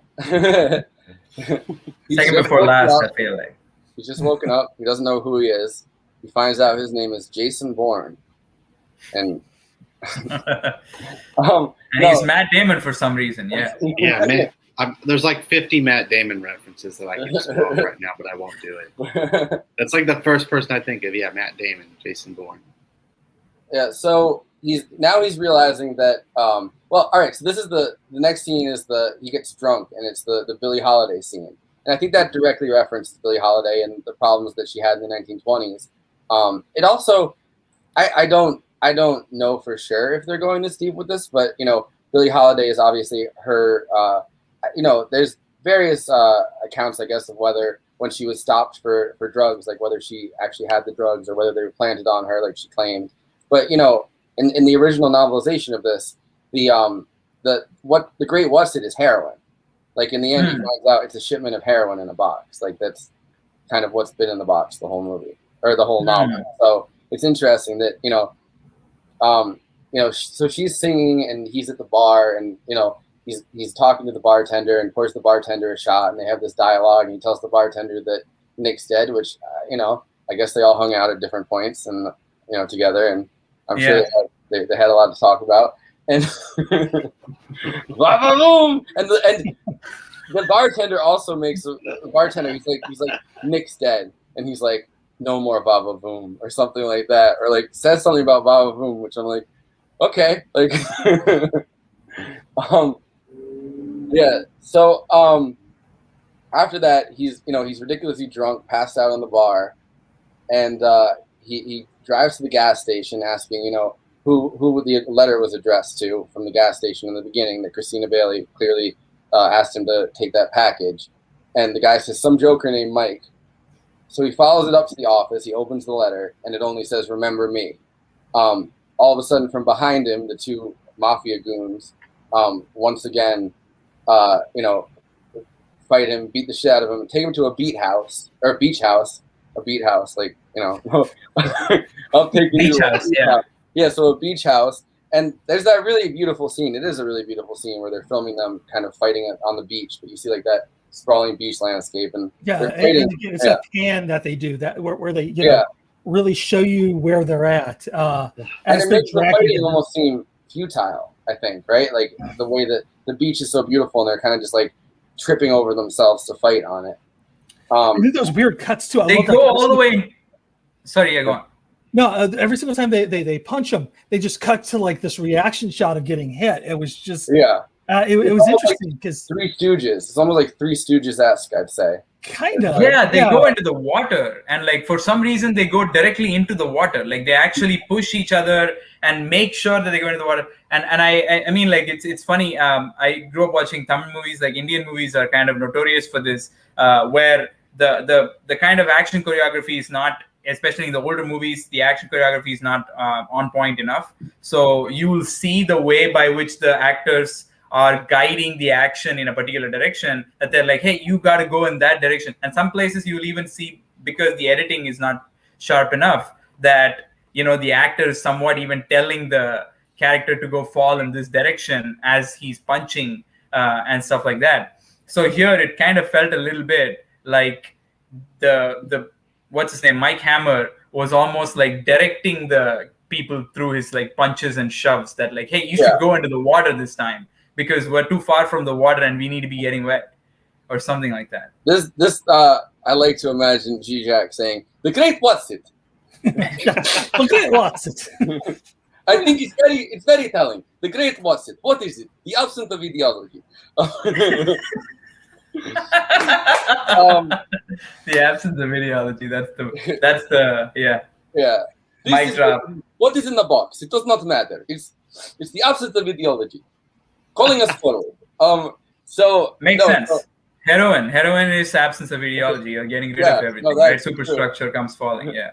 Second before last, I feel like. He's just woken up. He doesn't know who he is. He finds out his name is Jason Bourne. And he's Matt Damon for some reason. Yeah. Yeah, man. There's like 50 Matt Damon references that I can just quote right now, but I won't do it. That's like the first person I think of. Yeah, Matt Damon, Jason Bourne. Yeah, so he's realizing that. Well, all right. So this is the next scene is he gets drunk, and it's the Billie Holiday scene, and I think that directly references Billie Holiday and the problems that she had in the 1920s. It also, I don't know for sure if they're going this deep with this, but you know, Billie Holiday is obviously her. You know, there's various accounts, I guess, of whether when she was stopped for drugs, like whether she actually had the drugs or whether they were planted on her, like she claimed. But you know, in the original novelization of this, the great What's It is heroin. Like in the end, he finds out it's a shipment of heroin in a box. Like that's kind of what's been in the box the whole movie or the whole novel. So it's interesting that you know, so she's singing and he's at the bar and you know. He's talking to the bartender and pours the bartender a shot, and they have this dialogue. And he tells the bartender that Nick's dead, which you know, I guess they all hung out at different points and you know together, and I'm sure they had a lot to talk about. And and the bartender also makes the bartender. He's like Nick's dead, and he's like no more Baba Boom or something like that, or like says something about Baba Boom, which I'm like, okay, like. Yeah. So after that, he's ridiculously drunk, passed out on the bar, and he drives to the gas station, asking who the letter was addressed to from the gas station in the beginning. That Christina Bailey clearly asked him to take that package, and the guy says some joker named Mike. So he follows it up to the office. He opens the letter, and it only says "Remember me." All of a sudden, from behind him, the two mafia goons once again. fight him, beat the shit out of him, take him to a beach house, like, you know, I'll take you Beach to house, a beach house. Yeah, so a beach house. And there's that really beautiful scene. It is a really beautiful scene where they're filming them kind of fighting on the beach, but you see like that sprawling beach landscape. And and again, it's a pan that they do that where they really show you where they're at. And it makes the fighting almost seem futile, I think, right? Like the way that the beach is so beautiful and they're kind of just like tripping over themselves to fight on it. I think those weird cuts too. They go all the way. Sorry, yeah, go on. No, every single time they punch them, they just cut to like this reaction shot of getting hit. It was just it was interesting because Three Stooges. It's almost like Three Stooges-esque, I'd say. Kind of. Yeah, they go into the water, and like for some reason they go directly into the water. Like they actually push each other and make sure that they go into the water. And I mean, like it's funny. I grew up watching Tamil movies. Like Indian movies are kind of notorious for this, where the kind of action choreography is not, especially in the older movies, the action choreography is not on point enough. So you will see the way by which the actors are guiding the action in a particular direction, that they're like, hey, you got to go in that direction. And some places you'll even see, because the editing is not sharp enough, that, you know, the actor is somewhat even telling the character to go fall in this direction as he's punching and stuff like that. So here it kind of felt a little bit like the what's his name, Mike Hammer, was almost like directing the people through his like punches and shoves, that like, hey, you should go into the water this time because we're too far from the water and we need to be getting wet, or something like that. This I like to imagine G-Jack saying, "The great what's it?" The great what's it? I think it's very telling. The great what's it? What is it? The absence of ideology. The absence of ideology. That's the Yeah. Mic drop. What is in the box? It does not matter. It's the absence of ideology. Calling us forward. So makes sense. So, heroin is absence of ideology. You're getting rid of everything. Right? Superstructure comes falling. Yeah.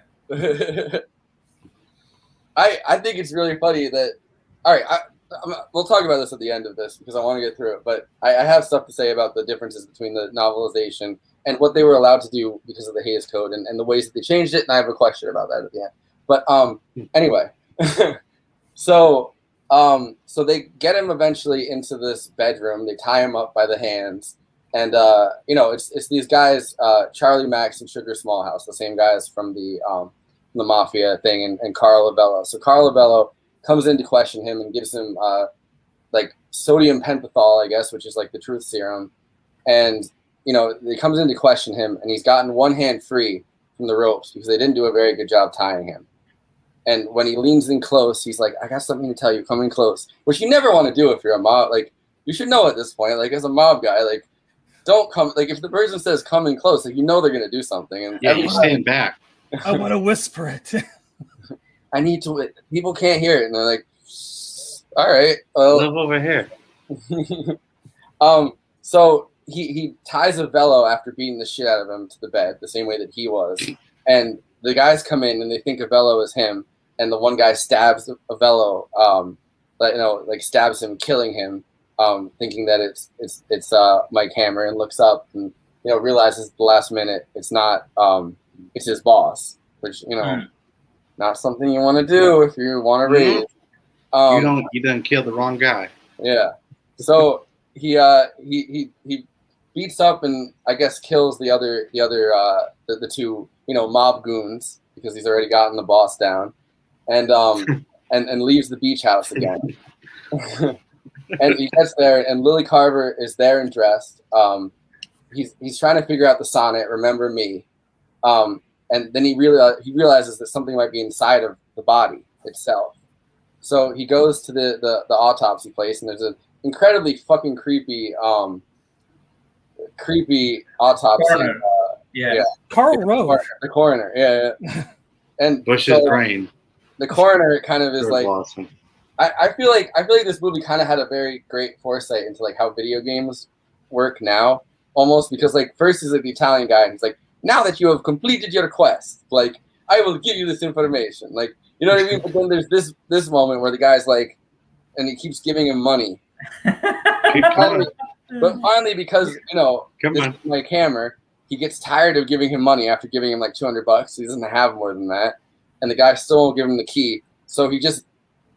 I think it's really funny that. All right, we'll talk about this at the end of this because I want to get through it. But I have stuff to say about the differences between the novelization and what they were allowed to do because of the Hays Code and the ways that they changed it. And I have a question about that at the end. But anyway, so they get him eventually into this bedroom. They tie him up by the hands, and it's these guys, Charlie Max and Sugar Smallhouse, the same guys from the Mafia thing, and Carl Lavello. So Carl Lavello comes in to question him and gives him like sodium pentothal, I guess, which is like the truth serum, and he comes in to question him, and he's gotten one hand free from the ropes because they didn't do a very good job tying him. And when he leans in close, he's like, I got something to tell you, come in close. Which you never want to do if you're a mob. Like, you should know at this point, like, as a mob guy, like, don't come. Like, if the person says come in close, like, they're going to do something. And you stand back. I want to whisper it. I need to. People can't hear it. And they're like, all right. Well. Live over here. So he ties a velo after beating the shit out of him to the bed, the same way that he was. And the guys come in and they think Avello is him. And the one guy stabs Avello, like stabs him, killing him, thinking that it's Mike Hammer, and looks up and realizes at the last minute it's not, it's his boss, which not something you want to do if you want to raise. You done killed the wrong guy. Yeah, so he beats up and I guess kills the two mob goons because he's already gotten the boss down. And and leaves the beach house again. And he gets there, and Lily Carver is there and dressed. He's trying to figure out the sonnet, "Remember Me," and then he realizes that something might be inside of the body itself. So he goes to the autopsy place, and there's an incredibly fucking creepy autopsy. Coroner. Carl Rove, the coroner. Yeah. And Bush's brain. The coroner kind of is like, awesome. I feel like this movie kind of had a very great foresight into like how video games work now, almost, because like first he's like the Italian guy and he's like, now that you have completed your quest, like I will give you this information, like you know what I mean. But then there's this moment where the guy's like, and he keeps giving him money. But finally, because Come this on. is Mike Hammer, he gets tired of giving him money after giving him like $200. He doesn't have more than that, and the guy still won't give him the key. So he just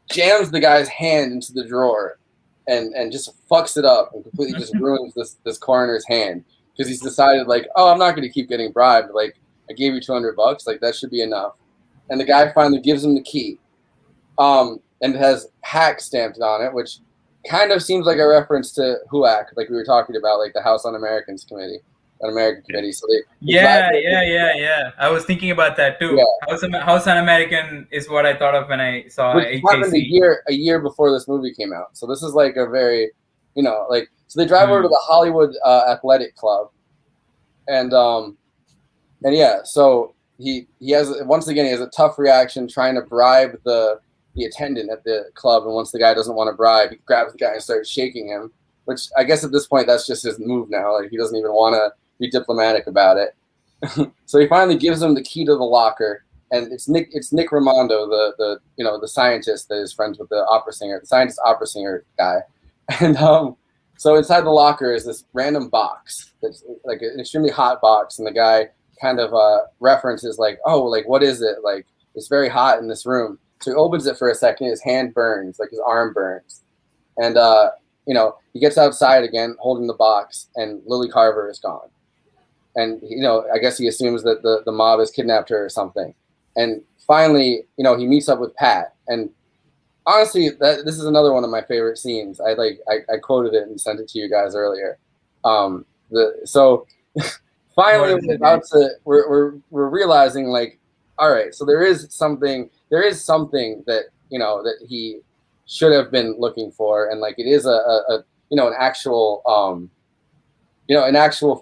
jams the guy's hand into the drawer, and just fucks it up and completely just ruins this coroner's hand because he's decided like, oh, I'm not going to keep getting bribed. Like I gave you $200, like that should be enough. And the guy finally gives him the key, and it has hack stamped on it, which kind of seems like a reference to HUAC, like we were talking about, like the House Un-American Committee. So Yeah. I was thinking about that too. Yeah. House Un-American is what I thought of when I saw which HAC. happened a year before this movie came out. So this is like a very, so they drive over to the Hollywood Athletic Club, and yeah, so he has once again he has a tough reaction trying to bribe the attendant at the club, and once the guy doesn't want to bribe, he grabs the guy and starts shaking him. Which I guess at this point that's just his move now. Like he doesn't even want to be diplomatic about it. So he finally gives him the key to the locker, and it's Nick Raimondo, the scientist that is friends with the scientist opera singer guy. And so inside the locker is this random box that's like an extremely hot box, and the guy kind of references like, oh, like what is it? Like it's very hot in this room. So he opens it for a second, his hand burns, like his arm burns, and he gets outside again, holding the box, and Lily Carver is gone. And, I guess he assumes that the mob has kidnapped her or something. And finally, he meets up with Pat. And honestly, this is another one of my favorite scenes. I quoted it and sent it to you guys earlier. So finally, we're realizing like, all right, so there is something that, that he should have been looking for, and like it is an actual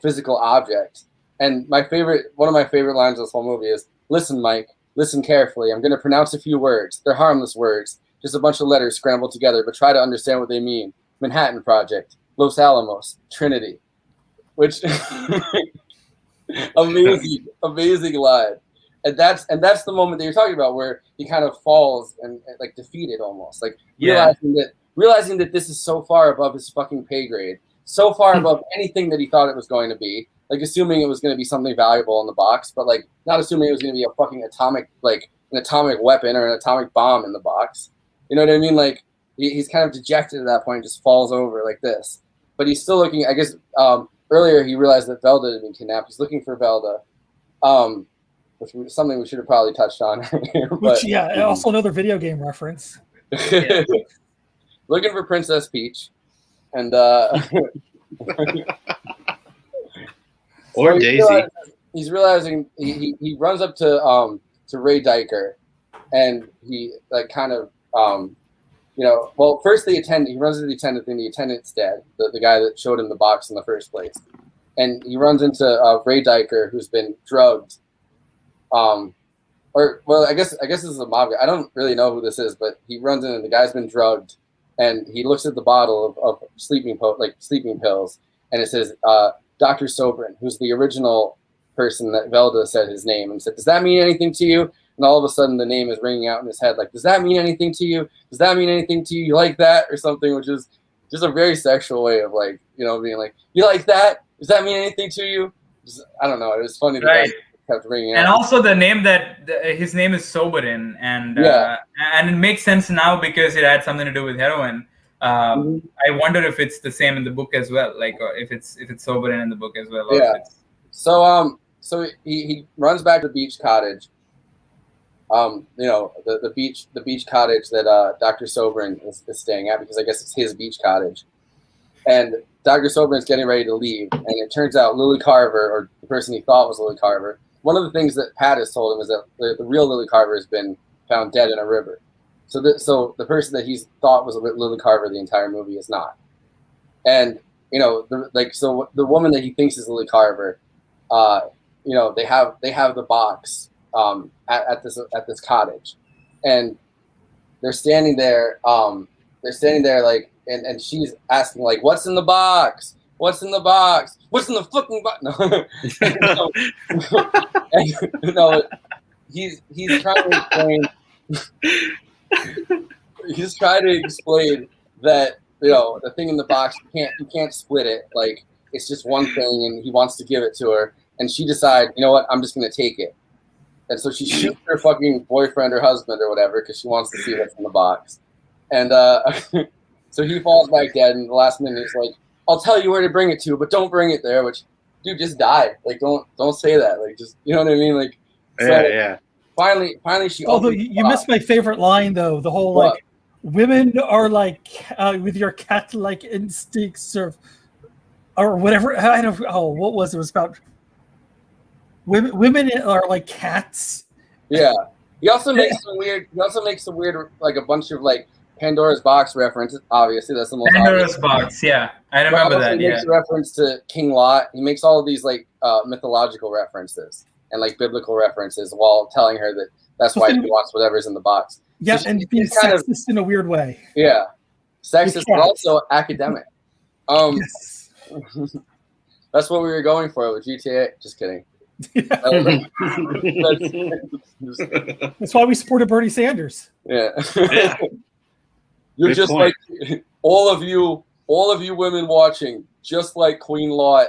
physical object. And one of my favorite lines of this whole movie is, "Listen, Mike, listen carefully. I'm going to pronounce a few words. They're harmless words, just a bunch of letters scrambled together, but try to understand what they mean. Manhattan Project, Los Alamos, Trinity," which amazing line. And that's the moment that you're talking about where he kind of falls and like defeated almost, like realizing that this is so far above his fucking pay grade, so far above anything that he thought it was going to be, like assuming it was going to be something valuable in the box, but like not assuming it was going to be a fucking atomic weapon or an atomic bomb in the box. You know what I mean? Like he's kind of dejected at that point, just falls over like this, but he's still looking. I guess earlier he realized that Velda had been kidnapped. He's looking for Velda. Which is something we should have probably touched on. Also another video game reference. Looking for Princess Peach, and or Daisy. He's realizing he runs up to Ray Diker, and he like kind of first the attendant. He runs into the attendant, then the attendant's dead. The guy that showed him the box in the first place, and he runs into Ray Diker, who's been drugged. I guess this is a mob guy. I don't really know who this is, but he runs in and the guy's been drugged, and he looks at the bottle of sleeping pills, and it says Dr. Sobrin, who's the original person that Velda said his name, and said, "Does that mean anything to you?" And all of a sudden the name is ringing out in his head, like, "Does that mean anything to you? Does that mean anything to you? You like that?" or something, which is just a very sexual way of like, being like, "You like that? Does that mean anything to you?" I don't know. It was funny. Right. Kept ringing and out. Also the name his name is Soberin, and it makes sense now because it had something to do with heroin. I wonder if it's the same in the book as well, like or if it's Soberin in the book as well. Yeah. So he runs back to the beach cottage. The beach cottage that Dr. Soberin is staying at, because I guess it's his beach cottage. And Dr. Soberin's getting ready to leave, and it turns out Lily Carver, or the person he thought was Lily Carver, one of the things that Pat has told him is that the real Lily Carver has been found dead in a river. So the person that he thought was Lily Carver the entire movie is not. And the woman that he thinks is Lily Carver, they have the box at this cottage, and they're standing there. Like, and she's asking like, "What's in the box? What's in the box? What's in the fucking box?" No. He's trying to explain. He's trying to explain that the thing in the box, you can't split it. Like, it's just one thing, and he wants to give it to her, and she decides, you know what, I'm just gonna take it. And so she shoots her fucking boyfriend or husband or whatever because she wants to see what's in the box. And so he falls back dead, and the last minute he's like, I'll tell you where to bring it to, but don't bring it there. Which, dude, just die. Like, don't say that. Like, just, you know what I mean? Like, so Finally, she. Although you missed my favorite line though, the whole What? like, women are like with your cat-like instincts or whatever. I don't. Oh, what was it? It was about women are like cats. Yeah. He also makes some weird. Like a bunch of like Pandora's box references. Obviously, that's the most Pandora's obvious. box. Yeah, I remember that. He makes a reference to King Lot. He makes all of these like mythological references and like biblical references while telling her that that's why he wants whatever's in the box. Yeah, So and being kind sexist in a weird way. Yeah, sexist, but also academic. Yes. That's what we were going for with GTA. Just kidding. That's why we supported Bernie Sanders. Yeah. Yeah. You're Good just point. like all of you women watching, just like Queen Lot.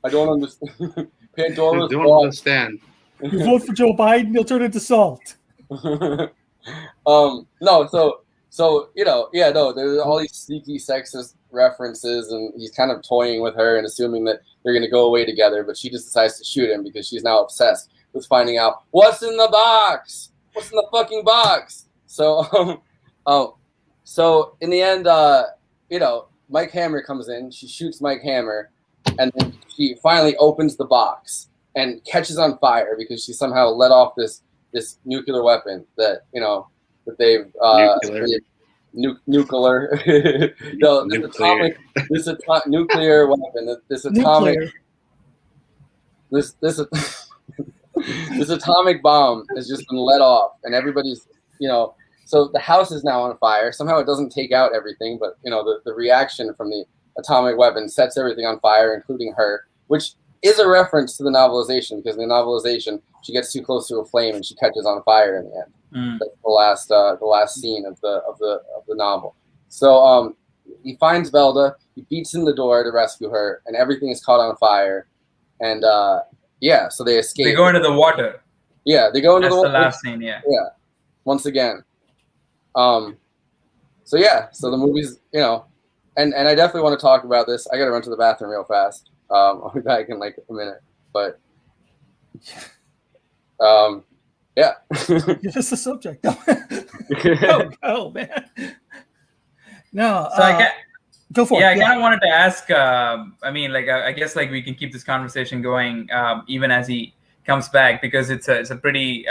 I don't understand. Pandora's Don't box. understand. You vote for Joe Biden, you'll turn into salt. No, so there's all these sneaky sexist references, and he's kind of toying with her and assuming that they're going to go away together, but she just decides to shoot him because she's now obsessed with finding out what's in the box. What's in the fucking box? So, so in the end, Mike Hammer comes in. She shoots Mike Hammer, and then she finally opens the box and catches on fire because she somehow let off this nuclear weapon that they've nuclear no, this nuclear weapon, this atomic bomb has just been let off, and everybody's so the house is now on fire. Somehow it doesn't take out everything, but the reaction from the atomic weapon sets everything on fire, including her, which is a reference to the novelization, because in the novelization she gets too close to a flame and she catches on fire in the end. That's the last scene of the novel. So he finds Velda, he beats in the door to rescue her, and everything is caught on fire. And so they escape. They go into the water. Yeah, they go into That's the water. the last scene. Yeah. Yeah. Once again. So the movie's and I definitely want to talk about this. I gotta run to the bathroom real fast. I'll be back in like a minute. But yeah. You're just the subject. Oh man. No. So go for it. I kind of wanted to ask. I guess like we can keep this conversation going even as he comes back, because it's a pretty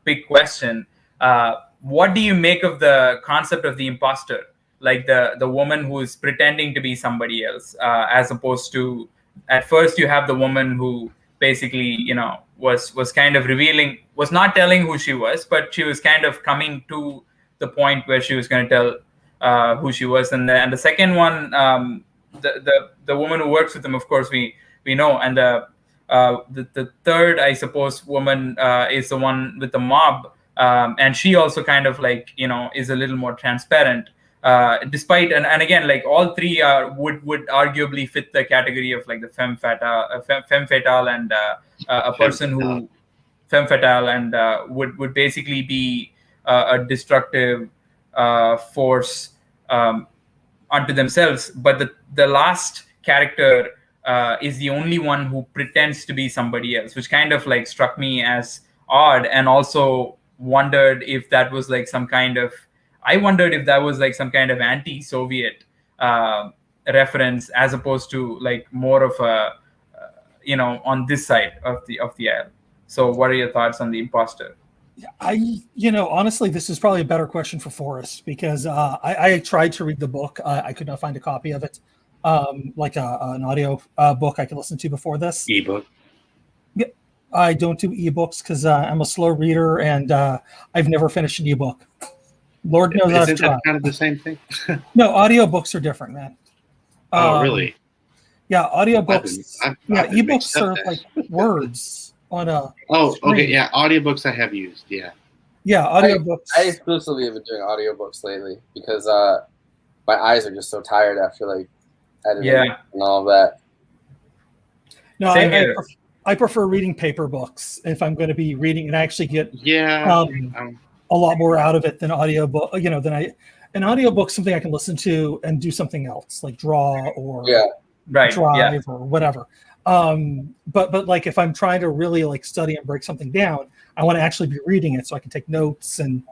big question. What do you make of the concept of the imposter? Like the woman who is pretending to be somebody else, as opposed to, at first you have the woman who basically, was kind of revealing, was not telling who she was, but she was kind of coming to the point where she was going to tell who she was. And the second one, the woman who works with them, of course, we know. And the third, I suppose, woman is the one with the mob. And she also kind of like, is a little more transparent. Despite and again, like all three would arguably fit the category of like the femme fatale and a person who femme fatale and would basically be a destructive force unto themselves. But the last character is the only one who pretends to be somebody else, which kind of like struck me as odd, and also wondered if that was like some kind of anti-Soviet reference, as opposed to like more of a, on this side of the aisle. So what are your thoughts on the imposter? Honestly, this is probably a better question for Forrest, because I tried to read the book. I could not find a copy of it, like an audio book I could listen to before this. Ebook. Yeah, I don't do ebooks because I'm a slow reader, and I've never finished an ebook. Lord knows I've Isn't tried. that kind of the same thing? No, audiobooks are different, man. Really? Yeah, audiobooks. Ebooks are like words on a. Oh, screen. okay, yeah. Audiobooks I have used, yeah. Yeah, audiobooks. I exclusively have been doing audiobooks lately because my eyes are just so tired after like editing and all of that. No, I prefer reading paper books if I'm going to be reading, and I actually get a lot more out of it than audiobook. You know, an audiobook's something I can listen to and do something else, like draw or drive or whatever. But like if I'm trying to really like study and break something down, I want to actually be reading it so I can take notes and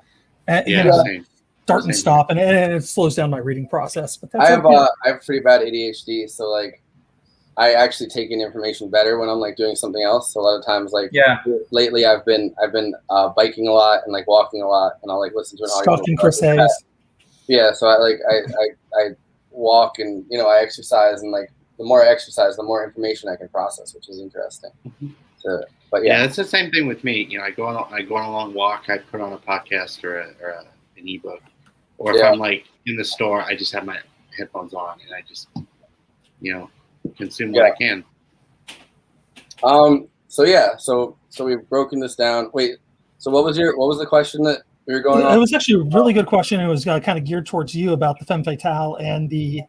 you know, start and stop, and it slows down my reading process. But that's I have pretty bad ADHD, so like I actually take in information better when I'm like doing something else. So a lot of times, like lately, I've been biking a lot and like walking a lot, and I'll like listen to an audio. Stalking Chris Hayes. Yeah, so I walk and I exercise, and like the more I exercise, the more information I can process, which is interesting. So, but yeah, it's the same thing with me. I go on a long walk. I put on a podcast or an ebook, or if I'm like in the store, I just have my headphones on and I just consume what I can. So we've broken this down. Wait, so what was the question that we were going on? It was actually a really good question. It was kind of geared towards you about the femme fatale and the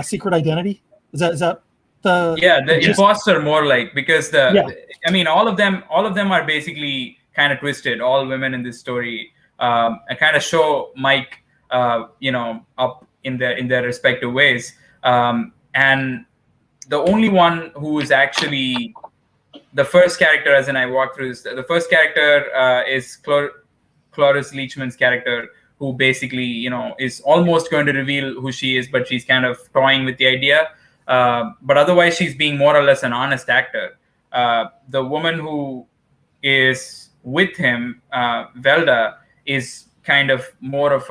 secret identity. Is that the imposter more like, because I mean all of them are basically kind of twisted. All women in this story and kind of show Mike up in their respective ways, and the only one who is actually the first character, as in I walked through this, the first character is Cloris Leachman's character, who basically is almost going to reveal who she is, but she's kind of toying with the idea. But otherwise, she's being more or less an honest actor. The woman who is with him, Velda, is kind of more of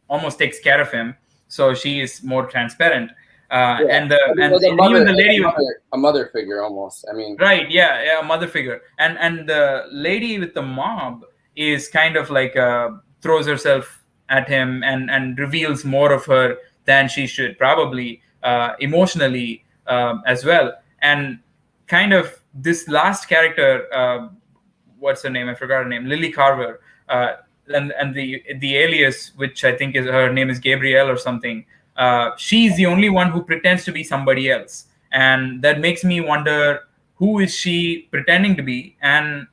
almost takes care of him. So she is more transparent. And even the lady, a mother figure almost. I mean, right? Yeah, a mother figure. And the lady with the mob is kind of like throws herself at him and reveals more of her than she should, probably emotionally as well. And kind of this last character, what's her name? I forgot her name. Lily Carver. And the alias, which I think is her name is Gabrielle or something. She's the only one who pretends to be somebody else, and that makes me wonder, who is she pretending to be, and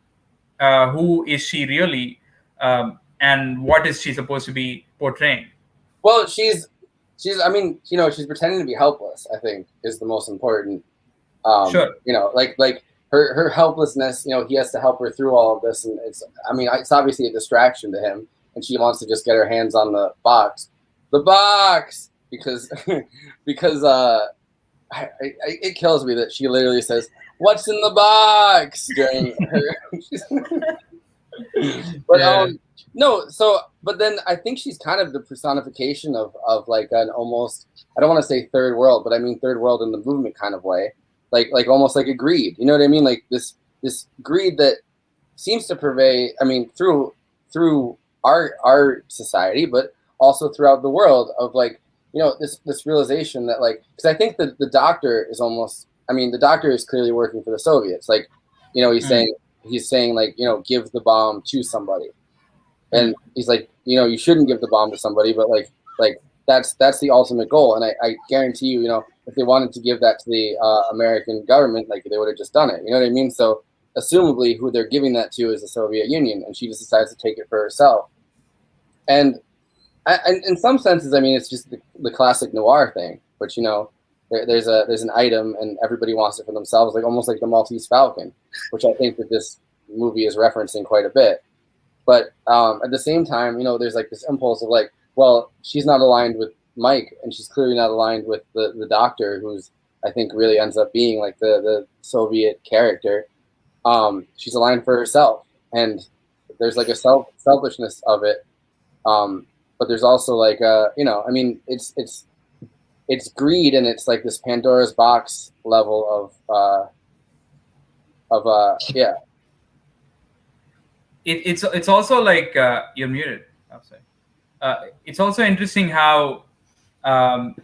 who is she really, and what is she supposed to be portraying? Well, she's I mean, she's pretending to be helpless, I think, is the most important. Sure. Like her helplessness, he has to help her through all of this, and it's obviously a distraction to him, and she wants to just get her hands on the box. Because it kills me that she literally says, "What's in the box?" during her. But then I think she's kind of the personification of like an almost, I don't want to say third world, but I mean third world in the movement kind of way, like almost like a greed. You know what I mean? Like this greed that seems to pervade. I mean through our society, but also throughout the world of like. This realization that like, because I think that the doctor is almost, the doctor is clearly working for the Soviets. Like, he's saying like, give the bomb to somebody. And he's like, you shouldn't give the bomb to somebody, but like that's the ultimate goal. And I guarantee you, if they wanted to give that to the American government, like they would have just done it. You know what I mean? So assumably who they're giving that to is the Soviet Union, and she just decides to take it for herself. And in some senses, it's just the classic noir thing. But there's an item, and everybody wants it for themselves, like almost like the Maltese Falcon, which I think that this movie is referencing quite a bit. But at the same time, there's like this impulse of like, well, she's not aligned with Mike, and she's clearly not aligned with the doctor, who's I think really ends up being like the Soviet character. She's aligned for herself, and there's like a selfishness of it. But there's also like it's greed, and it's like this Pandora's box level of It's also like you're muted. I'm sorry. It's also interesting how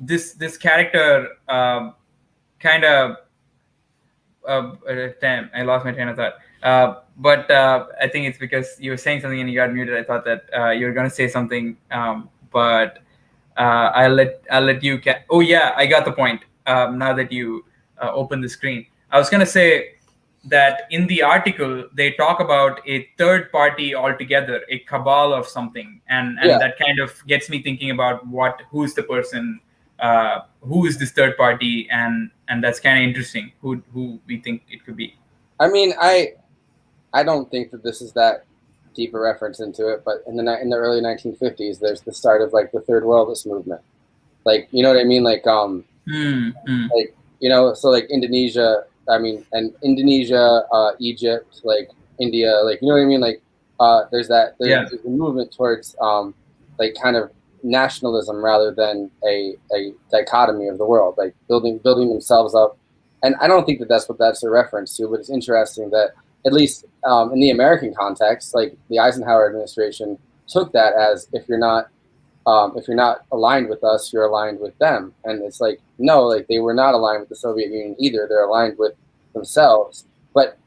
this character kind of damn, I lost my train of thought. But I think it's because you were saying something and you got muted. I thought that you were going to say something, but I'll let you. Oh yeah, I got the point. Now that you open the screen, I was gonna say that in the article they talk about a third party altogether, a cabal of something, and that kind of gets me thinking about who's the person, who is this third party, and that's kind of interesting. Who we think it could be. I mean, I don't think that this is that deep a reference into it, but in the early 1950s, there's the start of like the Third Worldist movement. Like, you know what I mean? Like like, you know, so like Indonesia. I mean, and Indonesia, Egypt, like India, like, you know what I mean? Like, there's a movement towards like kind of nationalism rather than a dichotomy of the world, like building themselves up. And I don't think that that's what that's a reference to, but it's interesting that at least in the American context, like the Eisenhower administration took that as if you're not aligned with us, you're aligned with them. And it's like, no, like they were not aligned with the Soviet Union either. They're aligned with themselves. But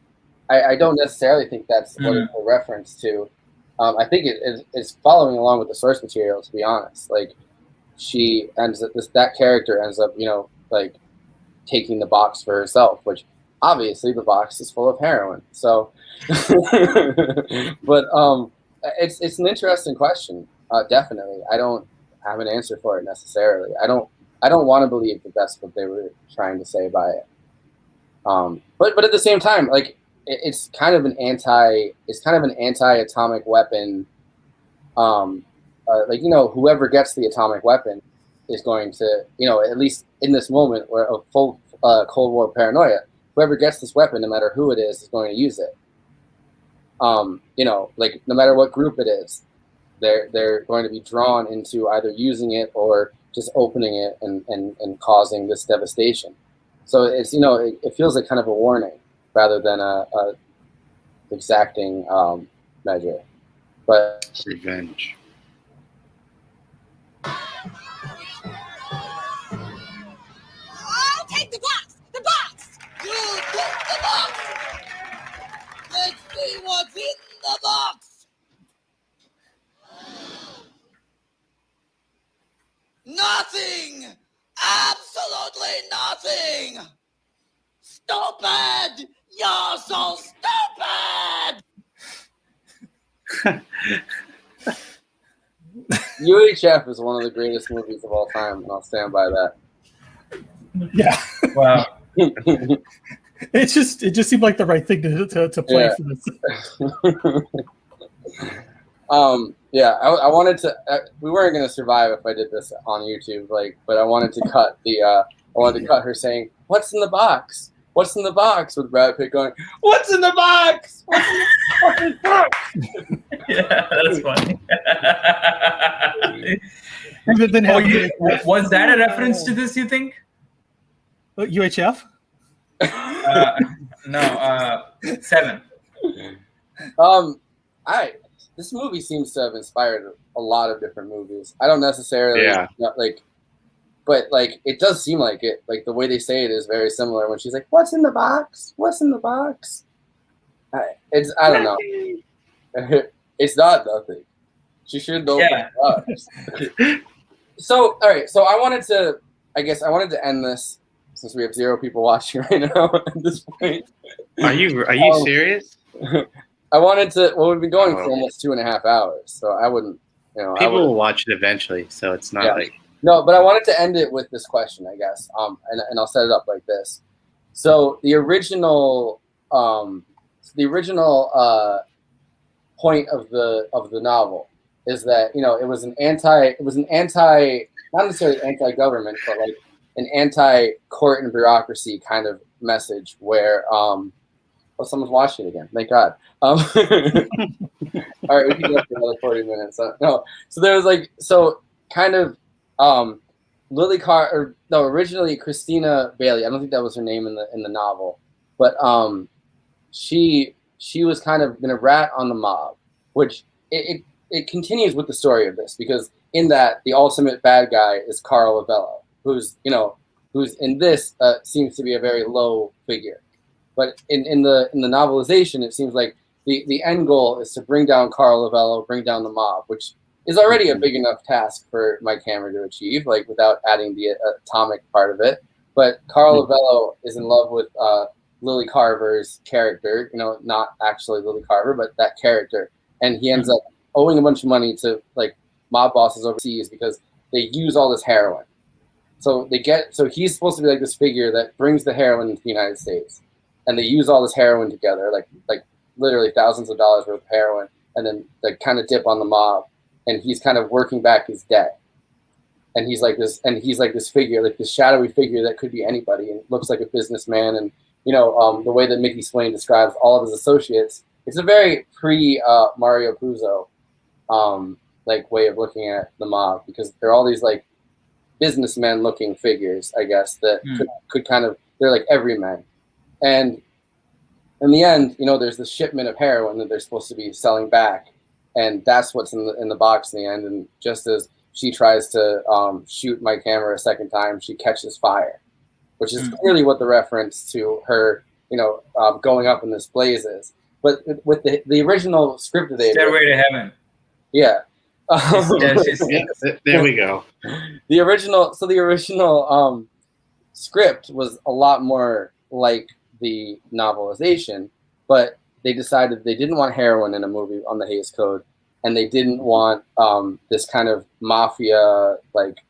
I don't necessarily think that's what it's a reference to. I think it's following along with the source material, to be honest. Like she ends up, that character ends up, you know, like taking the box for herself, which obviously the box is full of heroin. So, but it's an interesting question. Definitely. I don't have an answer for it necessarily. I don't want to believe that that's what they were trying to say by it. But at the same time, like it's kind of an anti-atomic weapon. Like, you know, whoever gets the atomic weapon is going to, you know, at least in this moment where of full Cold War paranoia, whoever gets this weapon, no matter who it is going to use it. You know, like no matter what group it is, they're going to be drawn into either using it or just opening it and causing this devastation. So it's, you know, it feels like kind of a warning rather than a exacting measure. But revenge. I'll take the box! The box! You take the box! Let's see what's in the box! Nothing! Absolutely nothing! Stupid! You're so stupid! UHF is one of the greatest movies of all time, and I'll stand by that. Yeah. Wow. It just seemed like the right thing to play for this. Yeah, I wanted to. We weren't going to survive if I did this on YouTube, like, but I wanted to cut her saying, "What's in the box? What's in the box?" with Brad Pitt going, "What's in the box? What's in the fucking box?" Yeah, that's funny. Was that a reference to this, you think? UHF? No, 7. This movie seems to have inspired a lot of different movies. I don't necessarily like, but like it does seem like it. Like the way they say it is very similar. When she's like, "What's in the box? What's in the box?" I don't know. It's not nothing. She should open the box. So all right. So I wanted to end this since we have 0 people watching right now at this point. Are you serious? I wanted to. Well, we've been going for almost 2.5 hours, so I wouldn't. You know, people will watch it eventually, so it's not like. No, but I wanted to end it with this question, I guess. And I'll set it up like this. So the original point of the novel is that, you know, it was an anti, not necessarily anti-government, but like an anti-court and bureaucracy kind of message where. Oh, someone's watching it again. Thank God. All right, we can go for another 40 minutes. No, so there was like, so kind of originally Christina Bailey. I don't think that was her name in the novel, but she was kind of been a rat on the mob, which it continues with the story of this, because in that the ultimate bad guy is Carl Lavello, who's in this seems to be a very low figure. But in the novelization, it seems like the end goal is to bring down Carl Lavello, bring down the mob, which is already a big enough task for Mike Hammer to achieve, like without adding the atomic part of it. But Carl Lavello is in love with Lily Carver's character, you know, not actually Lily Carver, but that character. And he ends up owing a bunch of money to like mob bosses overseas because they use all this heroin. So he's supposed to be like this figure that brings the heroin into the United States. And they use all this heroin together, like literally thousands of dollars worth of heroin, and then like kind of dip on the mob. And he's kind of working back his debt. And he's like this figure, like this shadowy figure that could be anybody and looks like a businessman. And, you know, the way that Mickey Spillane describes all of his associates, it's a very Mario Puzo like way of looking at the mob, because they're all these like businessmen looking figures, I guess, that could kind of, they're like everyman. And in the end, you know, there's this shipment of heroin that they're supposed to be selling back. And that's what's in the box in the end. And just as she tries to shoot Mike Hammer a second time, she catches fire, which is clearly what the reference to her, you know, going up in this blaze is. But with the original script that they Stairway to Heaven. Yeah. There we go. The original script was a lot more like the novelization, but they decided they didn't want heroin in a movie on the Hays Code, and they didn't want this kind of mafia like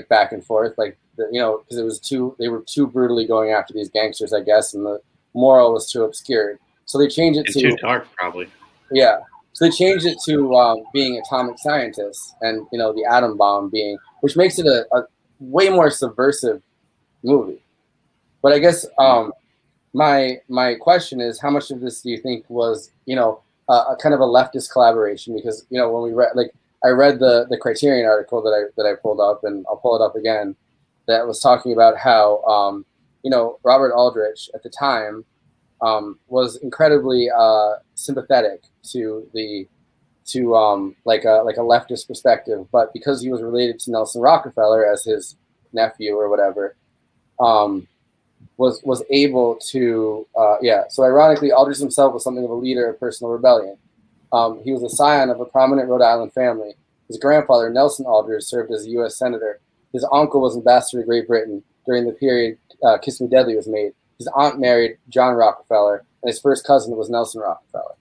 back and forth, like you know, because they were too brutally going after these gangsters, I guess, and the moral was too obscured. So they changed it to too dark, probably. Yeah. So they changed it to being atomic scientists, and you know, the atom bomb being, which makes it a way more subversive movie. But I guess my question is, how much of this do you think was, you know, a kind of a leftist collaboration? Because, you know, when we read, like, I read the Criterion article that I pulled up, and I'll pull it up again, that was talking about how you know, Robert Aldrich at the time was incredibly sympathetic to like a leftist perspective, but because he was related to Nelson Rockefeller as his nephew or whatever, was able to So ironically, Aldrich himself was something of a leader of personal rebellion. He was a scion of a prominent Rhode Island family. His grandfather, Nelson Aldrich, served as a U.S. senator. His uncle was ambassador to Great Britain during the period Kiss Me Deadly was made. His aunt married John Rockefeller, and his first cousin was Nelson Rockefeller.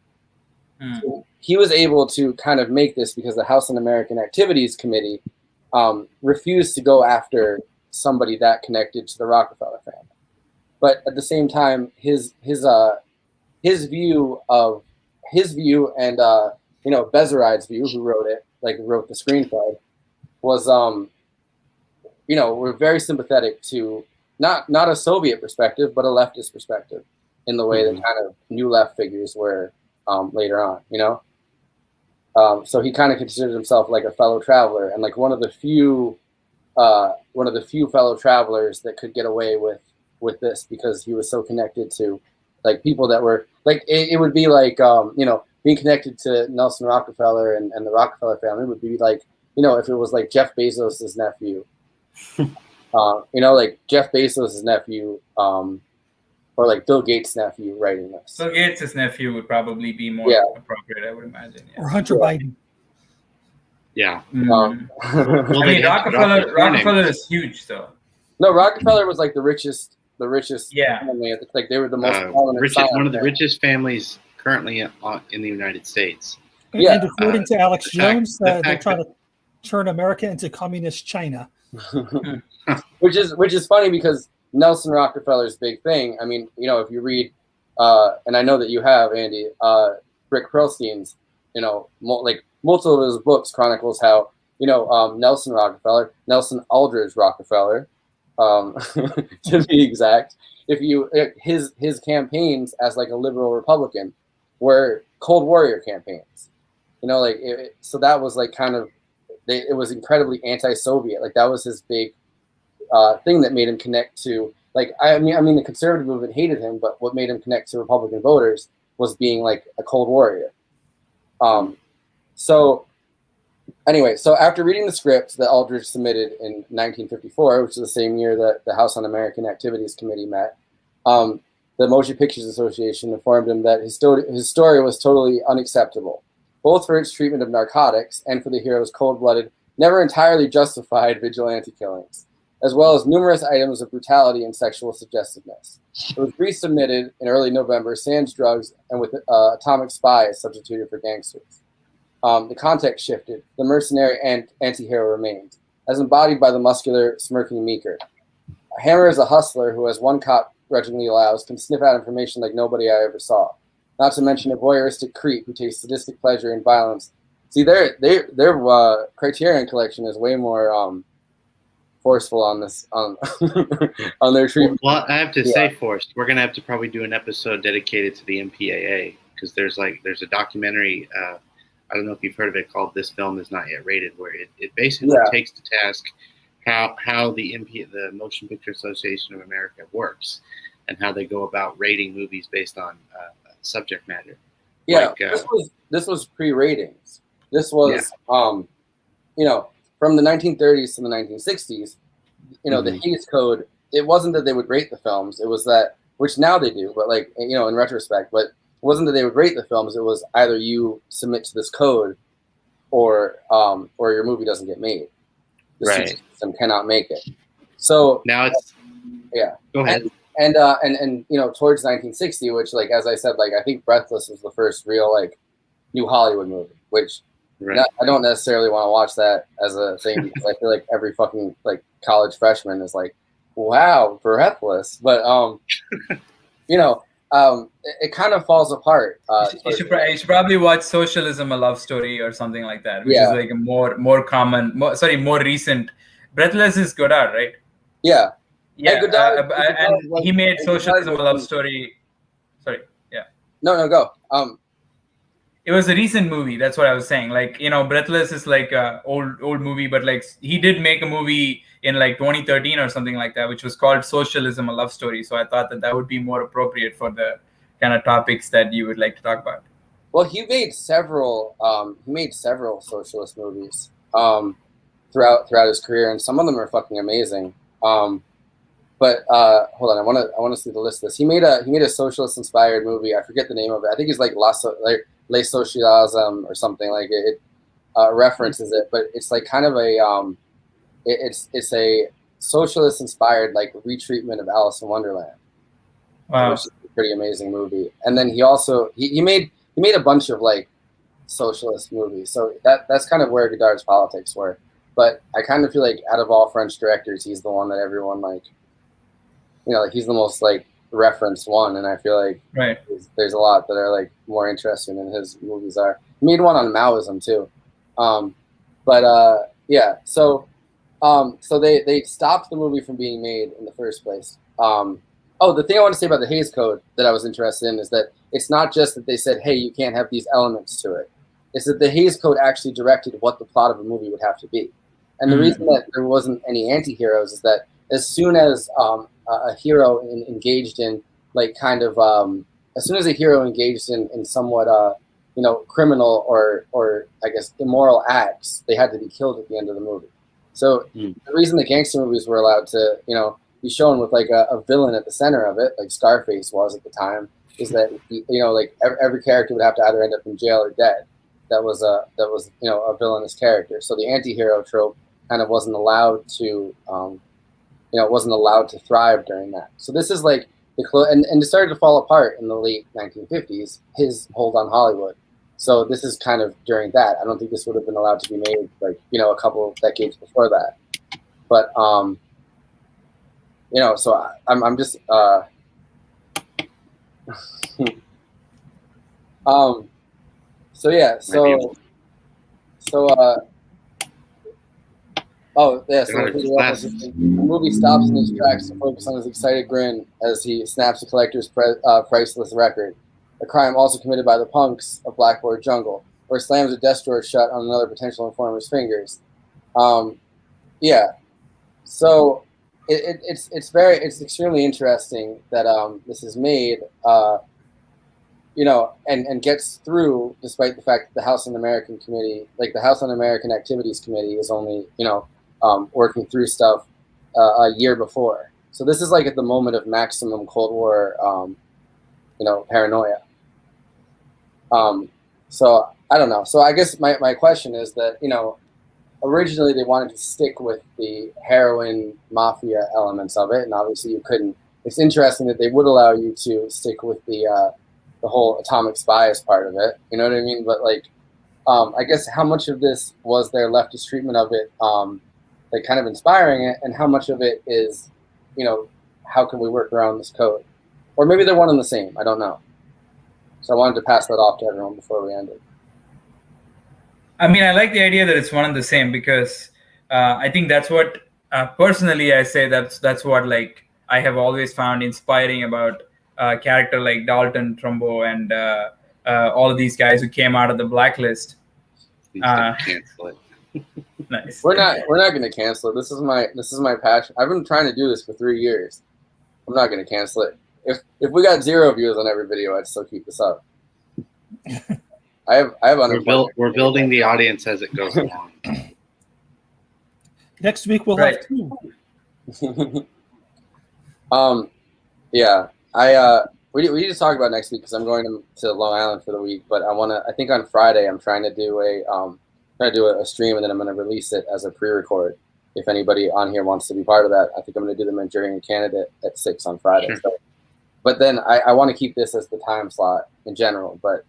So he was able to kind of make this because the House Un-American Activities Committee refused to go after somebody that connected to the Rockefeller family. But at the same time, his view and you know, Bezeride's view, who wrote the screenplay, was you know, we're very sympathetic to not a Soviet perspective, but a leftist perspective, in the way that kind of new left figures were later on, you know. So he kind of considered himself like a fellow traveler, and like one of the few fellow travelers that could get away with this, because he was so connected to like people that were like, it would be like you know, being connected to Nelson Rockefeller and the Rockefeller family would be like, you know, if it was like Jeff Bezos's nephew. You know, like Jeff Bezos' nephew, or like Bill Gates' nephew writing this. Bill Gates' nephew would probably be more appropriate, I would imagine. Yeah. Or Hunter Biden. Yeah. I mean, Rockefeller is huge, though. No, Rockefeller was like the richest family. Like they were the most one of the richest families currently in the United States. Yeah. And according to Alex Jones, they're trying to turn America into communist China. which is funny, because Nelson Rockefeller's big thing, I mean, you know, if you read and I know that you have, Andy, Rick Perlstein's, you know, like multiple of his books chronicles how, you know, Nelson Aldrich Rockefeller, to be exact, his campaigns as like a liberal Republican were Cold Warrior campaigns, you know, like so that was like kind of, it was incredibly anti-Soviet. Like that was his big thing that made him connect to, like, I mean, the conservative movement hated him, but what made him connect to Republican voters was being like a Cold Warrior. So anyway, so after reading the script that Aldrich submitted in 1954, which is the same year that the House Un-American Activities Committee met, the Motion Pictures Association informed him that his story was totally unacceptable, both for its treatment of narcotics and for the hero's cold-blooded, never entirely justified vigilante killings, as well as numerous items of brutality and sexual suggestiveness. It was resubmitted in early November, sans drugs and with atomic spies substituted for gangsters. The context shifted. The mercenary and anti-hero remained, as embodied by the muscular, smirking Meeker. Hammer is a hustler who, as one cop grudgingly allows, can sniff out information like nobody I ever saw. Not to mention a voyeuristic creep who takes sadistic pleasure in violence. See, their Criterion collection is way more forceful on this on their treatment. Well, I have to say, Forrest, we're gonna have to probably do an episode dedicated to the MPAA because there's a documentary. I don't know if you've heard of it, called "This Film Is Not Yet Rated," where it basically takes to task how the Motion Picture Association of America works and how they go about rating movies based on subject matter. Yeah, this was pre-ratings. This was from the 1930s to the 1960s. The Hays Code. It wasn't that they would rate the films. It was that, which now they do, but in retrospect, but it wasn't that they would rate the films. It was either you submit to this code, or your movie doesn't get made. The system cannot make it. So now it's Go ahead. And towards 1960, which as I said, I think Breathless was the first real new Hollywood movie, which I don't necessarily want to watch that as a thing because I feel like every fucking college freshman is like, wow, Breathless, but it kind of falls apart. You should probably watch Socialism: A Love Story or something like that, which is a more common, more recent. Breathless is Godard, right? Yeah. Yeah, and he made Socialism: A Love Story. Sorry, yeah. No, go. It was a recent movie. That's what I was saying. Breathless is a old movie, but he did make a movie in 2013 or something like that, which was called Socialism: A Love Story. So I thought that would be more appropriate for the kind of topics that you would like to talk about. Well, he made several socialist movies throughout his career, and some of them are fucking amazing. But hold on, I want to see the list of this. He made a socialist inspired movie. I forget the name of it. I think it's Les Socialism or something it references it, but it's kind of a it's a socialist inspired retreatment of Alice in Wonderland. Wow, which is a pretty amazing movie. And then he also he made a bunch of socialist movies. So that's kind of where Godard's politics were. But I kind of feel out of all French directors, he's the one that everyone he's the most referenced one, and I feel there's a lot that are more interesting than his movies are. He made one on Maoism too, so they stopped the movie from being made in the first place. The thing I want to say about the Hays Code that I was interested in is that it's not just that they said, hey, you can't have these elements to it. It's that the Hays Code actually directed what the plot of a movie would have to be. And the reason that there wasn't any anti-heroes is that as soon as a hero engaged in as soon as a hero engaged in somewhat criminal or I guess immoral acts, they had to be killed at the end of the movie. So the reason the gangster movies were allowed to be shown with a villain at the center of it, like Scarface was at the time, is that every character would have to either end up in jail or dead. That was a villainous character. So the anti-hero trope kind of wasn't allowed to thrive during that. So this is and it started to fall apart in the late 1950s, his hold on Hollywood. So this is kind of during that. I don't think this would have been allowed to be made a couple of decades before that. But so I'm just so yeah, so the movie stops in his tracks to focus on his excited grin as he snaps a collector's priceless record, a crime also committed by the punks of Blackboard Jungle, or slams a desk drawer shut on another potential informer's fingers. So it's extremely interesting that this is made, and gets through despite the fact that the House Un-American Committee, the House Un-American Activities Committee, is only working through stuff a year before. So this is at the moment of maximum Cold War, paranoia. So I don't know. So I guess my question is that, you know, originally they wanted to stick with the heroin mafia elements of it, and obviously you couldn't. It's interesting that they would allow you to stick with the whole atomic spies part of it. You know what I mean? But like, I guess how much of this was their leftist treatment of it, like kind of inspiring it, and how much of it is, you know, how can we work around this code? Or maybe they're one and the same. I don't know. So I wanted to pass that off to everyone before we ended. I mean, I like the idea that it's one and the same because I think that's what personally I say that's what like I have always found inspiring about a character like Dalton Trumbo and all of these guys who came out of the blacklist. Please don't cancel it. Nice. We're not going to cancel it. This is my passion. I've been trying to do this for 3 years. I'm not going to cancel it. If we got 0 views on every video, I'd still keep this up. I have We're building the audience as it goes along. Next week we'll have 2. Yeah. We need to talk about next week because I'm going to Long Island for the week. But I think on Friday I'm trying to do a stream, and then I'm going to release it as a pre-record. If anybody on here wants to be part of that, I think I'm going to do the Manchurian Candidate at 6 on Friday. Sure. So, but then I want to keep this as the time slot in general, but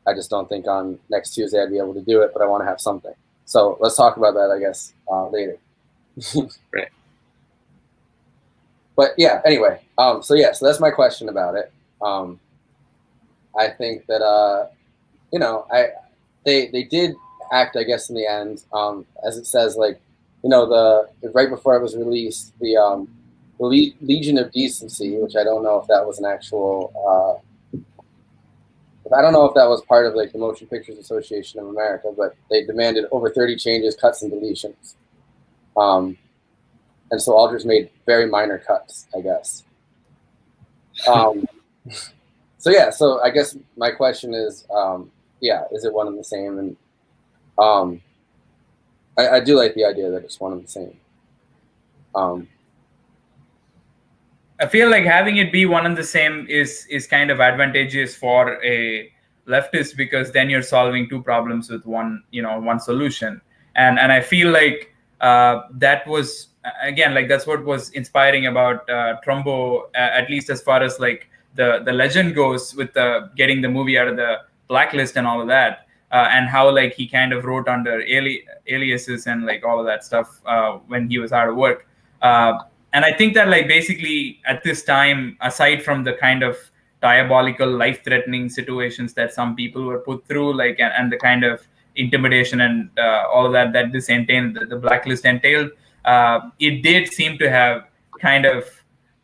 I just don't think on next Tuesday I'd be able to do it, but I want to have something. So let's talk about that, I guess, later. Right. But yeah, anyway, so that's my question about it. I think that, you know, they did act, I guess, in the end, as it says, like, you know, right before it was released, the Legion of Decency, which I don't know if that was an actual, I don't know if that was part of like the Motion Pictures Association of America, but they demanded over 30 changes, cuts, and deletions. And so Aldrich made very minor cuts, I guess. So I guess my question is, is it one and the same? And I do like the idea that it's one and the same. I feel like having it be one and the same is kind of advantageous for a leftist because then you're solving 2 problems with one solution. And I feel like that was, again, like that's what was inspiring about Trumbo, at least as far as like the legend goes with getting the movie out of the blacklist and all of that, and how like he kind of wrote under aliases and like all of that stuff when he was out of work. And I think that like basically at this time, aside from the kind of diabolical, life-threatening situations that some people were put through, like and the kind of intimidation and all of that this entailed, the blacklist entailed, it did seem to have kind of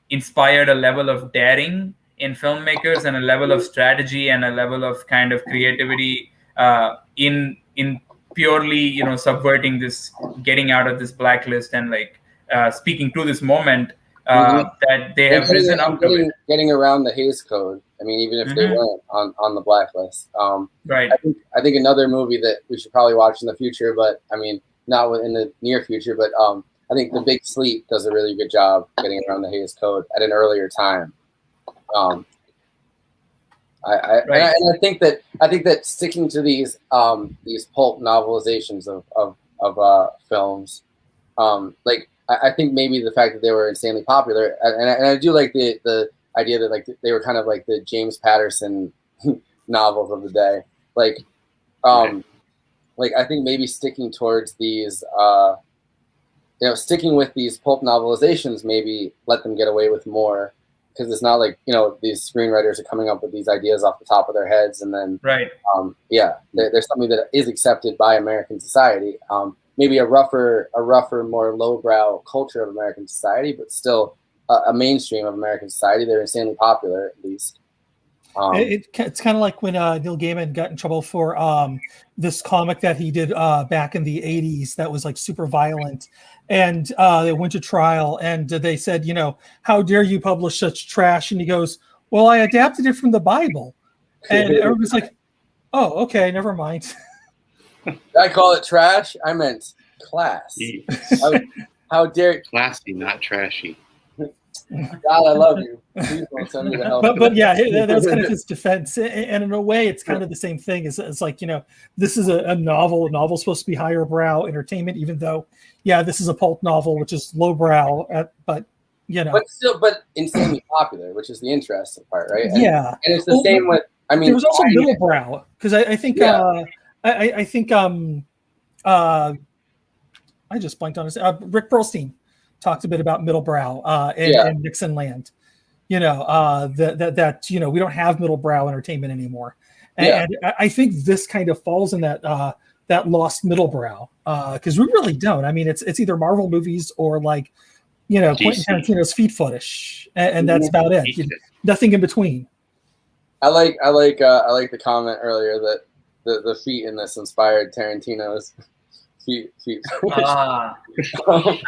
inspired a level of daring in filmmakers and a level of strategy and a level of kind of creativity in purely, you know, subverting this, getting out of this blacklist and like speaking to this moment that they have risen up to it. Getting around the Hays Code. I mean, even if they weren't on the blacklist. Right. I think another movie that we should probably watch in the future, but I mean, not in the near future, but I think The Big Sleep does a really good job getting around the Hays Code at an earlier time. I think that sticking to these pulp novelizations of films, like I think maybe the fact that they were insanely popular, and I do like the idea that like they were kind of like the James Patterson novels of the day, like I think maybe sticking towards these, sticking with these pulp novelizations, maybe let them get away with more. Because it's not like, you know, these screenwriters are coming up with these ideas off the top of their heads, and then there's something that is accepted by American society. Maybe a rougher, more lowbrow culture of American society, but still a mainstream of American society. They're insanely popular, at least. It's kind of like when Neil Gaiman got in trouble for this comic that he did back in the 80s that was like super violent, and they went to trial, and they said, you know, how dare you publish such trash? And he goes, well, I adapted it from the Bible. And everybody's like, oh, okay, never mind. I call it trash. I meant class. How dare classy, not trashy. God, I love you. Please don't send me to hell. But yeah, that's kind of his defense, and in a way, it's kind of the same thing. It's like, this is a novel. A novel's supposed to be higher brow entertainment, even though, yeah, this is a pulp novel, which is lowbrow. But but insanely popular, which is the interesting part, right? Yeah, and it's the same with. I mean, there was also middle brow, because I think I think I just blanked on his Rick Perlstein talked a bit about middle brow in Nixon land. That we don't have middle brow entertainment anymore, and I think this kind of falls in that lost middle brow, because we really don't. I mean, it's either Marvel movies or like Quentin Tarantino's feet footage, and that's about it. Nothing in between. I like the comment earlier that the feet in this inspired Tarantino's feet. I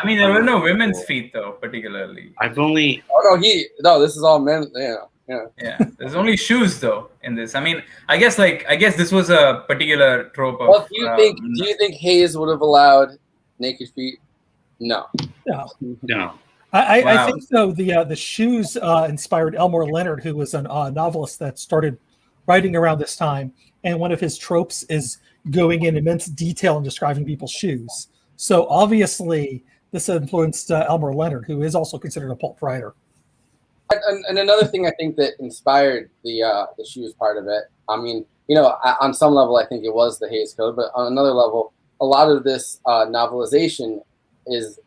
mean, there were no women's feet though, particularly. I've only. This is all men. Yeah. There's only shoes though in this. I mean, I guess this was a particular trope of. Well, do you think Hayes would have allowed naked feet? No. I think so. The shoes inspired Elmore Leonard, who was a novelist that started writing around this time, and one of his tropes is going in immense detail and describing people's shoes. So obviously, this influenced Elmore Leonard, who is also considered a pulp writer. And another thing I think that inspired the shoes part of it. I mean, on some level, I think it was the Hayes Code, but on another level, a lot of this novelization is,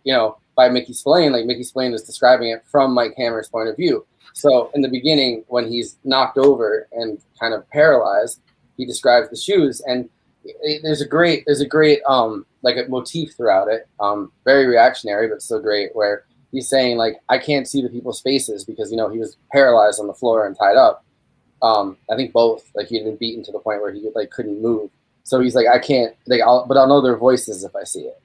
by Mickey Spillane. Like Mickey Spillane is describing it from Mike Hammer's point of view. So in the beginning, when he's knocked over and kind of paralyzed, he describes the shoes, and there's a great like a motif throughout it. Very reactionary, but still great. Where he's saying like, I can't see the people's faces because he was paralyzed on the floor and tied up. I think both. Like he had been beaten to the point where he couldn't move. So he's like, I can't. I'll know their voices if I see it.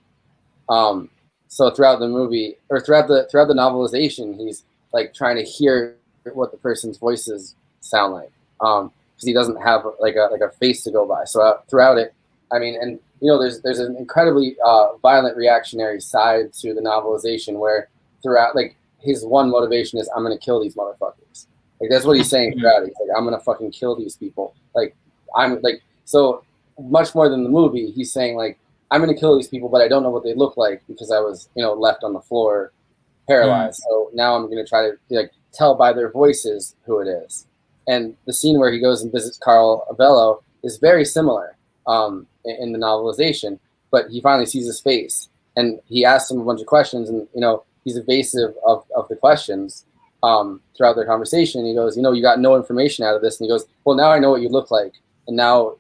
So throughout the movie or throughout the novelization, he's like trying to hear what the person's voices sound like, because he doesn't have like a face to go by. So throughout it, I mean, and there's an incredibly violent reactionary side to the novelization where throughout, like, his one motivation is, I'm gonna kill these motherfuckers. Like that's what he's saying throughout. He's like, I'm gonna fucking kill these people. Like I'm like, so much more than the movie, he's saying like, I'm going to kill these people, but I don't know what they look like because I was, left on the floor paralyzed. So now I'm going to try to tell by their voices who it is. And the scene where he goes and visits Carl Avello is very similar in the novelization, but he finally sees his face and he asks him a bunch of questions, and, he's evasive of the questions throughout their conversation. He goes, you got no information out of this. And he goes, well, now I know what you look like. And now,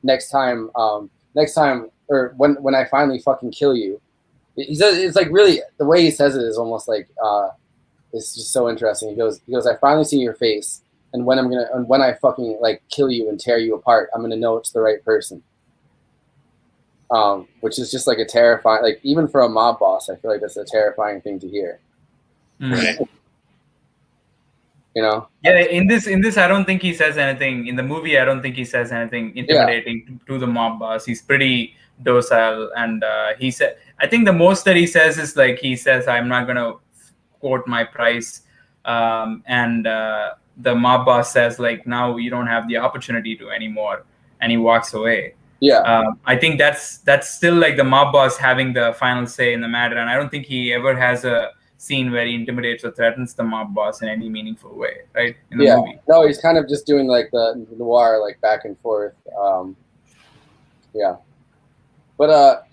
next time, or when I finally fucking kill you, he says, it's like really the way he says it is almost like it's just so interesting. He goes, I finally see your face, and when I fucking like kill you and tear you apart, I'm gonna know it's the right person. Which is just like a terrifying, like even for a mob boss, I feel like that's a terrifying thing to hear. Mm. Yeah, in this I don't think he says anything. In the movie, I don't think he says anything intimidating to the mob boss. He's pretty docile, and he said, I think the most that he says is like, he says, I'm not gonna quote my price, and the mob boss says like, now you don't have the opportunity to anymore, and he walks away. I think that's still like the mob boss having the final say in the matter, and I don't think he ever has a scene where he intimidates or threatens the mob boss in any meaningful way, right? In the movie. No, he's kind of just doing like the noir, like back and forth. But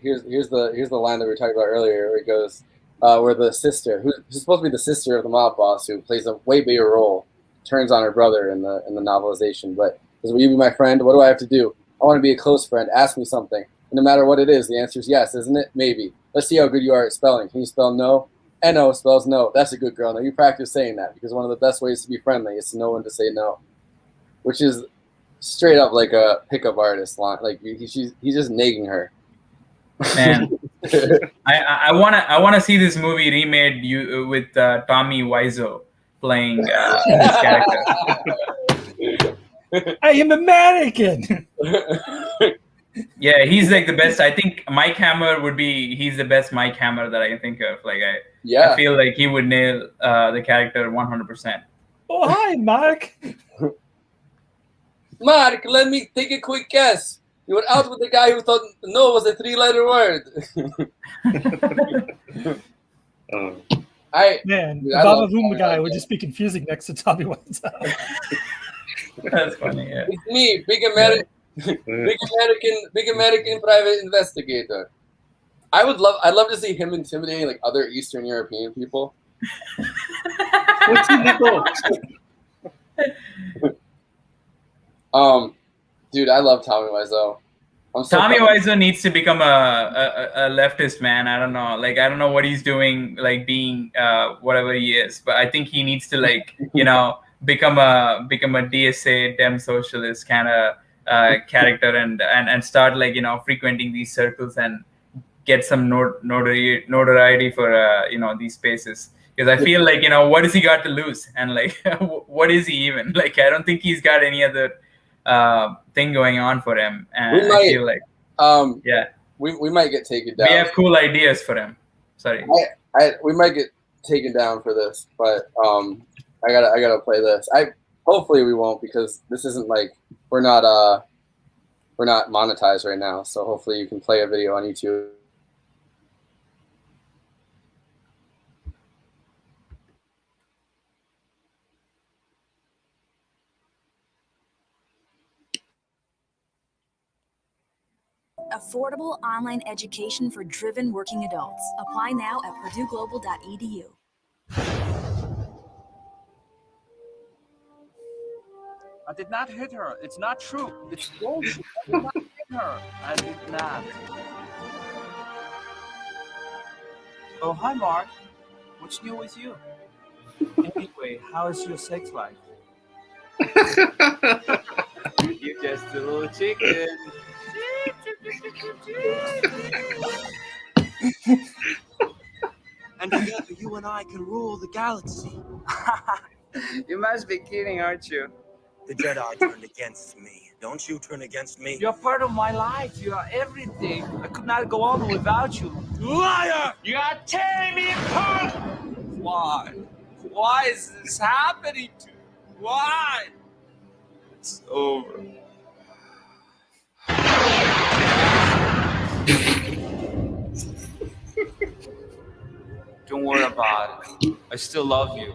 here's the line that we were talking about earlier, where it goes, where the sister, who's supposed to be the sister of the mob boss, who plays a way bigger role, turns on her brother in the novelization. But says, will you be my friend? What do I have to do? I want to be a close friend. Ask me something. And no matter what it is, the answer is yes, isn't it? Maybe. Let's see how good you are at spelling. Can you spell no? N-O spells no. That's a good girl. Now you practice saying that, because one of the best ways to be friendly is to know when to say no, which is straight up like a pickup artist line. Like he's just nagging her. Man, I wanna see this movie remade with Tommy Wiseau playing this character. I am a mannequin. Yeah, he's like the best. I think Mike Hammer he's the best Mike Hammer that I can think of. Like I feel like he would nail the character 100%. Oh, hi, Mark. Mark, let me take a quick guess. You were out with the guy who thought no was a 3-letter word. Man, the Baba Boom guy would just be confusing next to Tommy Wiseau. That's funny. Yeah. It's me, big American private investigator. I'd love to see him intimidating like other Eastern European people. What's in the book? Dude, I love Tommy Wiseau. Tommy Wiseau needs to become a leftist, man. I don't know. Like, I don't know what he's doing, like being whatever he is, but I think he needs to, like, you know, become a DSA, Dem socialist kind of character and start, like, you know, frequenting these circles and get some notoriety for, you know, these spaces. Because I feel like, you know, what has he got to lose? And, like, what is he even? Like, I don't think he's got any other thing going on for him, and I feel like we might get taken down. We have cool ideas for him. Sorry, we might get taken down for this, but I gotta play this. Hopefully we won't, because this isn't like we're not monetized right now. So hopefully you can play a video on YouTube. Affordable online education for driven working adults. Apply now at purdueglobal.edu. I did not hit her. It's not true. It's bullshit. I did not hit her. I did not. Oh, hi, Mark. What's new with you? Anyway, how is your sex life? You're just a little chicken. And together, you and I can rule the galaxy. You must be kidding, aren't you? The Jedi turned against me. Don't you turn against me. You're part of my life. You are everything. I could not go on without you. Liar! You are tearing me apart! Why? Why is this happening to you? Why? It's over. Don't worry about it. I still love you.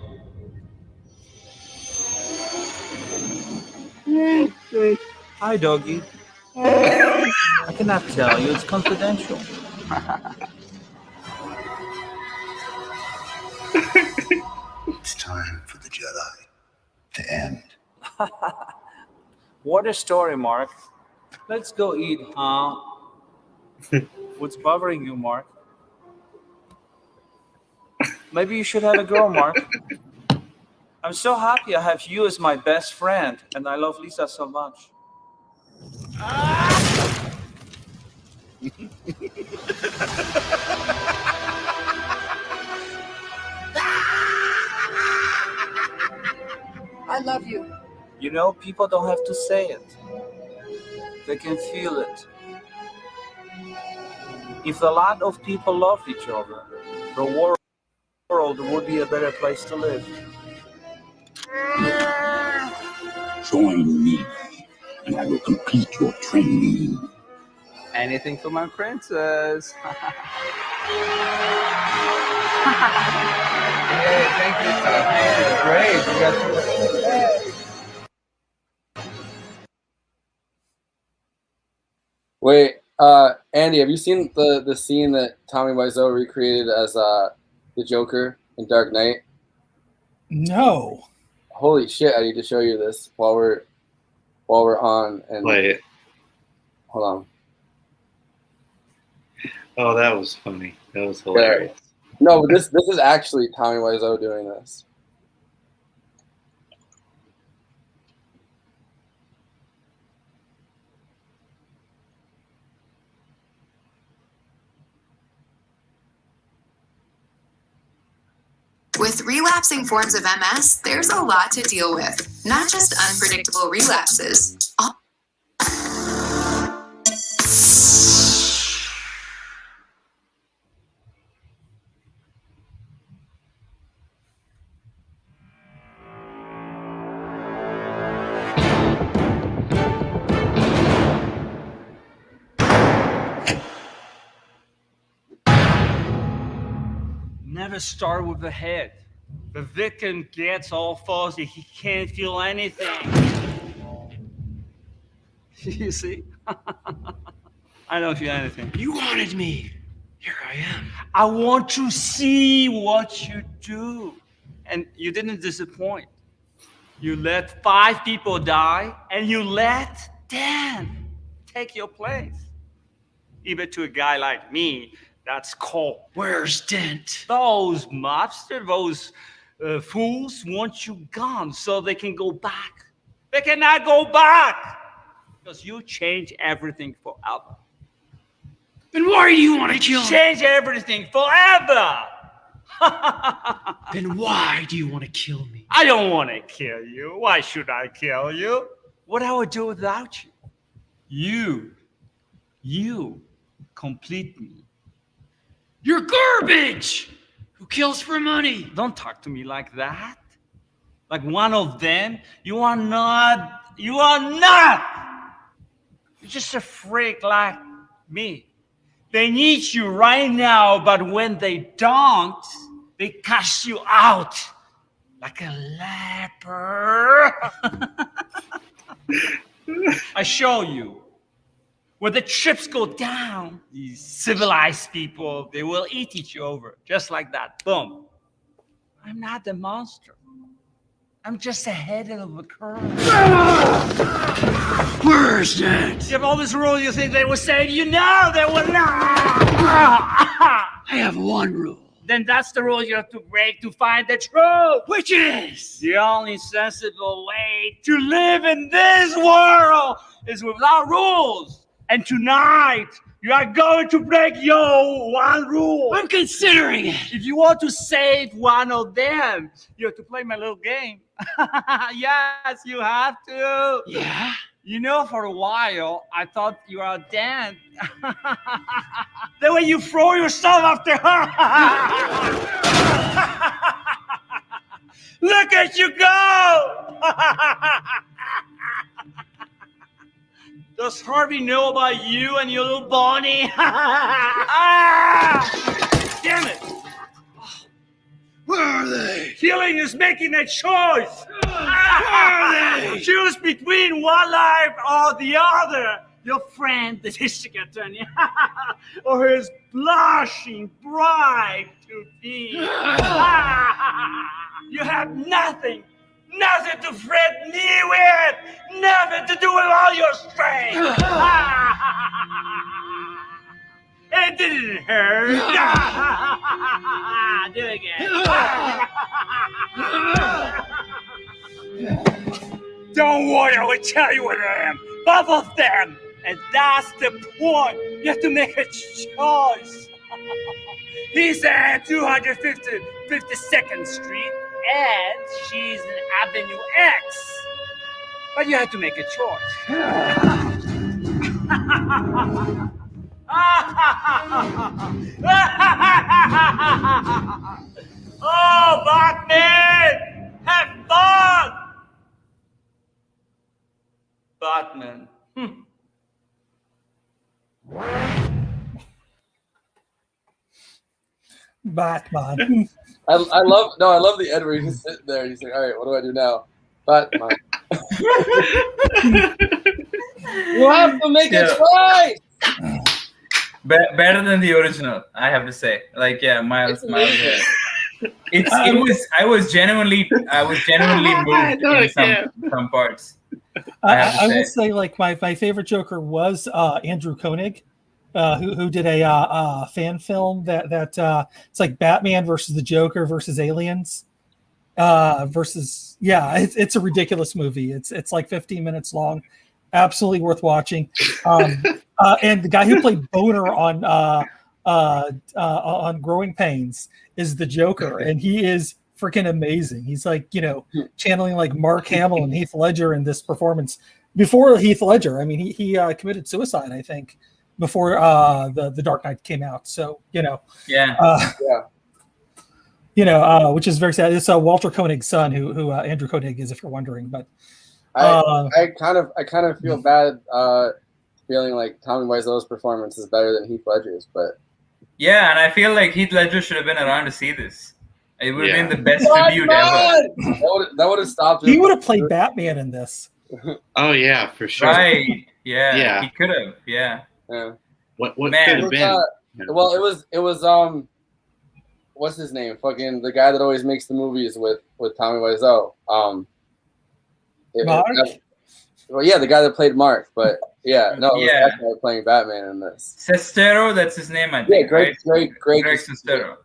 Hi, doggy. I cannot tell you. It's confidential. It's time for the Jedi to end. What a story, Mark. Let's go eat, huh? What's bothering you, Mark? Maybe you should have a girl, Mark. I'm so happy I have you as my best friend, and I love Lisa so much. I love you. You know, people don't have to say it. They can feel it. If a lot of people love each other, the world would be a better place to live. Join me, and I will complete your training. Anything for my princess. Hey, thank you, Tom. This is great. You guys. Wait, Andy, have you seen the scene that Tommy Wiseau recreated as the Joker in Dark Knight? No. Holy shit! I need to show you this while we're on and play it. Hold on. Oh, that was funny. That was hilarious. Yeah. No, but this is actually Tommy Wiseau doing this. With relapsing forms of MS, there's a lot to deal with, not just unpredictable relapses. never start with the head. The victim gets all fuzzy. He can't feel anything. You see? I don't feel anything. You wanted me. Here I am. I want to see what you do. And you didn't disappoint. You let 5 people die, and you let 10 take your place. Even to a guy like me, that's called where's Dent? Those mobsters, those fools want you gone so they can go back. They cannot go back because you change everything forever. Then why do you want to kill me? Change everything forever. Then why do you want to kill me? I don't want to kill you. Why should I kill you? What I would do without you? You complete me. You're garbage! Who kills for money? Don't talk to me like that. Like one of them. You are not. You're just a freak like me. They need you right now, but when they don't, they cast you out like a leper. I show you. When the chips go down, these civilized people, they will eat each other, just like that. Boom. I'm not the monster. I'm just ahead of the curve. Where's that? You have all this rule, you think they will say, you know, they will not. I have one rule. Then that's the rule you have to break to find the truth. Which is? The only sensible way to live in this world is without rules. And tonight, you are going to break your one rule. I'm considering it. If you want to save one of them, you have to play my little game. Yes, you have to. Yeah? You know, for a while, I thought you were dead. Then when you throw yourself after her, look at you go! Does Harvey know about you and your little Bonnie? Damn it! Where are they? Killing is making a choice. Where are they? Choose between one life or the other. Your friend, the district attorney, or his blushing bride to be. You have nothing to threaten me with, nothing to do with all your strength. It didn't hurt. Do it again. Don't worry, I will tell you what I am. Both of them. And that's the point. You have to make a choice. He's at 252nd Street, and she's in Avenue X. But you have to make a choice. Oh, Batman! Have fun! Batman. Batman. I love the end where he's sitting there. He's like, all right, what do I do now? Batman. You have to make it twice. Better than the original, I have to say. Like, yeah, Miles. Yeah. I was genuinely moved in some parts. I will say, like, my favorite Joker was Andrew Koenig, who did a fan film that it's like Batman versus the Joker versus aliens it's a ridiculous movie. It's like 15 minutes long, absolutely worth watching. And the guy who played Boner on Growing Pains is the Joker, and he is freaking amazing. He's like, channeling like Mark Hamill and Heath Ledger in this performance. Before Heath Ledger, I mean, he committed suicide, I think, before the Dark Knight came out. So which is very sad. It's Walter Koenig's son, who Andrew Koenig is, if you're wondering. But I kind of feel bad feeling like Tommy Wiseau's performance is better than Heath Ledger's, but Yeah, and I feel like Heath Ledger should have been around to see this. It would have been the best Oh, tribute God! ever. That would have stopped. He would have played Batman in this. Oh yeah, for sure. Right. Yeah. Yeah. He could have. Yeah. Yeah. What Man. could have been? Well, it was what's his name? Fucking the guy that always makes the movies with Tommy Wiseau. Mark? Well, yeah, the guy that played Mark, but yeah, no, it was Yeah. that guy playing Batman in this. Sestero, that's his name, I think. Greg Sestero.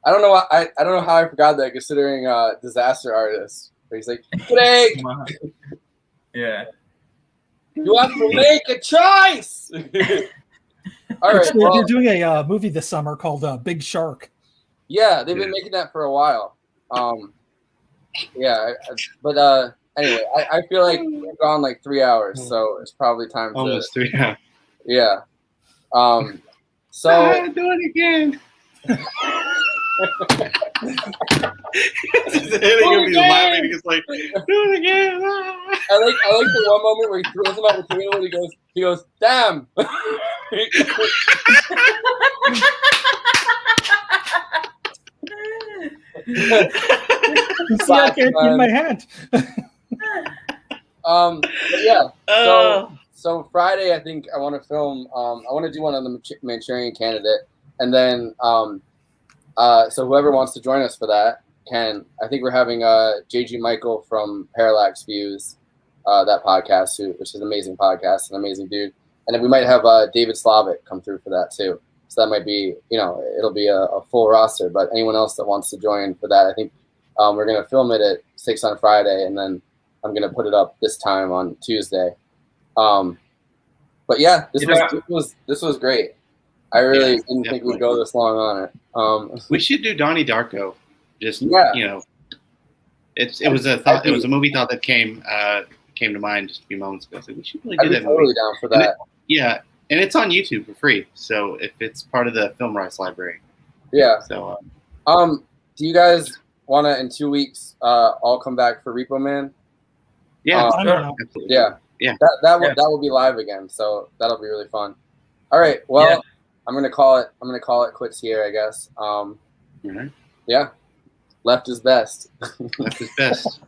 I don't know. I don't know how I forgot that, considering Disaster Artist. But he's like, Greg, Yeah. you have to make a choice. All right. They're doing a movie this summer called Big Shark. Yeah, they've been making that for a while. But anyway, I feel like we've gone like 3 hours, so it's probably time to Almost 3 hours. Yeah. So do it again. He's laughing. He's like, do it again. I like the one moment where he throws him out the window and he goes, damn. You see, I can't keep my hand. But yeah. So Friday, I think I want to film. I want to do one on the Manchurian Candidate, and then so whoever wants to join us for that can. I think we're having JG Michael from Parallax Views, that podcast, which is an amazing podcast, an amazing dude, and then we might have David Slavic come through for that too. So that might be, it'll be a full roster. But anyone else that wants to join for that, I think we're gonna film it at 6 on Friday, and then I'm gonna put it up this time on Tuesday. But yeah, this was great. I really didn't think we'd go this long on it. We should do Donnie Darko. Just it was a thought. It was a movie thought that came to mind just a few moments ago. So we should really do that. Totally down for that. And it's on YouTube for free. So if it's part of the Film Rights Library. Yeah. So do you guys want to in 2 weeks all come back for Repo Man? Yeah. Absolutely. Yeah. That will be live again. So that'll be really fun. All right. Well, I'm gonna call it quits here, I guess. Yeah. Left is best. Left is best.